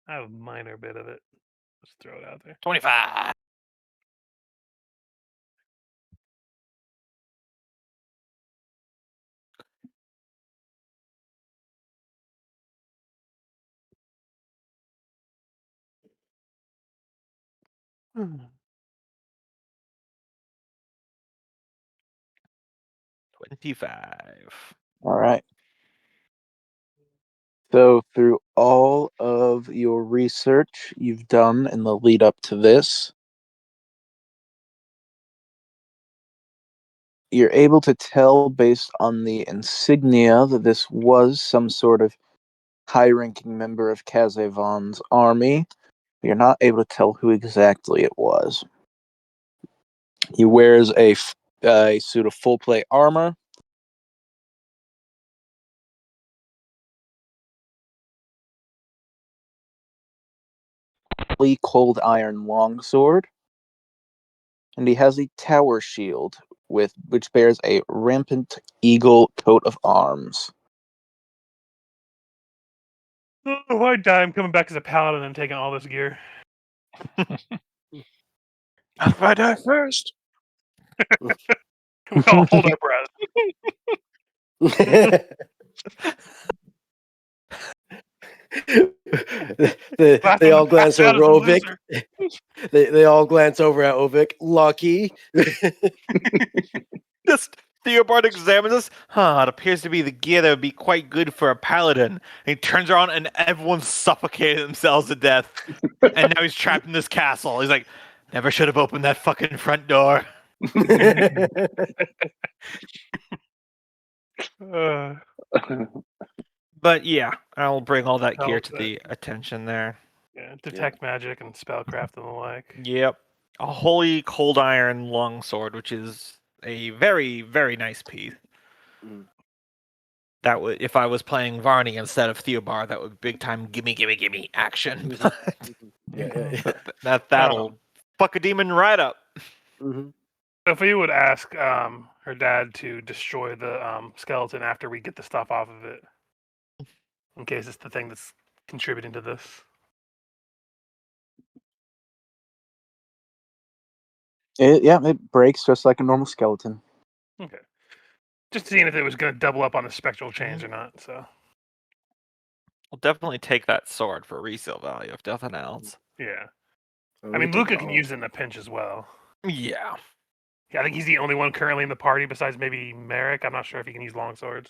I have a minor bit of it. Let's throw it out there. 25. Hmm. 25. All right. So, through all of your research you've done in the lead up to this, you're able to tell based on the insignia that this was some sort of high-ranking member of Kazevon's army. You're not able to tell who exactly it was. He wears a suit of full plate armor. Cold iron longsword, and he has a tower shield which bears a rampant eagle coat of arms. Oh, why die? I'm coming back as a paladin and taking all this gear. If I die first. We all hold our breath. They all glance Pass out over as a Ovik. loser. They all glance over at Ovik. Lucky. Just Theobald examines this. It appears to be the gear that would be quite good for a paladin. And he turns around and everyone's suffocated themselves to death. And now he's trapped in this castle. He's like, never should have opened that fucking front door. Uh, But yeah, I'll bring all that gear Oh, to the attention there. yeah, detect magic and spellcraft and the like. Yep. A holy cold iron longsword, which is a very, very nice piece. Mm. That would, if I was playing Varney instead of Theobar, that would be big time gimme action. Yeah. That'll fuck a demon right up. Mhm. Sophia would ask her dad to destroy the skeleton after we get the stuff off of it, in case it's the thing that's contributing to this. It breaks just like a normal skeleton. Okay. Just seeing if it was going to double up on the spectral change or not. So I'll definitely take that sword for resale value, if nothing else. yeah, Oh, I we mean take Luca it can all. use it in a pinch as well. Yeah. Yeah, I think he's the only one currently in the party besides maybe Merrick. I'm not sure if he can use long swords.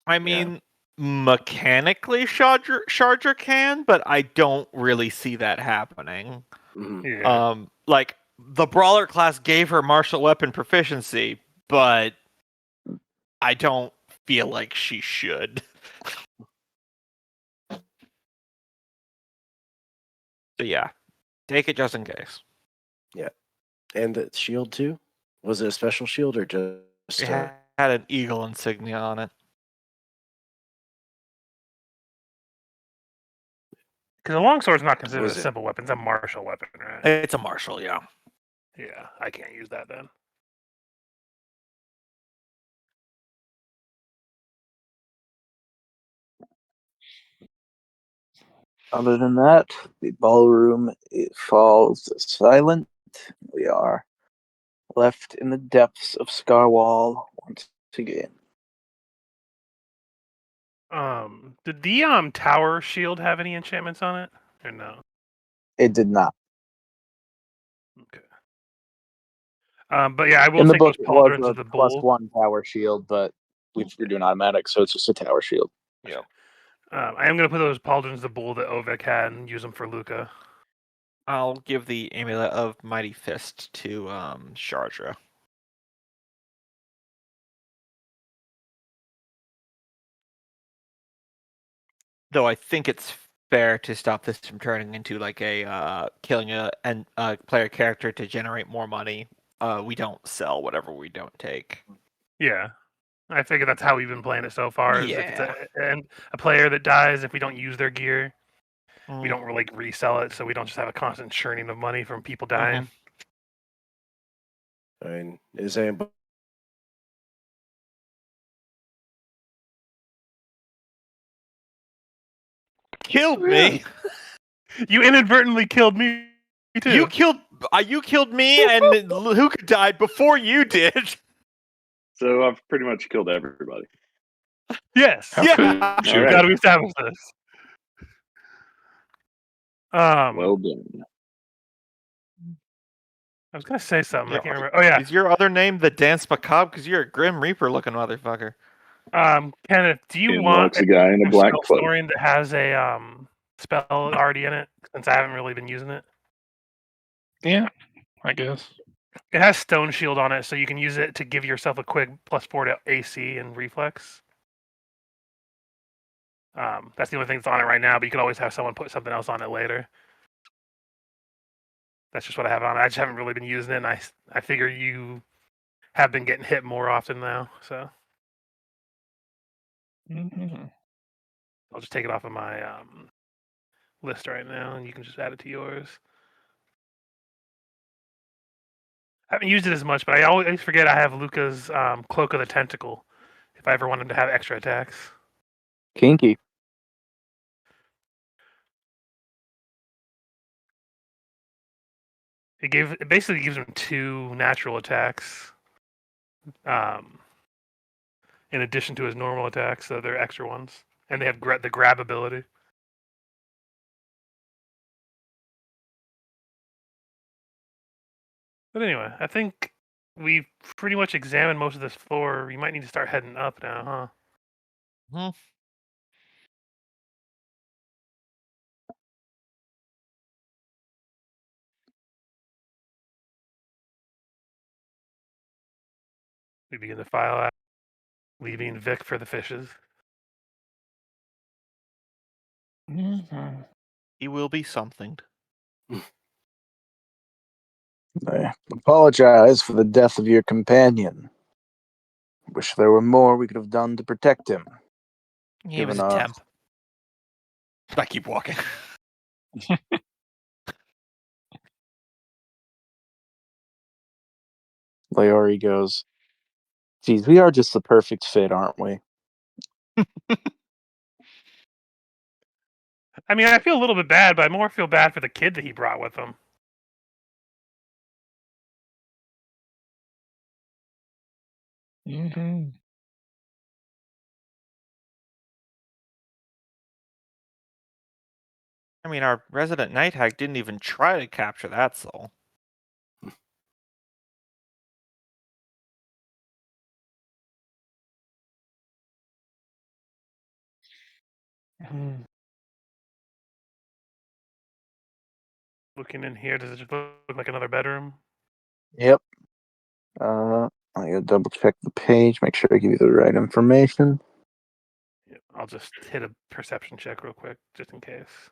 I mean, mechanically, Charger can, but I don't really see that happening. Mhm. Yeah. Like, the Brawler class gave her martial weapon proficiency, but I don't feel like she should. So yeah, take it just in case. And the shield too? Was it a special shield or just It had an eagle insignia on it. Because a longsword's not considered Was a it? simple weapon; it's a martial weapon, right? It's a martial, yeah. Yeah, I can't use that then. Other than that, the ballroom falls silent. We are left in the depths of Scarwall once again. Did the tower shield have any enchantments on it, or no? It did not. Okay. But yeah, I will In the take book, those it was pauldrons a of the bull. +1 tower shield, but we're doing automatic, so it's just a tower shield. Yeah. I am going to put those pauldrons of the bull that Ovek had and use them for Luca. I'll give the amulet of Mighty Fist to Shardra. Though I think it's fair to stop this from turning into like a killing a player character to generate more money. We don't sell whatever we don't take. Yeah. I figure that's how we've been playing it so far. Is if it's Yeah. a player that dies, if we don't use their gear, we Mm. don't really resell it, so we don't just have a constant churning of money from people dying. I mean, is anybody Killed me. You inadvertently killed me too. You killed me, and Luca died before you did. So I've pretty much killed everybody. Yes. How Yeah. could you? All right. Got to establish this. Well done. I was gonna say something. I Yeah, can't remember. Oh yeah. Is your other name the Danse Macabre? Because you're a Grim Reaper looking motherfucker. Kenneth, do you In want walks a guy in a a black spell cloak. story that has a spell already in it? Since I haven't really been using it. Yeah, I guess. It has Stone Shield on it, so you can use it to give yourself a quick +4 to AC and Reflex. That's the only thing that's on it right now, but you can always have someone put something else on it later. That's just what I have on it. I just haven't really been using it, and I figure you have been getting hit more often now, so Mhm. I'll just take it off of my list right now, and you can just add it to yours. I haven't used it as much, but I always forget I have Luca's Cloak of the Tentacle if I ever want him to have extra attacks. Kinky. It basically gives him 2 natural attacks, in addition to his normal attacks, so they're extra ones, and they have the grab ability. But anyway, I think we've pretty much examined most of this floor. You might need to start heading up now, huh? We begin to file out, leaving Vic for the fishes. Mhm. He will be something. I apologize for the death of your companion. Wish there were more we could have done to protect him. He was a Given us. temp. I keep walking. Leori goes, geez, we are just the perfect fit, aren't we? I mean, I feel a little bit bad, but I more feel bad for the kid that he brought with him. Mhm. I mean, our resident night hag didn't even try to capture that soul. Mhm. Looking in here, does it just look like another bedroom? Yep. I gotta double check the page, make sure I give you the right information. Yeah, I'll just hit a perception check real quick, just in case.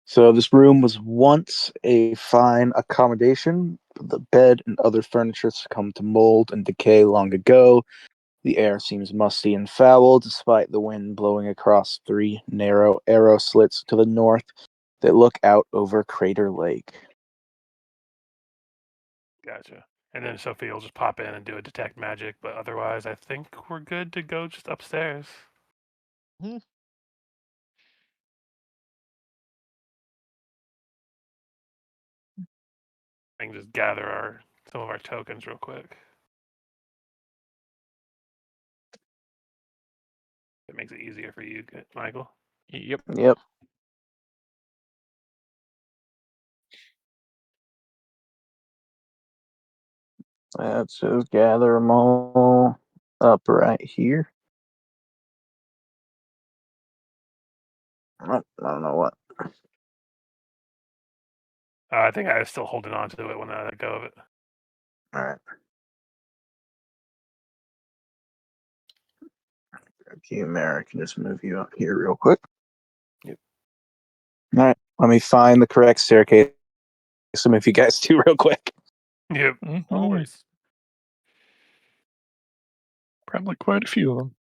So this room was once a fine accommodation, but the bed and other furniture succumbed to mold and decay long ago. The air seems musty and foul, despite the wind blowing across 3 narrow arrow slits to the north that look out over Crater Lake. Gotcha. And then Sophie will just pop in and do a detect magic, but otherwise, I think we're good to go just upstairs. Mhm. I can just gather some of our tokens real quick. It makes it easier for you, Michael. Yep. Yep. Let's just gather them all up right here. I don't know what. I think I was still holding on to it when I let go of it. All right. Okay, Mary, I can just move you up here real quick. Yep. All right. Let me find the correct staircase. Some of you guys do real quick. Yep. Mhm. Always. Probably quite a few of them.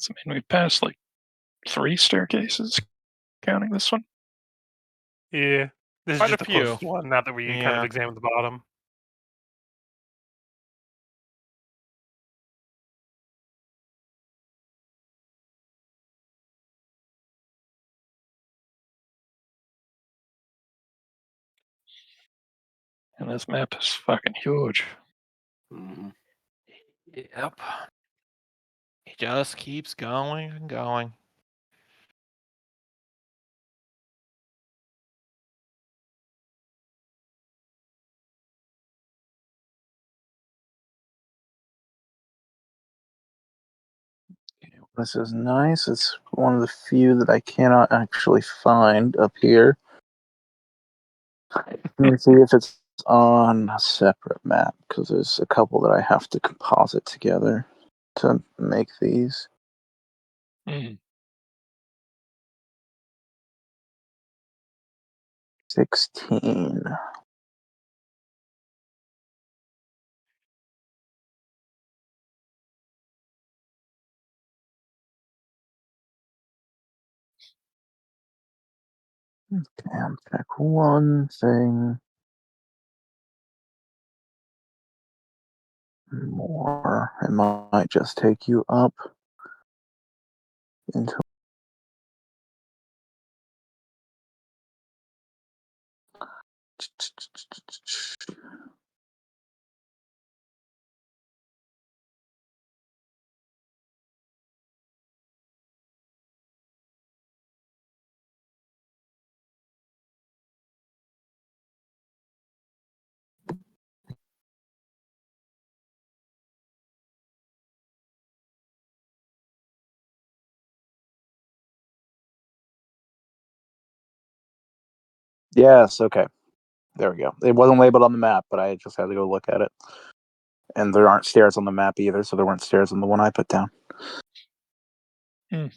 So, I mean, we passed like 3 staircases, counting this one. Yeah. This is Quite a just the few. closest one, now that we kind of Yeah. examined the bottom. And this map is fucking huge. Mm-hmm. Yep. It just keeps going and going. This is nice. It's one of the few that I cannot actually find up here. Let me see if it's on a separate map, because there's a couple that I have to composite together to make these. Mm. 16. And check one thing more. It might just take you up into. Yes, okay. There we go. It wasn't labeled on the map, but I just had to go look at it. And there aren't stairs on the map either, so there weren't stairs on the one I put down. Mm.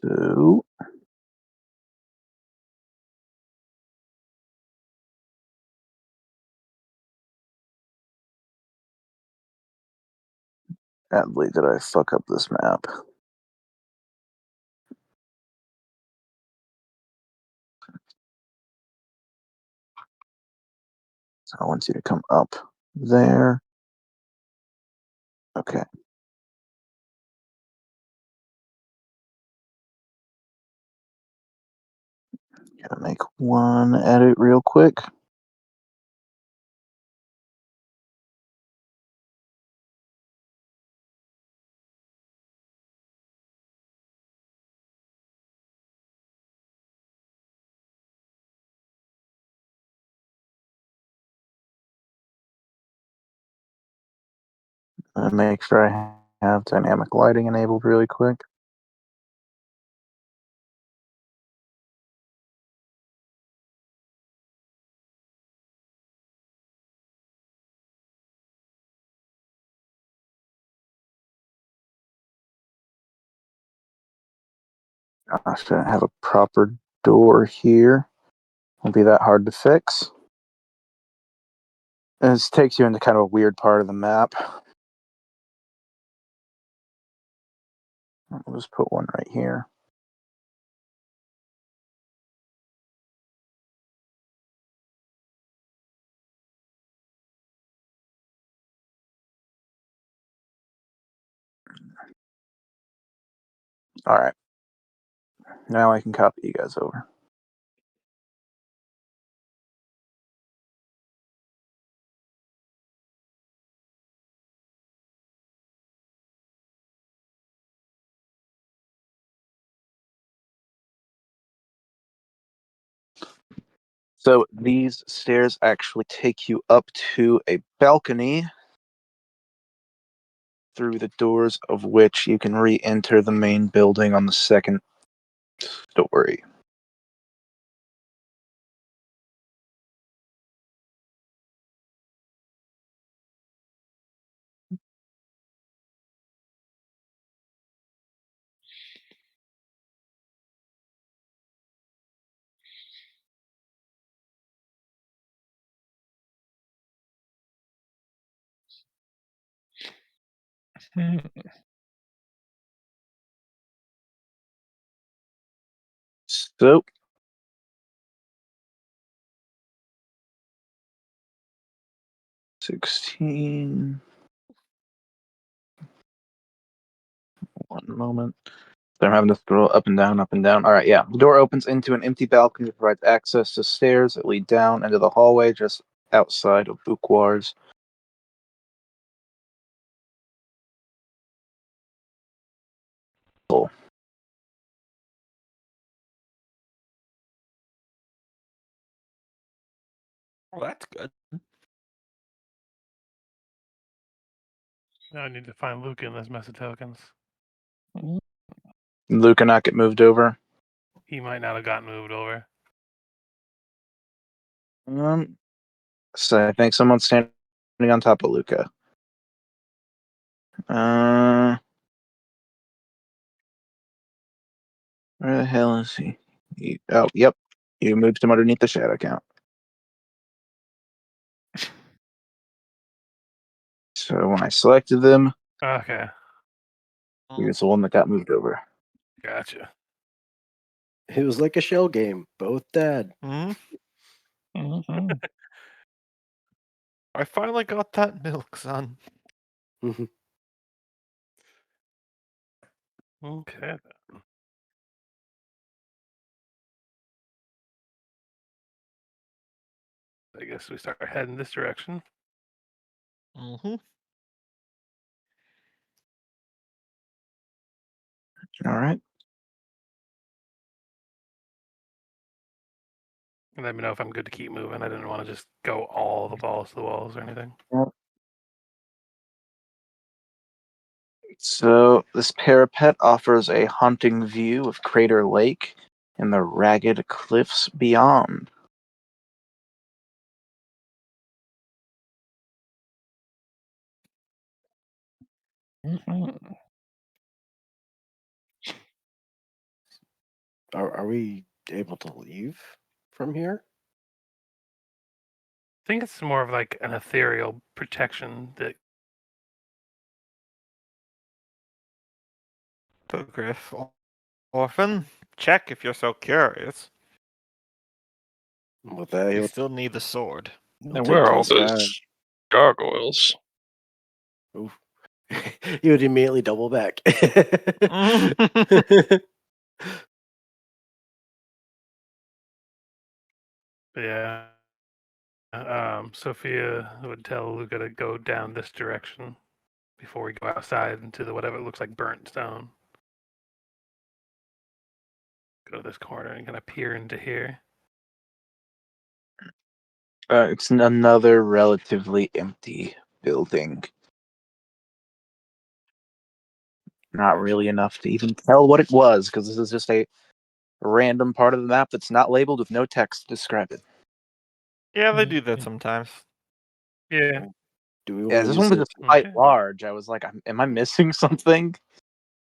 So, badly did I fuck up this map. So I want you to come up there. Okay. Gotta make one edit real quick. And make sure I have dynamic lighting enabled really quick. Gosh, I have a proper door here. Won't be that hard to fix. And this takes you into kind of a weird part of the map. I'll just put one right here. All right. Now I can copy you guys over. So these stairs actually take you up to a balcony, through the doors of which you can re-enter the main building on the second story. Hmm. So 16. One moment. So I'm having to scroll up and down, up and down. All right, yeah. The door opens into an empty balcony that provides access to stairs that lead down into the hallway just outside of Boucquoir's. Well, that's good. Now I need to find Luke in this mess of tokens. Luke cannot get moved over. He might not have gotten moved over. So I think someone's standing on top of Luca. Where the hell is he? Oh, yep. You moved him underneath the shadow count. So when I selected them, Okay, he was the one that got moved over. gotcha. It was like a shell game. Both dead. Hmm. Mhm. I finally got that milk, son. Okay. I guess we start heading this direction. Mm-hmm. All right. And let me know if I'm good to keep moving. I didn't want to just go all the balls to the walls or anything. So this parapet offers a haunting view of Crater Lake and the ragged cliffs beyond. Mhm. Are we able to leave from here? I think it's more of like an ethereal protection that Griff. Orphan, check if you're so curious. With that, You he'll still need the sword. And take where are all his time. those gargoyles? Oof. He would immediately double back. yeah. Sophia would tell Luca to go down this direction before we go outside into the whatever looks like burnt stone. Go to this corner and kind of peer into here. It's another relatively empty building. Not really enough to even tell what it was, because this is just a random part of the map that's not labeled with no text to describe it. Yeah, they do that sometimes. Yeah. Do we Yeah, want to this use one was this? just quite Okay. large. I was like, am I missing something?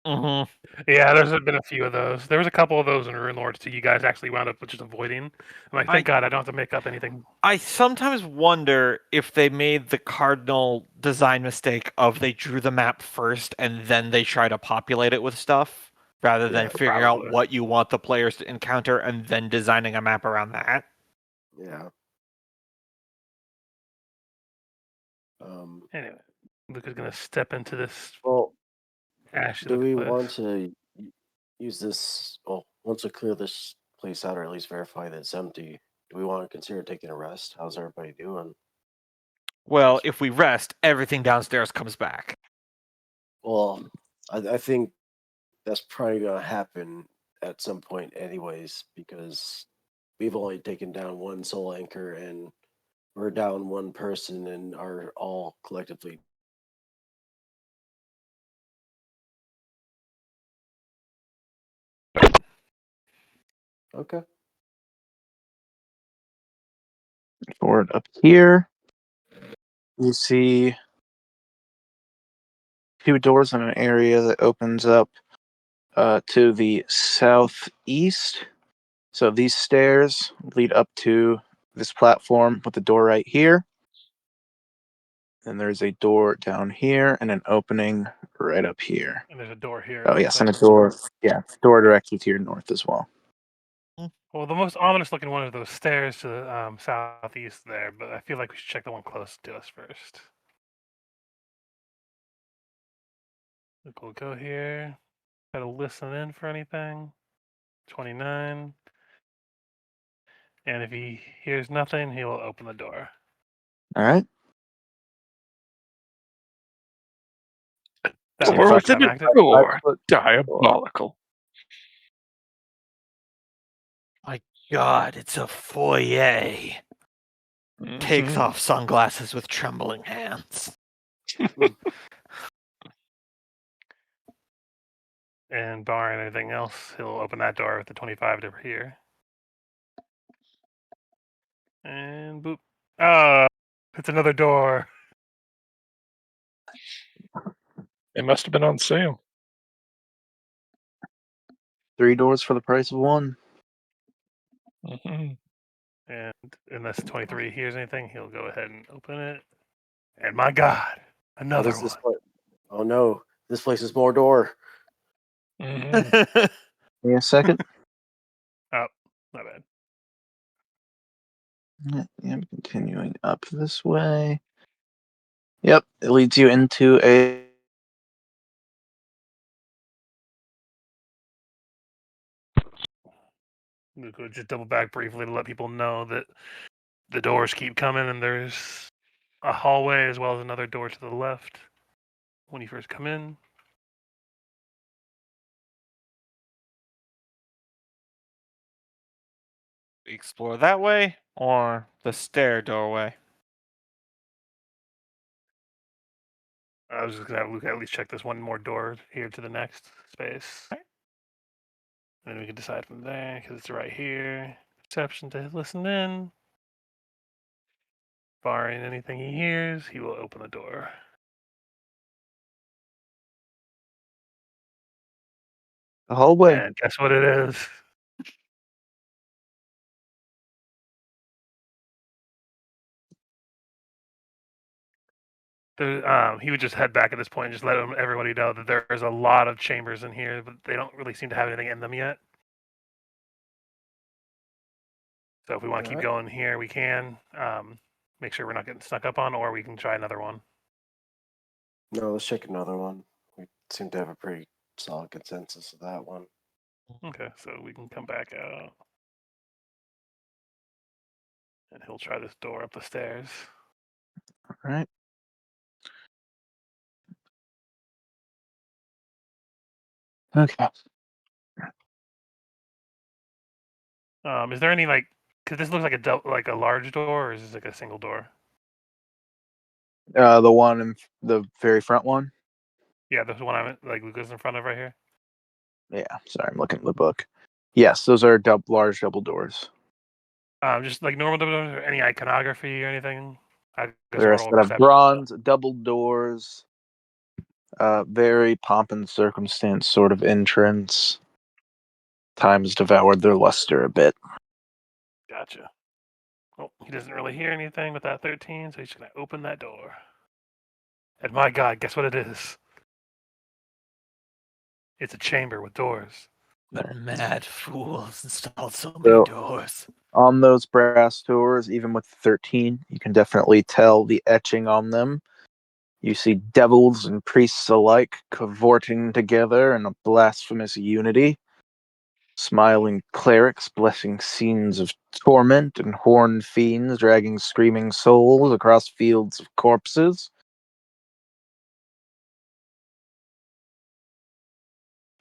Mm-hmm. Yeah, there's been a few of those. There was a couple of those in Rune Lords too. You guys actually wound up just avoiding. I'm like, thank God I don't have to make up anything. I sometimes wonder if they made the cardinal design mistake of they drew the map first and then they try to populate it with stuff, rather than Yeah, figuring out probably. what you want the players to encounter and then designing a map around that. yeah. Anyway, Luca's gonna step into this Well, ashy do we looking want place. to use this? Well, once we clear this place out, or at least verify that it's empty, do we want to consider taking a rest? How's everybody doing? Well, if we rest, everything downstairs comes back. Well, I think that's probably going to happen at some point, anyways, because we've only taken down one soul anchor and we're down one person and are all collectively. Okay. Forward up here, you see two doors in an area that opens up to the southeast. So these stairs lead up to this platform with the door right here. And there's a door down here and an opening right up here. And there's a door here. Oh, yes, and a door. Yeah, door directly to your north as well. Well, the most ominous looking one is those stairs to the southeast there, but I feel like we should check the one close to us first. We'll go here. Try to listen in for anything. 29. And if he hears nothing, he will open the door. All right. That So means Door it's within a climactic. door. 5 foot. Diabolical. My God, it's a foyer. Takes Mhm. off sunglasses with trembling hands. And barring anything else, he'll open that door with the 25 over here. And boop. It's another door. It must have been on sale. 3 doors for the price of 1. Mhm. And unless 23 hears anything, he'll go ahead and open it. And my God, What another is this? one. Oh no, this place is more door. Mhm. Give me a second. Oh, my bad. Yep, continuing up this way. Yep, it leads you into a. We'll just double back briefly to let people know that the doors keep coming and there's a hallway as well as another door to the left when you first come in. Explore that way or the stair doorway. I was just going to have Luke at least check this one more door here to the next space. Okay. And then we can decide from there because it's right here. Perception to listen in. Barring anything he hears, he will open the door. The hallway. And guess what it is? He would just head back at this point and just let everybody know that there's a lot of chambers in here, but they don't really seem to have anything in them yet. So if we want to keep Alright. going here, we can. Make sure we're not getting snuck up on, or we can try another one. No, let's check another one. We seem to have a pretty solid consensus of that one. Okay, so we can come back out. And he'll try this door up the stairs. All right. Okay. Is there any because this looks like a large door, or is this like a single door? The one in the very front one. Yeah, this one I'm like Lucas in front of right here. Yeah. Sorry, I'm looking at the book. Yes, those are large double doors. Just like normal doors, or any iconography or anything. I guess There are we're a all set of perception. bronze double doors Very pomp and circumstance sort of entrance. Time's devoured their luster a bit. Gotcha. Well, he doesn't really hear anything with that 13, so he's just gonna open that door. And my God, guess what it is? It's a chamber with doors. The mad fools installed so many So- doors. On those brass doors, even with 13, you can definitely tell the etching on them. You see devils and priests alike cavorting together in a blasphemous unity. Smiling clerics blessing scenes of torment and horned fiends dragging screaming souls across fields of corpses.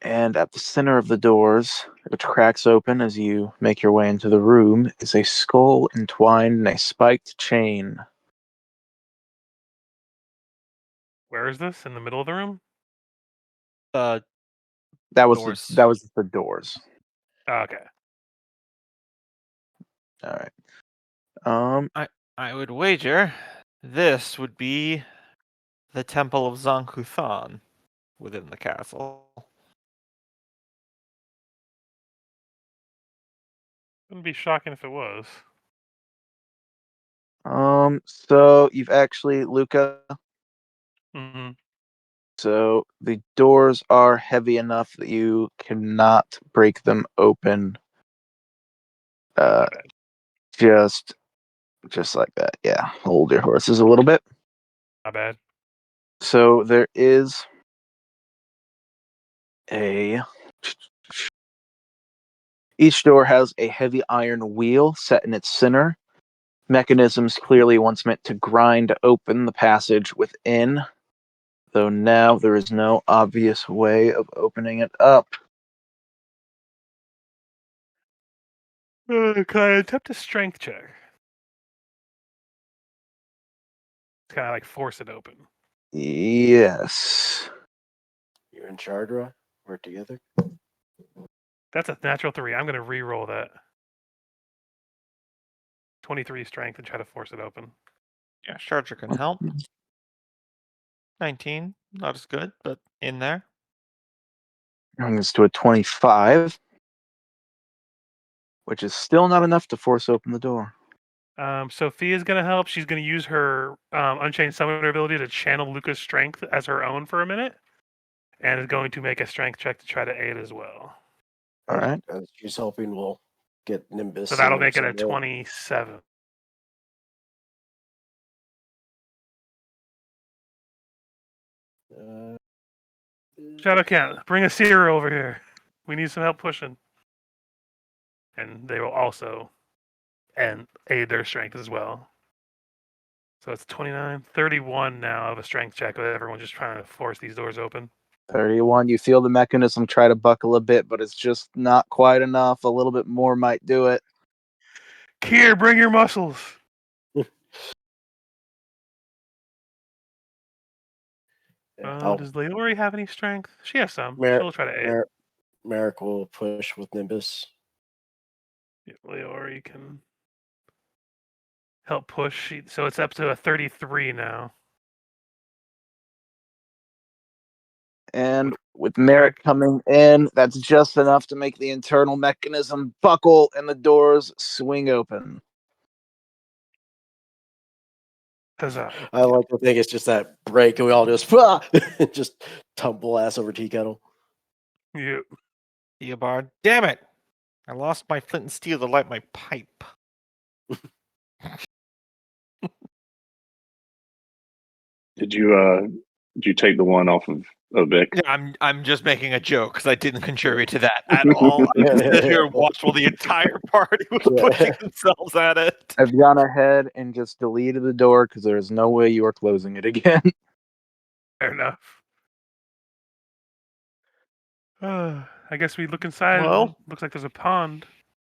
And at the center of the doors, which cracks open as you make your way into the room, is a skull entwined in a spiked chain. Where is this? In the middle of the room? Uh, That was Doors. the doors. Oh, okay. All right. I would wager this would be the Temple of Zankuthan within the castle. Wouldn't be shocking if it was. So you've actually, Luca. Mm-hmm. So the doors are heavy enough that you cannot break them open. Not bad. Just like that. Yeah. Hold your horses a little bit. Not bad. So there is each door has a heavy iron wheel set in its center. Mechanisms clearly once meant to grind open the passage within, though now there is no obvious way of opening it up. Can I attempt a strength check? Kind of like force it open. Yes. You and Chardra work together? That's a natural 3. I'm gonna re-roll that. 23 strength and try to force it open. Yeah, Charger can help. 19, not as good, but in there. Brings us to a 25, which is still not enough to force open the door. Sophia's gonna help. She's gonna use her Unchained Summoner ability to channel Luca's strength as her own for a minute, and is going to make a strength check to try to aid as well. All right. As she's helping, we'll get Nimbus. So that'll and make it a some roll. 27. Shadowcat, bring a seer over here. We need some help pushing. And they will also aid their strength as well. So it's 29, 31 now of a strength check with everyone just trying to force these doors open. 31. You feel the mechanism try to buckle a bit, but it's just not quite enough. A little bit more might do it. Kier, bring your muscles. Does Leori have any strength? She has some. She'll try to aid. Merrick will push with Nimbus. Yeah, Leori can help push. So it's up to a 33 now. And with Merrick coming in, that's just enough to make the internal mechanism buckle and the doors swing open. Huzzah. I like to think it's just that break and we all just just tumble ass over tea kettle. Yep. Eobard, damn it! I lost my flint and steel to light my pipe. Did you take the one off of Vic? Yeah, I'm just making a joke because I didn't contribute to that at all. I just sit here and watch while the entire party was pushing themselves at it. I've gone ahead and just deleted the door because there is no way you are closing it again. Fair enough. I guess we look inside. Well, looks like there's a pond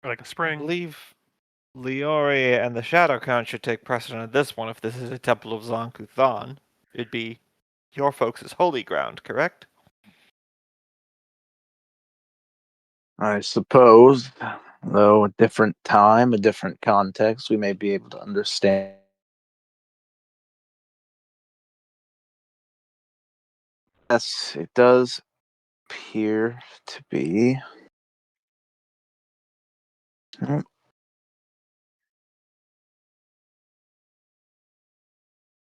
or like a I spring. believe Leori and the Shadow Count should take precedent of this one if this is a Temple of Zankuthan. It'd be your folks' holy ground, correct? I suppose, though a different time, a different context, we may be able to understand. Yes, it does appear to be. Oh.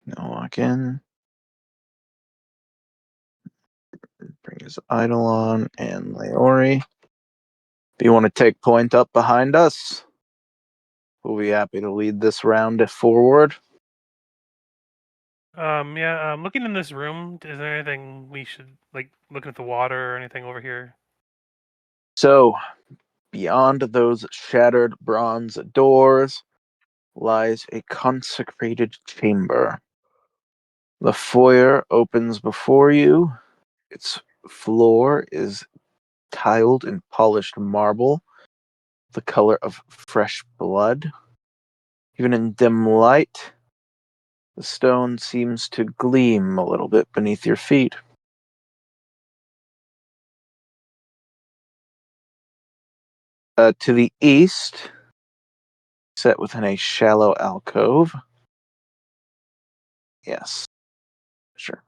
No lock-in. Bring his Eidolon and Leori. If you want to take point up behind us, we'll be happy to lead this round forward. Yeah, looking in this room, is there anything we should, like, looking at the water or anything over here? So, beyond those shattered bronze doors lies a consecrated chamber. The foyer opens before you. Its floor is tiled in polished marble, the color of fresh blood. Even in dim light, the stone seems to gleam a little bit beneath your feet. To the east, set within a shallow alcove. Yes, sure.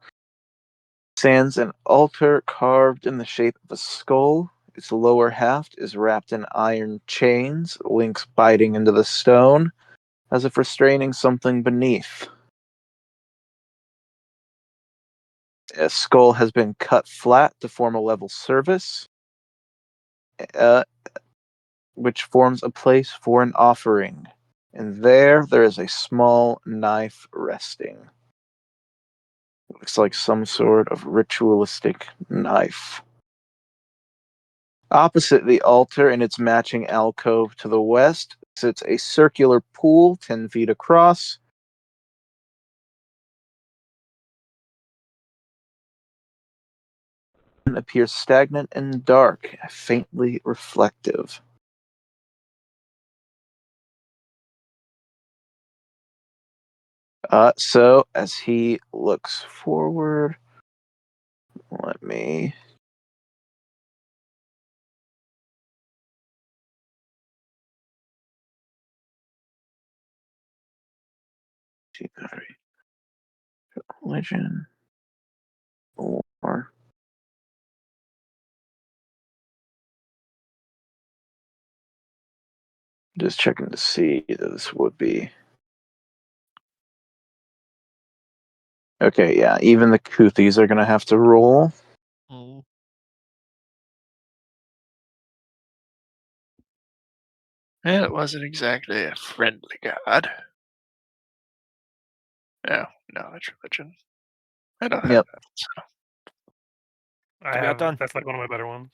Stands an altar carved in the shape of a skull. Its lower half is wrapped in iron chains, links biting into the stone, as if restraining something beneath. A skull has been cut flat to form a level surface, which forms a place for an offering. And there is a small knife resting. It looks like some sort of ritualistic knife. Opposite the altar, in its matching alcove to the west, sits a circular pool 10 feet across. It appears stagnant and dark, faintly reflective. So, as he looks forward, let me... Religion. Or... Just checking to see that this would be... Okay, yeah, even the Kuthies are going to have to roll. Mm. And it wasn't exactly a friendly god. No, knowledge religion. I don't have Yep. that. So. I To be have. outdone. That's like one of my better ones.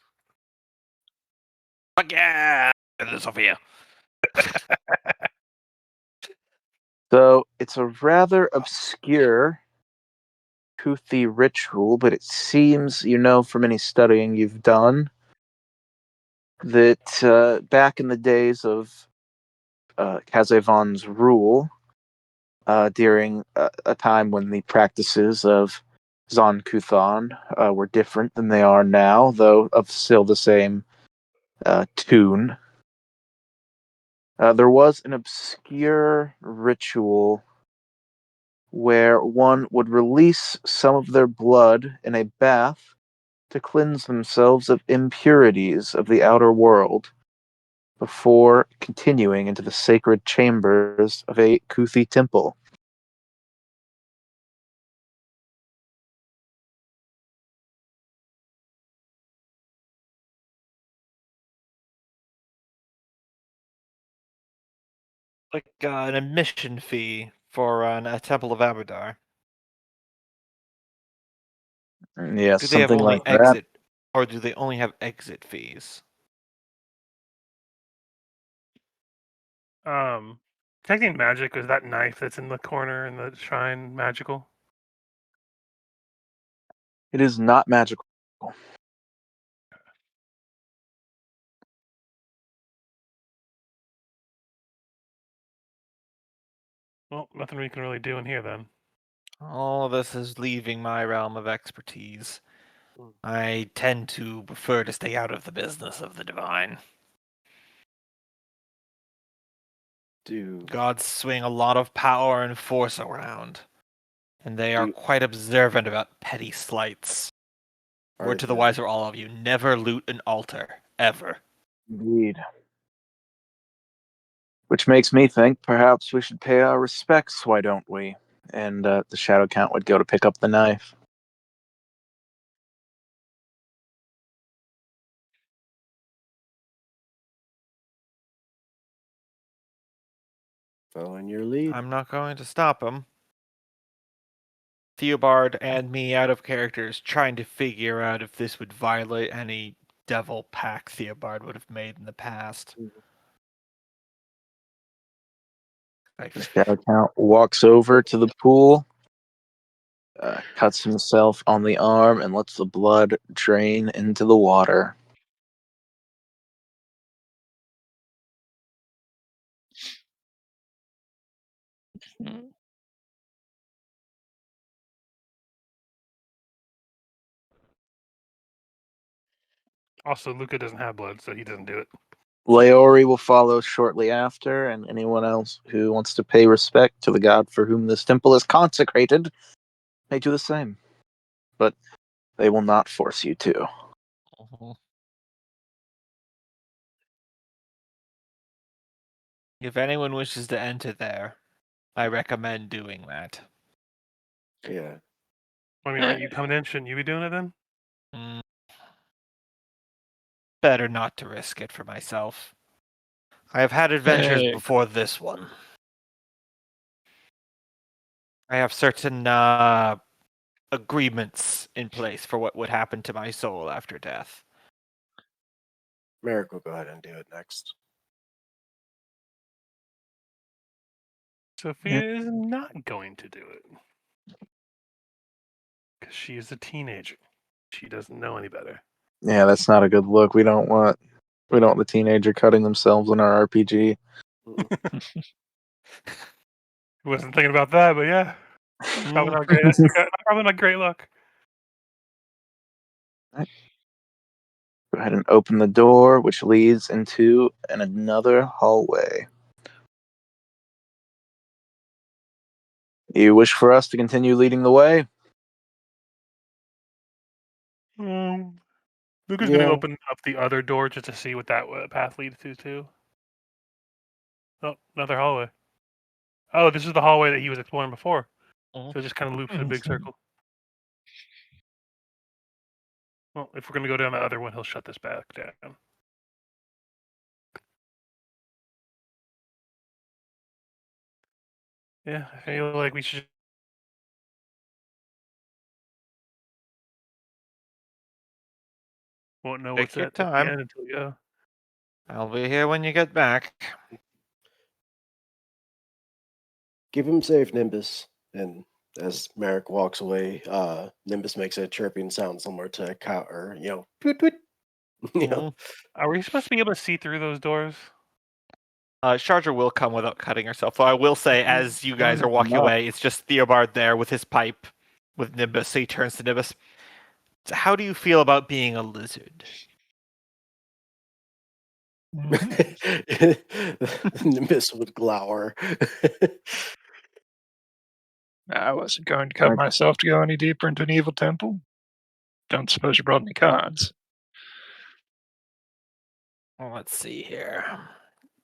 Fuck yeah! Sophia. So it's a rather obscure Kuthi ritual, but it seems, from any studying you've done, that back in the days of Khazevon's rule, during a time when the practices of Zon Kuthan were different than they are now, though of still the same tune. There was an obscure ritual where one would release some of their blood in a bath to cleanse themselves of impurities of the outer world before continuing into the sacred chambers of a Kuthi temple. Like an admission fee for a Temple of Abadar. Yeah, Do they have something only like that. exit, or do they only have exit fees? Detecting magic, is that knife that's in the corner in the shrine magical? It is not magical. Well, nothing we can really do in here then. All of this is leaving my realm of expertise. I tend to prefer to stay out of the business of the divine. Gods swing a lot of power and force around, and they are quite observant about petty slights. Word to the wise are all of you: never loot an altar, ever. Indeed. Which makes me think perhaps we should pay our respects, why don't we? And the Shadow Count would go to pick up the knife. Following your lead. I'm not going to stop him. Theobald and me out of characters trying to figure out if this would violate any devil pact Theobald would have made in the past. The Shadow Count walks over to the pool, cuts himself on the arm, and lets the blood drain into the water. Also, Luca doesn't have blood, so he doesn't do it. Leori will follow shortly after, and anyone else who wants to pay respect to the god for whom this temple is consecrated may do the same. But they will not force you to. If anyone wishes to enter there, I recommend doing that. Yeah. I mean, aren't you coming in? Shouldn't you be doing it then? Better not to risk it for myself. I have had adventures Hey. before this one. I have certain agreements in place for what would happen to my soul after death. Merrick will go ahead and do it next. Sophia is not going to do it. Because she is a teenager. She doesn't know any better. Yeah, that's not a good look. We don't want the teenager cutting themselves in our RPG. Wasn't thinking about that, but yeah. Probably not great. Probably not great luck. Go ahead and open the door, which leads into another hallway. You wish for us to continue leading the way? Luca's going to open up the other door just to see what that path leads to, too. Oh, another hallway. Oh, this is the hallway that he was exploring before. So it just kind of loops in a big circle. Well, if we're going to go down the other one, he'll shut this back down. Yeah, I feel like we should. Won't know what's Take your at the time. end until we go. I'll be here when you get back. Give him safe, Nimbus. And as Merrick walks away, Nimbus makes a chirping sound similar to a cow, or tweet tweet. Are we supposed to be able to see through those doors? Charger will come without cutting herself. So I will say, as you guys are walking away, it's just Theobald there with his pipe with Nimbus. So he turns to Nimbus. So how do you feel about being a lizard? Nimbus would glower. I wasn't going to cut myself to go any deeper into an evil temple. Don't suppose you brought any cards. Well, let's see here.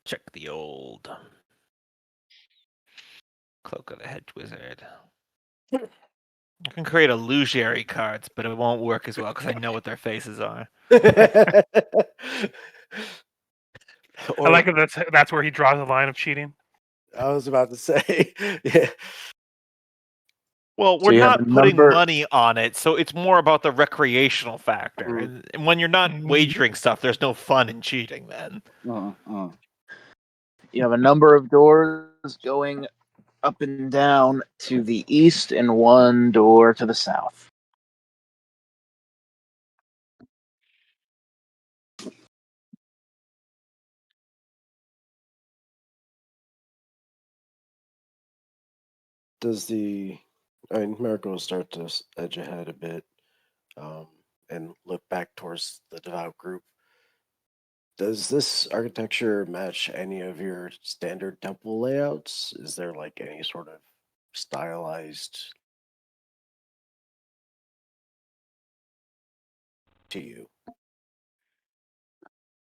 Check the old Cloak of the Hedge Wizard. I can create illusionary cards, but it won't work as well because I know what their faces are. I like it. That's where he draws the line of cheating. I was about to say, yeah. Well, we're not putting money on it, so it's more about the recreational factor. And when you're not wagering stuff, there's no fun in cheating then. You have a number of doors going up and down to the east and one door to the south. Merrick will start to edge ahead a bit and look back towards the devout group. Does this architecture match any of your standard temple layouts? Is there like any sort of stylized to you?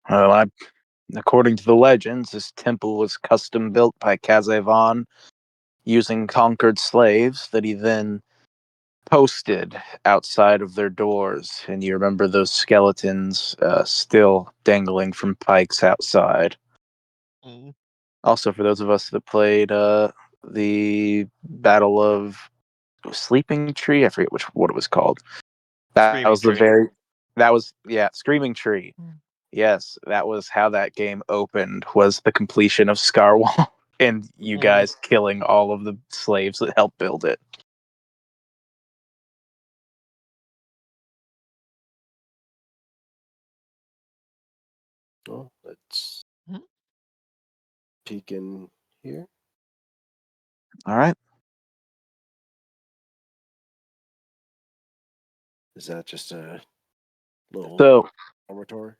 Well, according to the legends, this temple was custom built by Kazevan using conquered slaves that he then posted outside of their doors. And you remember those skeletons still dangling from pikes outside. Mm. Also, for those of us that played the Battle of Sleeping Tree, I forget what it was called. That was Screaming Tree. Yes, that was how that game opened, was the completion of Scarwall and you guys killing all of the slaves that helped build it. Well, let's Mhm. peek in here. All right. Is that just a little So laboratory?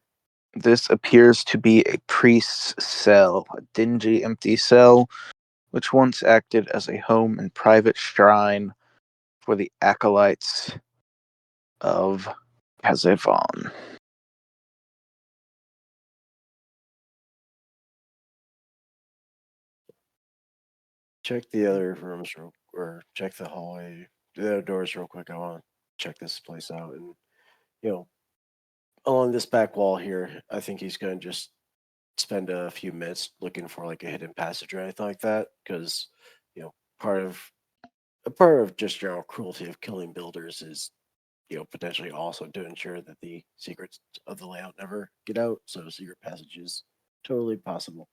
this appears to be a priest's cell, a dingy, empty cell, which once acted as a home and private shrine for the acolytes of Kazevan. Check the other rooms or check the hallway, the other doors real quick. I want to check this place out. And, along this back wall here, I think he's going to just spend a few minutes looking for like a hidden passage or anything like that. Because, part of just general cruelty of killing builders is, potentially also to ensure that the secrets of the layout never get out. So secret passage is totally possible.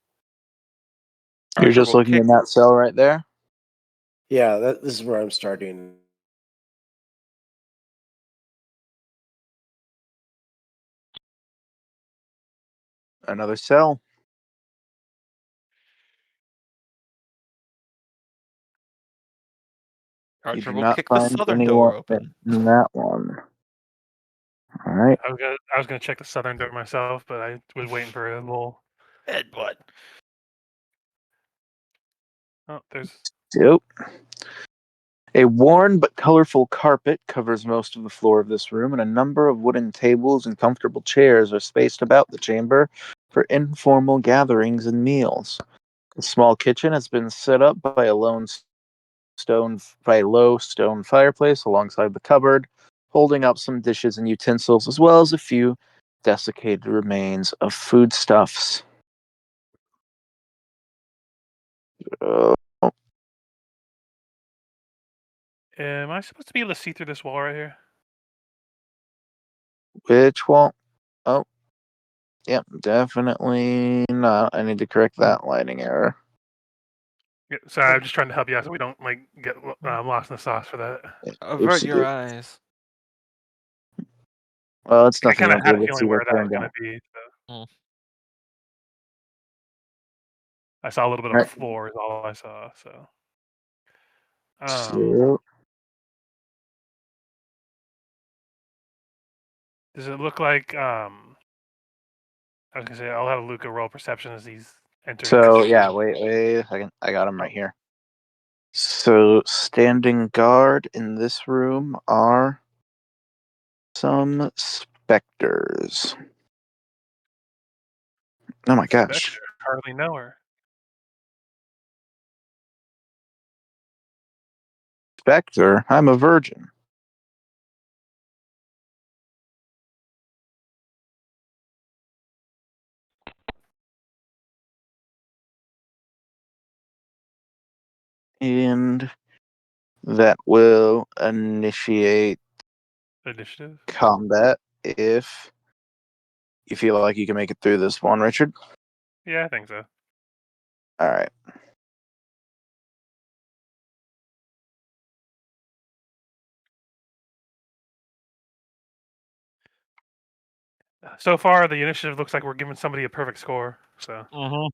You're Alright, just we'll looking in that cell right there? Yeah, this is where I'm starting. Another cell. You do Archer will not kick the find southern door anyone open. in that one. All right. I was gonna check the southern door myself, but I was waiting for a little. Headbutt. Oh, there's. Dope. A worn but colorful carpet covers most of the floor of this room, and a number of wooden tables and comfortable chairs are spaced about the chamber for informal gatherings and meals. A small kitchen has been set up by a low stone fireplace alongside the cupboard, holding up some dishes and utensils, as well as a few desiccated remains of foodstuffs. Uh, Am I supposed to be able to see through this wall right here? which wall? Oh, yep, definitely not. I need to correct that lighting error. Yeah, sorry, I'm just trying to help you out so we don't get lost in the sauce for that. Avert Oopsie your doop. eyes. Well, it's I nothing kind of you'll be had a able to see feeling right where that there was and going down. to be. So. Mm. I saw a little bit of Right. a floor is all I saw. So. So, Does it look like I was gonna say I'll have Luca roll perception as he's entering this room. yeah, wait a second. I got him right here. So, standing guard in this room are some specters. Oh my gosh. Spectre, hardly know her. Spectre? I'm a virgin. And that will initiate Initiative. combat if you feel like you can make it through this one, Richard. Yeah, I think so. All right. So far, the initiative looks like we're giving somebody a perfect score. So. Mm-hmm.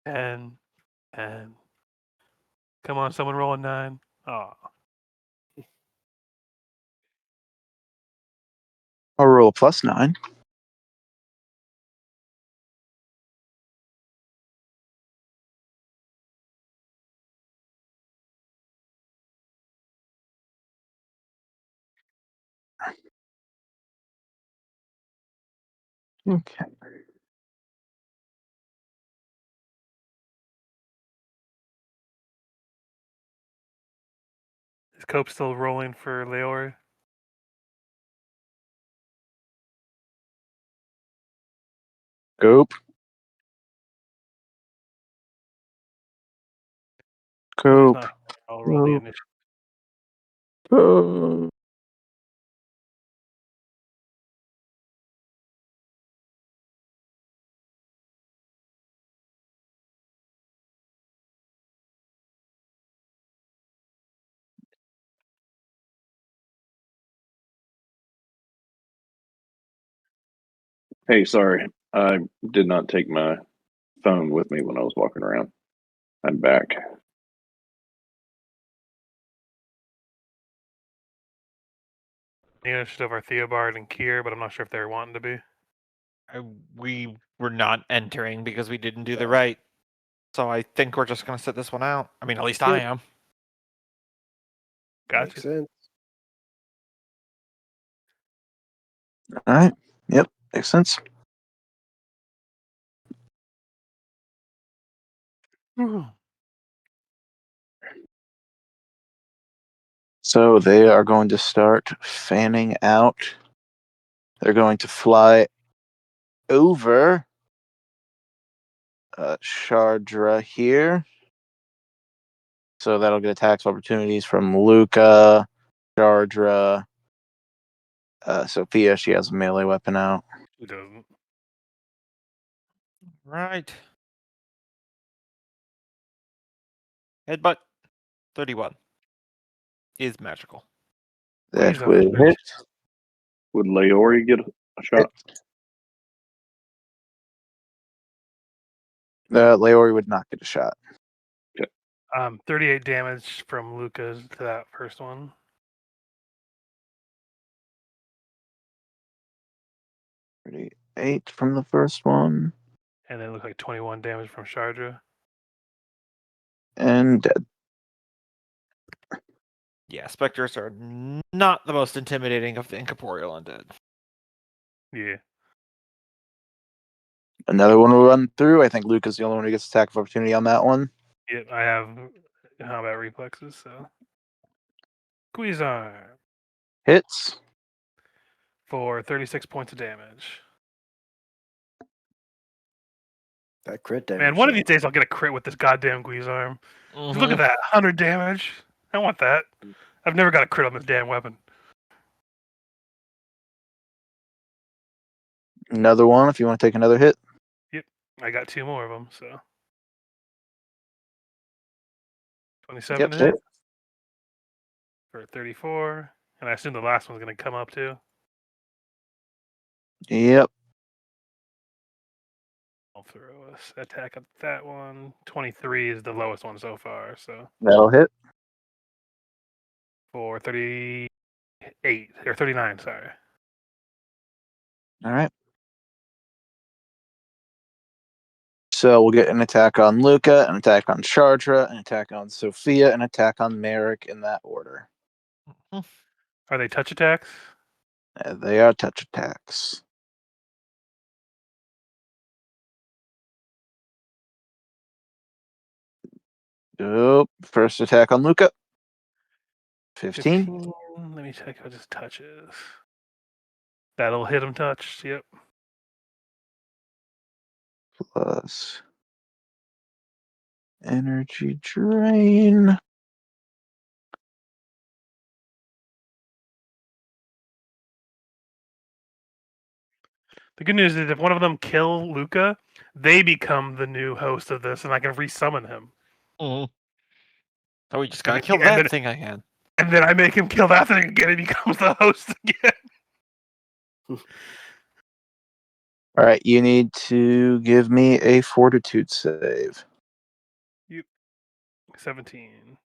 And come on, someone roll a 9. Aw. I'll roll a +9. Okay. Is Cope still rolling for Leori? Cope. Well, he's Cope. not. I'll roll the initiative. Cope. Hey, sorry. I did not take my phone with me when I was walking around. I'm back. The initiative are Theobald and Kier, but I'm not sure if they're wanting to be. We were not entering because we didn't do the right. So I think we're just going to sit this one out. I mean, at least I am. Gotcha. Makes sense. All right. Yep. Makes sense. So they are going to start fanning out. They're going to fly over Shardra here. So that'll get attacks opportunities from Luca, Shardra, Sophia. She has a melee weapon out. Who doesn't? Right. Headbutt 31 is magical. That Please, will hit. Would Leori get a shot? Leori would not get a shot. 38 damage from Lucas to that first one. 38 from the first one. And then it looks like 21 damage from Shardra. And dead. Yeah, specters are not the most intimidating of the incorporeal undead. Yeah. Another one will run through. I think Luke is the only one who gets attack of opportunity on that one. Yep, I have combat reflexes, so. Guizar Hits. for 36 points of damage. That crit damage. Man, one of these days I'll get a crit with this goddamn Guizarm. Mm-hmm. Look at that, 100 damage. I want that. I've never got a crit on this damn weapon. Another one if you want to take another hit. Yep, I got 2 more of them, so. 27 Yep. to hit for 34. And I assume the last one's going to come up too. Yep. I'll throw a attack at that one. 23 is the lowest one so far, so. That'll hit. For 38, or 39, sorry. All right. So we'll get an attack on Luca, an attack on Shardra, an attack on Sophia, an attack on Merrick in that order. Are they touch attacks? They are touch attacks. First attack on Luca. 15. Let me check how this touches. That'll hit him touched, yep. Plus energy drain. The good news is if one of them kill Luca, they become the new host of this, and I can resummon him. Mm-hmm. So we just And gotta then- kill and that then- thing again. And then I make him kill that thing again, and he becomes the host again. All right, you need to give me a fortitude save. 17.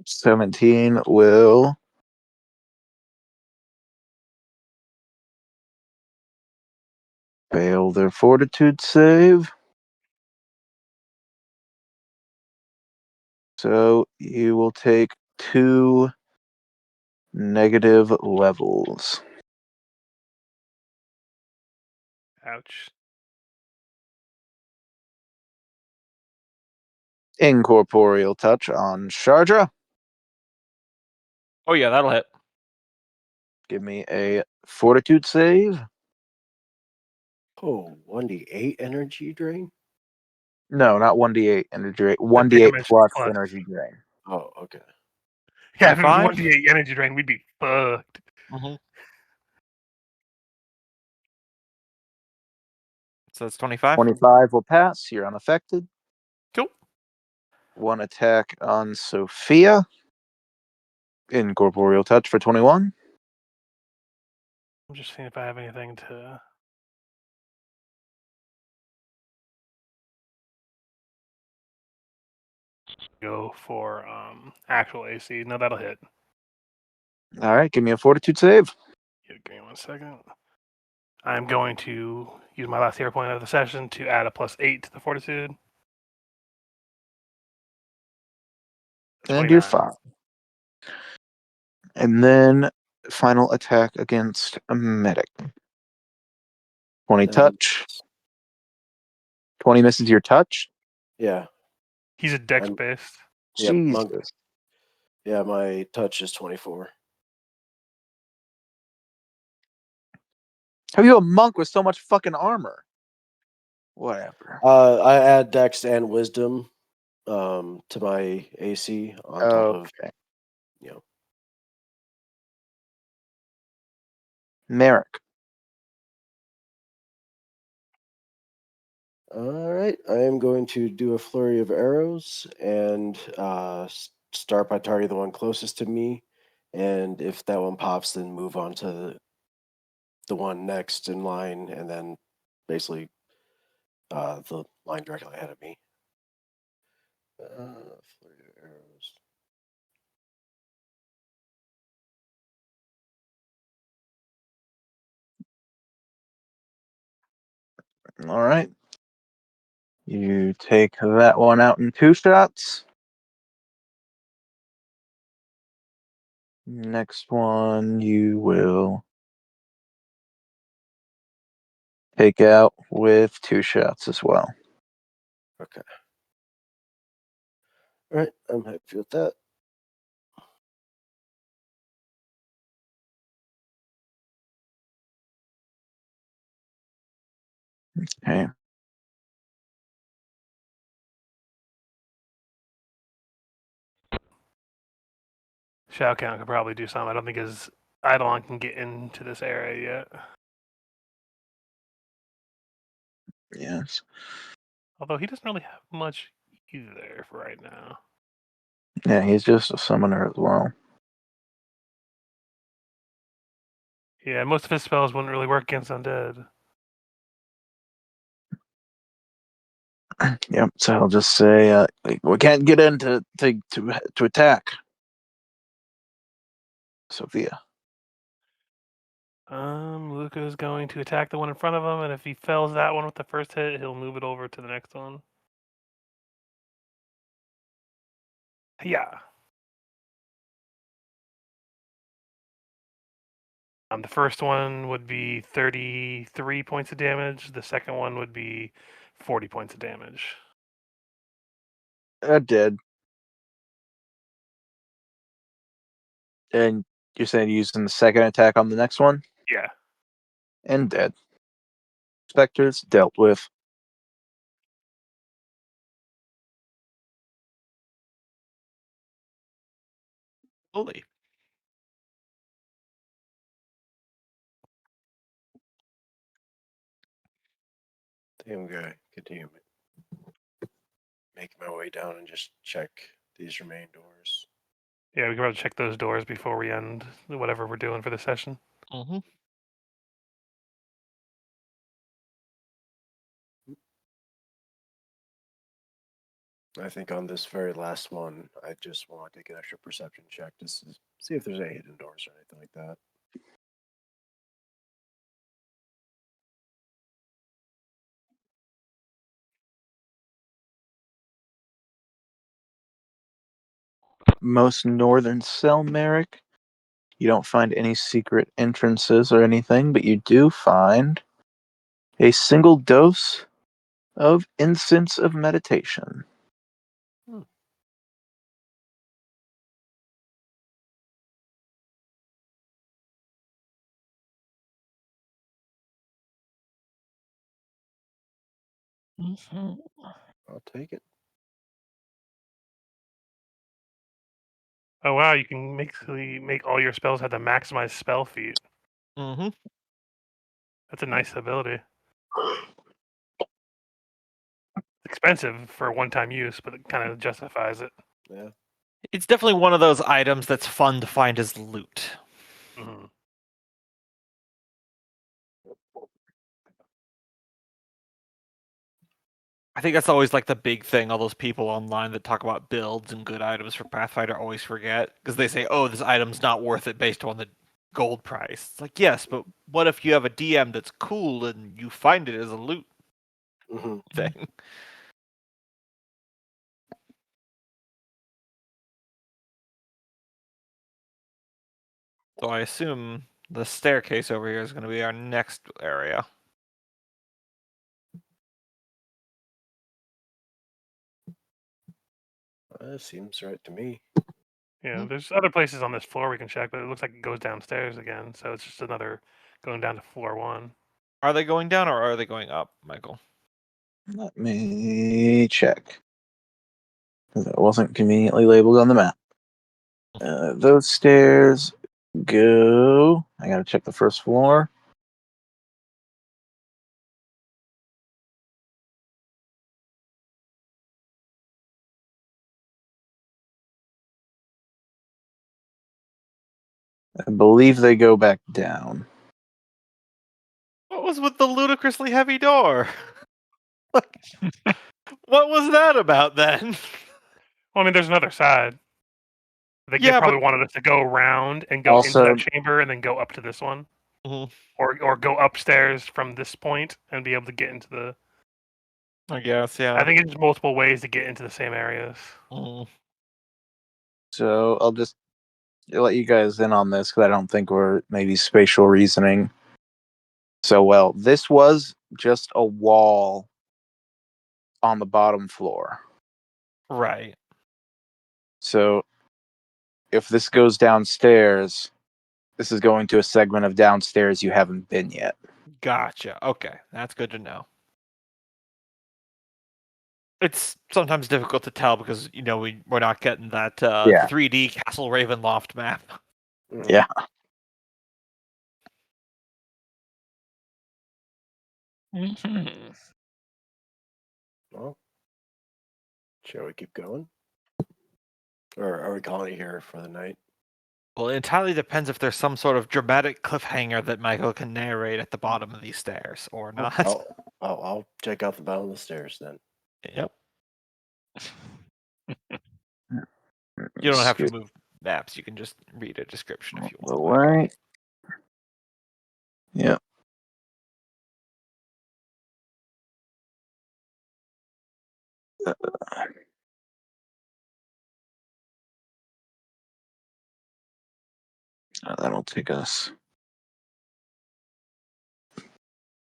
17 will fail their fortitude save. So you will take 2 negative levels. Ouch. Incorporeal touch on Shardra. Oh yeah, that'll hit. Give me a fortitude save. Oh, 1d8 energy drain? No, not 1d8 energy drain. The 1d8 damage plus plus. energy drain. Oh, okay. Yeah, if it was 25? 1d8 energy drain, we'd be fucked. Mm-hmm. So it's 25. 25 will pass. You're unaffected. Cool. One attack on Sophia. Incorporeal touch for 21. I'm just seeing if I have anything to. Go for actual AC. No, that'll hit. All right, give me a fortitude save. Yeah, give me 1 second. I'm going to use my last hero point of the session to add a +8 to the fortitude. And you're 29. fine. And then final attack against a medic. 20 touch. 20 misses your touch. Yeah. He's a dex I'm- based. Yep, Jesus. monk. Yeah, my touch is 24. How are you a monk with so much fucking armor? Whatever. I add Dex and Wisdom to my AC on top of, Okay. you know. Merrick. All right, I am going to do a flurry of arrows and start by targeting the one closest to me. And if that one pops, then move on to the one next in line, and then basically the line directly ahead of me. Flurry of arrows. All right. You take that one out in 2 shots. Next one you will take out with 2 shots as well. Okay. All right, I'm happy with that. Okay. Shao Kahn could probably do something. I don't think his Eidolon can get into this area yet. Yes. Although he doesn't really have much either for right now. Yeah, he's just a summoner as well. Yeah, most of his spells wouldn't really work against undead. Yep. So I'll just say we can't get in to attack. Sophia. Luca's going to attack the one in front of him, and if he fells that one with the first hit, he'll move it over to the next one. Yeah. The first one would be 33 points of damage. The second one would be 40 points of damage. Dead. And you're saying using the second attack on the next one? Yeah. And dead. Spectres dealt with. Holy. I think I'm gonna continue making my way down and just check these remaining doors. Yeah, we can probably check those doors before we end whatever we're doing for the session. Mm-hmm. I think on this very last one, I just want to take an extra perception check to see if there's any hidden doors or anything like that. Most northern cell, Merrick. You don't find any secret entrances or anything, but you do find a single dose of incense of meditation. I'll take it. Oh wow, you can basically make all your spells have the maximized spell feat. Mm-hmm. That's a nice ability. Expensive for one-time use, but it kind of justifies it. Yeah. It's definitely one of those items that's fun to find as loot. Mhm. I think that's always like the big thing all those people online that talk about builds and good items for Pathfinder always forget, because they say, oh, this item's not worth it based on the gold price. It's like, yes, but what if you have a DM that's cool and you find it as a loot Mm-hmm. thing? So I assume the staircase over here is going to be our next area. That seems right to me. Yeah, there's other places on this floor we can check, but it looks like it goes downstairs again, so it's just another going down to floor 1. Are they going down or are they going up, Michael? Let me check. 'Cause it wasn't conveniently labeled on the map. Those stairs go. I gotta check the first floor. I believe they go back down. What was with the ludicrously heavy door? What was that about then? Well, I mean, there's another side. I think they Yeah, probably but wanted us to go around and go into Also, that chamber and then go up to this one. Mhm. Or go upstairs from this point and be able to get into the... I guess, yeah. I think it's multiple ways to get into the same areas. Mhm. so I'll just let you guys in on this because I don't think we're maybe spatial reasoning so well. This was just a wall on the bottom floor. Right. So if this goes downstairs, this is going to a segment of downstairs you haven't been yet. Gotcha. Okay, that's good to know. It's sometimes difficult to tell because we're not getting that Yeah. 3D Castle Ravenloft map. Mhm. Yeah. Mhm. Well, shall we keep going? Or are we calling it here for the night? Well, it entirely depends if there's some sort of dramatic cliffhanger that Michael can narrate at the bottom of these stairs or not. I'll check out the bottom of the stairs then. Yep. You don't have to Excuse move maps. You can just read a description if you the want. Michael. way. Yep. That'll take us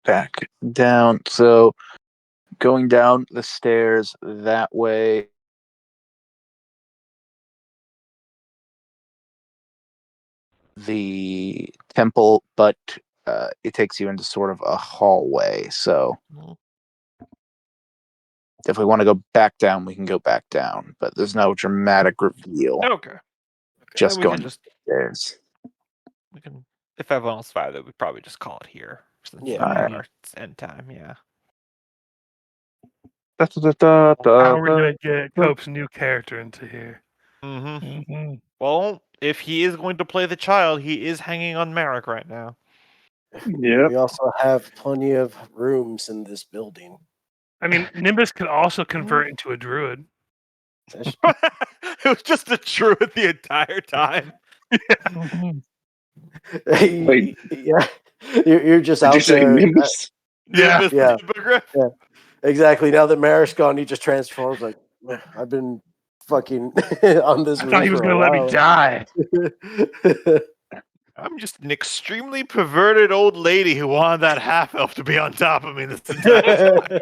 back down. So going down the stairs that way. The temple, but it takes you into sort of a hallway. So Mhm. if we want to go back down, we can go back down. But there's no dramatic reveal. Okay. Just Then we going can just upstairs. if everyone else fired, we probably just call it here since Yeah. that's our end time. Yeah. How are we going to get Cope's new character into here? Mm-hmm. Mhm. Well, if he is going to play the child, he is hanging on Merrick right now. Yep. We also have plenty of rooms in this building. I mean, Nimbus could also convert into a druid. That's- It was just a druid the entire time. Mhm. Wait. yeah, you're just Did you out say there. Nimbus? Yeah. Nimbus Yeah. the hippogriff. Yeah. Exactly. Now that Marish's gone, he just transforms like, "Man, I've been fucking on this I roof thought he was for a going to let me while." die. I'm just an extremely perverted old lady who wanted that half elf to be on top of me this entire time.